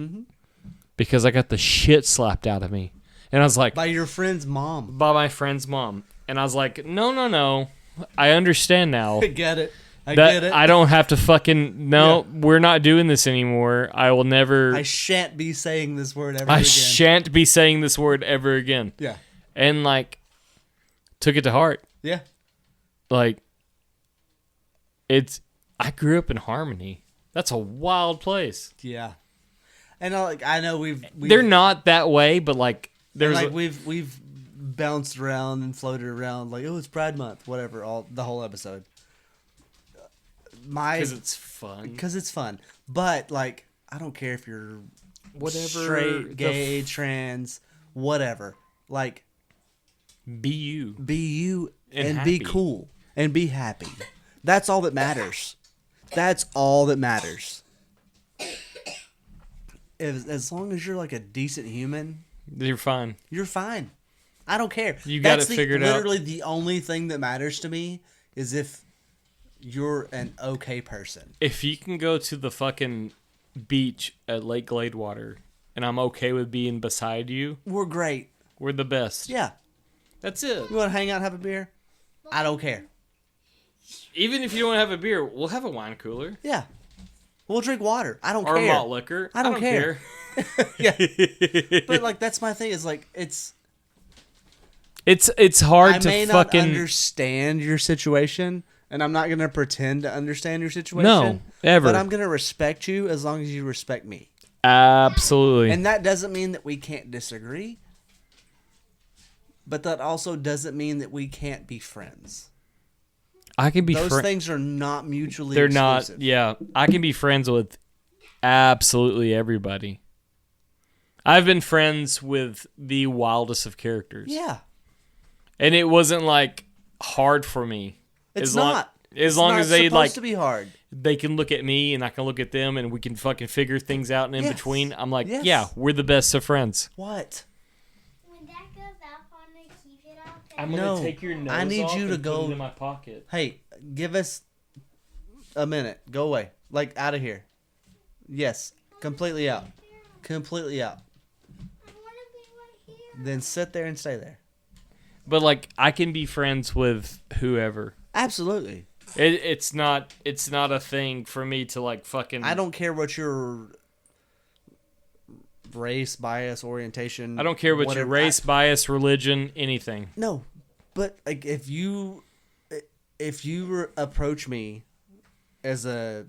because I got the shit slapped out of me. And I was like, By your friend's mom. by my friend's mom. And I was like, no. I understand now. I get it. I That get it. I don't have to fucking we're not doing this anymore. I will never I shan't be saying this word ever I again. shan't be saying this word ever again. Yeah. And like took it to heart. Yeah. Like, I grew up in Harmony. That's a wild place. Yeah. And I know we've They're not that way, but like there's there's we've bounced around and floated around like, oh, it's Pride Month, whatever, the whole episode. because it's fun. Because it's fun. But like, I don't care if you're Whatever straight, gay, trans, whatever. Like, Be you. be you and happy. be cool and be happy. That's all that matters. That's all that matters. As long as you're like a decent human, You're fine. you're fine. I don't care. You got That's it figured out. Literally, the only thing that matters to me is if you're an okay person. If you can go to the fucking beach at Lake Gladewater and I'm okay with being beside you, We're great. we're the best. Yeah. That's it. You want to hang out and have a beer? I don't care. Even if you don't have a beer, we'll have a wine cooler. Yeah. We'll drink water. I don't Or care. malt liquor. I don't care. Yeah. But like, that's my thing. Is like, it's hard I to may fucking not understand your situation, and I'm not gonna pretend to understand your situation. No, ever. But I'm gonna respect you as long as you respect me. Absolutely. And that doesn't mean that we can't disagree. But that also doesn't mean that we can't be friends. I can be Those things are not mutually They're exclusive. not. Yeah, I can be friends with absolutely everybody. I've been friends with the wildest of characters. Yeah. And it wasn't like hard for me. It's as not. As long not as they supposed like to be hard. they can look at me and I can look at them and we can fucking figure things out in Yes. between. I'm like, Yes. yeah, we're the best of friends. What? When that goes up on the keep it up. I'm No, gonna take your nose I need off you to and go- put it in my pocket. Hey, give us a minute. Go away. Like, out of here. Yes. Completely out. Completely out. I want to be right here. Then sit there and stay there. But like, I can be friends with whoever. Absolutely. It's not a thing for me to like fucking. I don't care what your race, bias, orientation. I don't care what your whatever- race, bias, religion, anything. No, but like if you approach me as a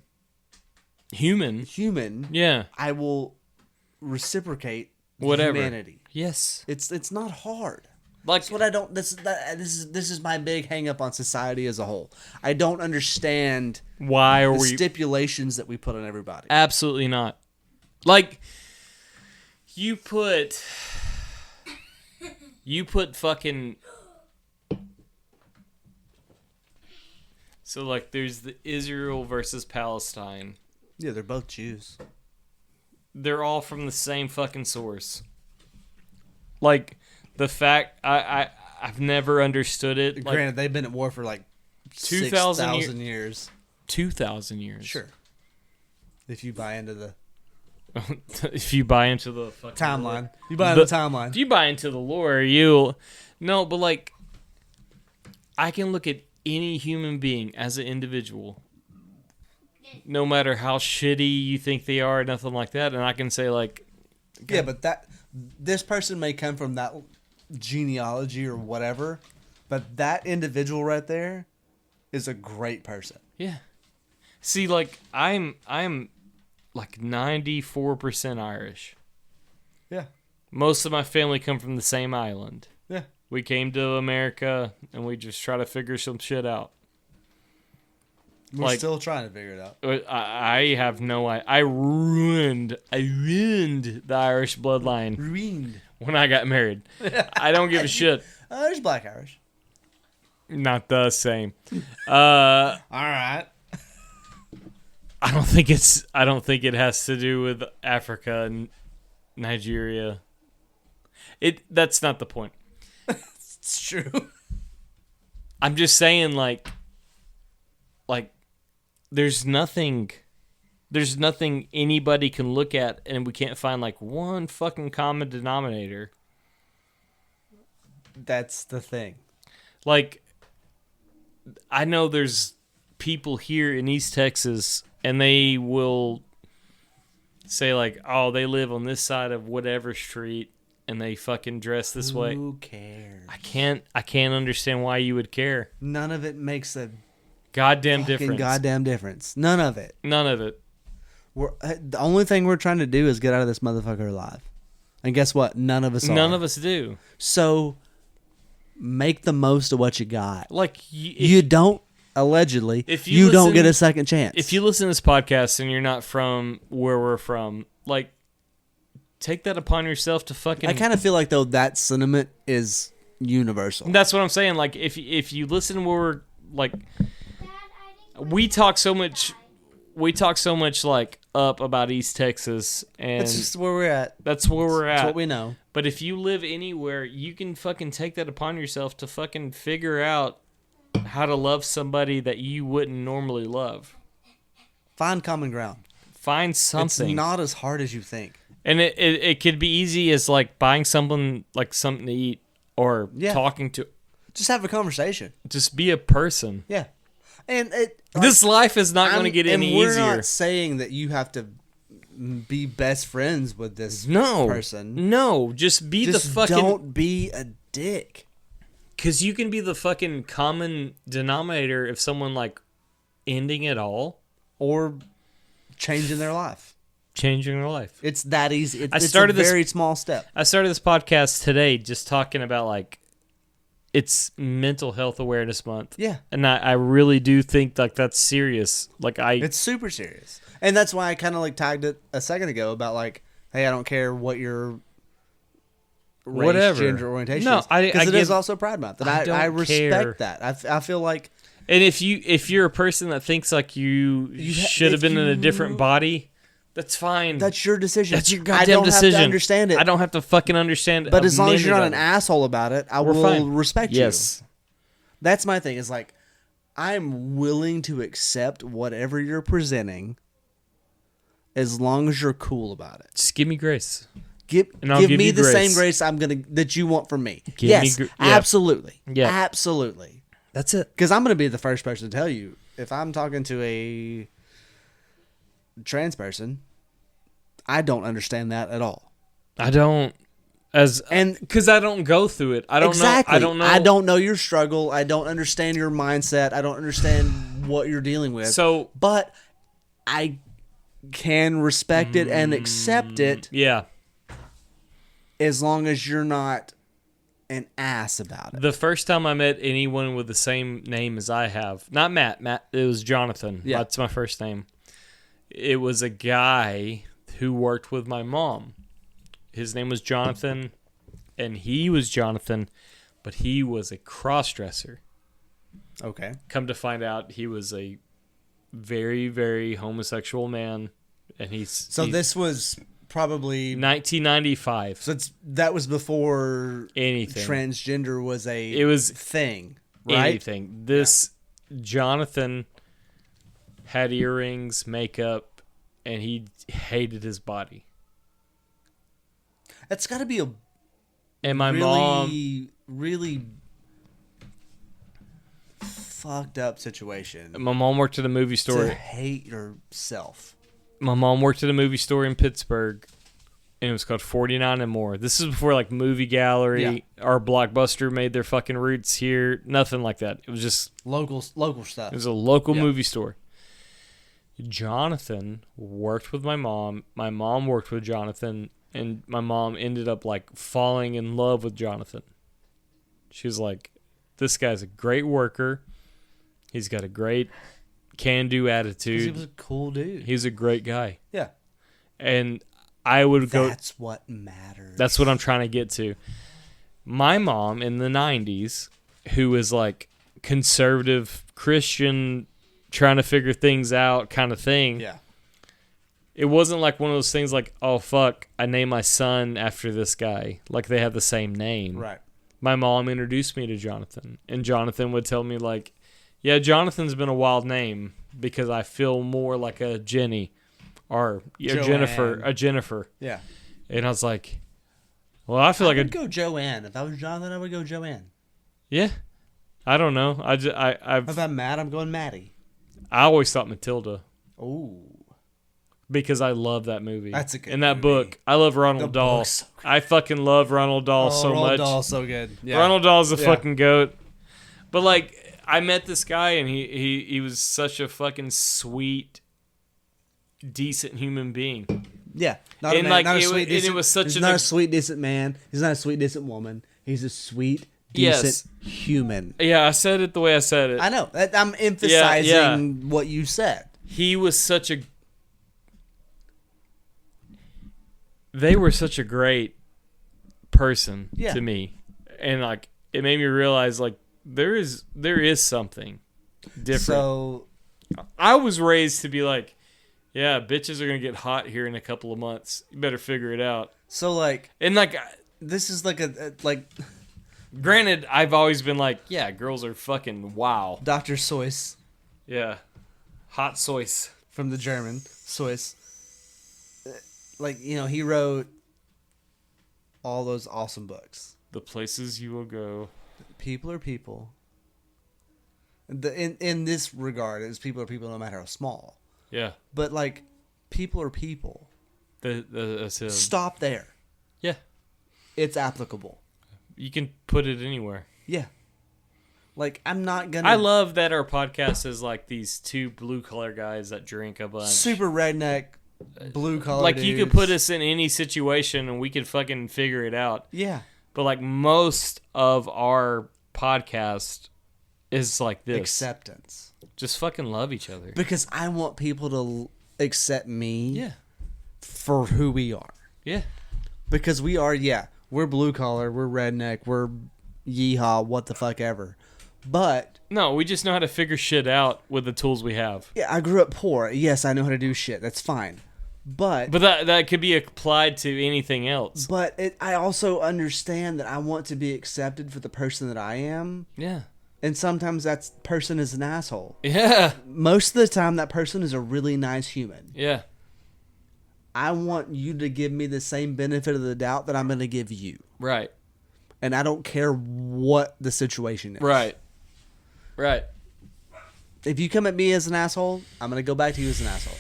Human. human, Yeah. I will reciprocate Whatever. humanity. Yes. It's not hard. Like That's what I don't. This is my big hang up on society as a whole. I don't understand why are the we stipulations that we put on everybody. absolutely not. Like you put fucking so like there's the Israel versus Palestine. Yeah, they're both Jews. They're all from the same fucking source. Like the fact I've never understood it. Like, Granted, they've been at war for like 2,000 6,000 years. 2,000 years. Sure. If you buy into the If you buy into the fucking timeline, lore. you buy into the If timeline. you buy into the lore, you no, but like I can look at any human being as an individual, no matter how shitty you think they are, nothing like that, and I can say like, Yeah, but this person may come from that genealogy or whatever, but that individual right there is a great person. yeah. See, like I'm like 94% Irish. Yeah. Most of my family come from the same island. Yeah. We came to America and we just try to figure some shit out. We're Like- still trying to figure it out. I have no idea. I ruined the Irish bloodline Ruined. when I got married. I don't give a shit. There's Black Irish. Not the same. All right. I don't think it has to do with Africa and Nigeria. That's not the point. It's true. I'm just saying like there's nothing anybody can look at and we can't find like one fucking common denominator. That's the thing. Like I know there's people here in East Texas and they will say like, oh, they live on this side of whatever street and they fucking dress this way. Who cares? I can't understand why you would care. None of it makes a Goddamn fucking difference. goddamn difference. None of it. None of it. The only thing we're trying to do is get out of this motherfucker alive. And guess what? None of us are. None of us do. So make the most of what you got. Like You don't, allegedly, if you don't listen- get a second chance. if you listen to this podcast and you're not from where we're from, like, take that upon yourself to fucking. I kind of feel like, though, that sentiment is universal. That's what I'm saying. Like, if you listen to where we're like, Dad, I think we talk so much like up about East Texas, and That's just where we're at. that's where we're That's at. what we know. But if you live anywhere, you can fucking take that upon yourself to fucking figure out how to love somebody that you wouldn't normally love. Find common ground. Find something. It's not as hard as you think. And it could be easy as like buying something to eat or Yeah. talking to. Just have a conversation. Just be a person. Yeah. And This life is not going to get any and we're easier. not saying that you have to be best friends with this No person. No, just be Just the fucking. don't be a dick. Because you can be the fucking common denominator of someone like ending it all, Or changing their life. changing their life. It's that easy. I It's started a this- very small step. I started this podcast today just talking about like it's Mental Health Awareness Month. Yeah. And I really do think like that's serious. Like It's super serious. And that's why I kind of like tagged it a second ago about like, hey, I don't care what your race, Whatever. gender, orientation No, is. I Because it give- is also Pride Month. And I I don't respect care. that. I feel like And if you're a person that thinks like you should have if been in a you- different body, that's fine. that's your decision. That's your I goddamn don't decision. have to understand it. I don't have to fucking understand it. But a as long as minute you're not of an it. asshole about it, I We're will fine. respect Yes. you. That's my thing. Is like, I'm willing to accept whatever you're presenting, as long as you're cool about it. Just give me grace. Give And I'll give give me you the grace. same grace that you want from me. Give yes, me yeah. absolutely. Yeah. Absolutely. That's it. Because I'm going to be the first person to tell you, if I'm talking to a trans person, I don't understand that at all. I don't because I don't go through it. I don't Exactly. know. I don't know. I don't know your struggle. I don't understand your mindset. I don't understand what you're dealing with. So But I can respect it and accept it yeah, as long as you're not an ass about it. the first time I met anyone with the same name as I have, not Matt. Matt, it was Jonathan. Yeah. That's my first name. It was a guy who worked with my mom. His name was Jonathan, and he was Jonathan, but he was a cross-dresser. Okay. Come to find out, he was a very, very homosexual man, and he's This was probably 1995. that was before Anything. transgender was It was thing, right? anything. This Jonathan had earrings, makeup, and he hated his body. That's got to be a And my really, mom, really fucked up situation my mom worked at a movie to store. hate yourself. My mom worked at a movie store in Pittsburgh, and it was called 49 and More. This is before like Movie Gallery or Blockbuster made their fucking roots here. Nothing like that. It was just Local stuff. it was a local Yeah. movie store. Jonathan worked with my mom. My mom worked with Jonathan, and my mom ended up like falling in love with Jonathan. She was like, "This guy's a great worker. He's got a great can-do 'Cause attitude. he was a cool dude. He's a great guy." Yeah. And I would go. That's what matters. That's what I'm trying to get to. My mom in the 90s, who was like conservative Christian, trying to figure things out kind of thing. Yeah. It wasn't like one of those things like, oh, fuck, I named my son after this guy. Like they have the same name. Right. My mom introduced me to Jonathan. And Jonathan would tell me like, yeah, Jonathan's been a wild name because I feel more like a Jenny or Joanne. a Jennifer. Yeah. And I was like, well, I feel I like would go Joanne. If I was Jonathan, I would go Joanne. yeah. I don't know. If I'm Matt, I'm going Maddie. I always thought Matilda. Oh. because I love that movie. That's a good And that movie. book. I love The Ronald Dahl. book's so good. I fucking love Ronald Dahl so Roald much. Dahl's so good. Yeah. Ronald Dahl's a Yeah. fucking goat. But like, I met this guy and he was such a fucking sweet, decent human being. Yeah. Not And, a man, like, not a it was- sweet, and it decent, was such he's an not a ex- sweet, decent man. He's not a sweet, decent woman. He's a sweet, Yes. decent human. Yeah, I said it the way I said it. I know. I'm emphasizing yeah. what you said. He was such a. They were such a great person Yeah. to me, and like it made me realize like there is something different. So, I was raised to be like, yeah, bitches are gonna get hot here in a couple of months. You better figure it out. like, And like, this is like like granted, I've always been like, yeah, girls are fucking wow. Dr. Seuss Yeah, hot sois. from the German, Seuss. Like, you know, he wrote all those awesome books. The places you will go. People are people. In this regard, is people are people no matter how small. Yeah, But like, people are people. that's it. Stop there. Yeah, It's applicable. you can put it anywhere. Yeah. Like, I'm not gonna. I love that our podcast is like these two blue collar guys that drink a bunch. super redneck, blue collar. Like you could put us in any situation and we could fucking figure it out. Yeah. But like most of our podcast is like this. Acceptance. Just fucking love each other. Because I want people to accept me. Yeah. For who we are. Yeah. Because we are. Yeah. We're blue collar. We're redneck. We're yeehaw. What the fuck ever. But No, we just know how to figure shit out with the tools we have. yeah, I grew up poor. Yes, I know how to do shit. That's fine. But that could be applied to anything else. I also understand that I want to be accepted for the person that I am. Yeah. And sometimes that person is an asshole. Yeah. Most of the time, that person is a really nice human. Yeah. I want you to give me the same benefit of the doubt that I'm going to give you. Right. And I don't care what the situation is. Right. Right. If you come at me as an asshole, I'm going to go back to you as an asshole.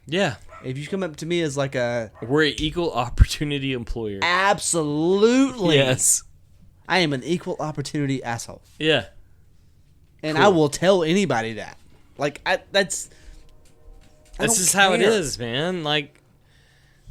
Yeah. If you come up to me as like a... We're an equal opportunity employer. Absolutely. Yes. I am an equal opportunity asshole. Yeah. And Cool. I will tell anybody that. Like, that's This is how it is, man. Like,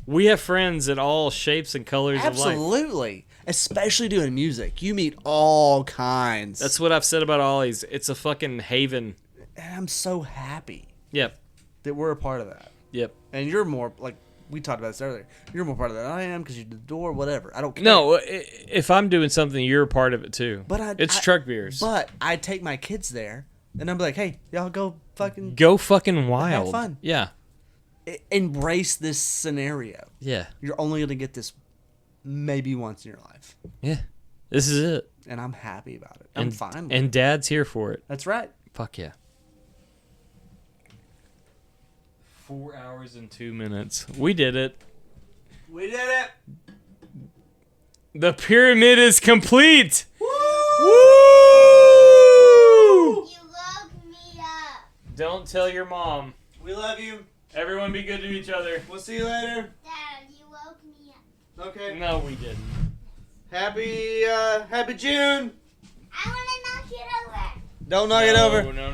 we have friends in all shapes and colors of life. Absolutely. Especially doing music. You meet all kinds. That's what I've said about Ollie's. It's a fucking haven. And I'm so happy Yep. that we're a part of that. Yep. And you're more, like, we talked about this earlier. You're more part of that than I am because you did the door, whatever. I don't care. No, if I'm doing something, you're a part of it too. But it's truck beers. But I take my kids there, and I'm like, hey, y'all go fucking Go fucking wild. have fun. Yeah. Embrace this scenario. Yeah. You're only going to get this maybe once in your life. Yeah. This is it. And I'm happy about it. I'm fine with it. And Dad's here for it. That's right. Fuck yeah. 4 hours and 2 minutes. We did it. We did it. The pyramid is complete. Woo! Woo! You woke me up. Don't tell your mom. We love you. Everyone be good to each other. We'll see you later. Dad, you woke me up. Okay. No, we didn't. Happy June. I want to knock it over. Don't knock it over. No.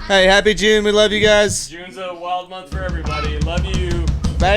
Hey, happy June. We love you guys. June's a wild month for everybody. Love you. Bye.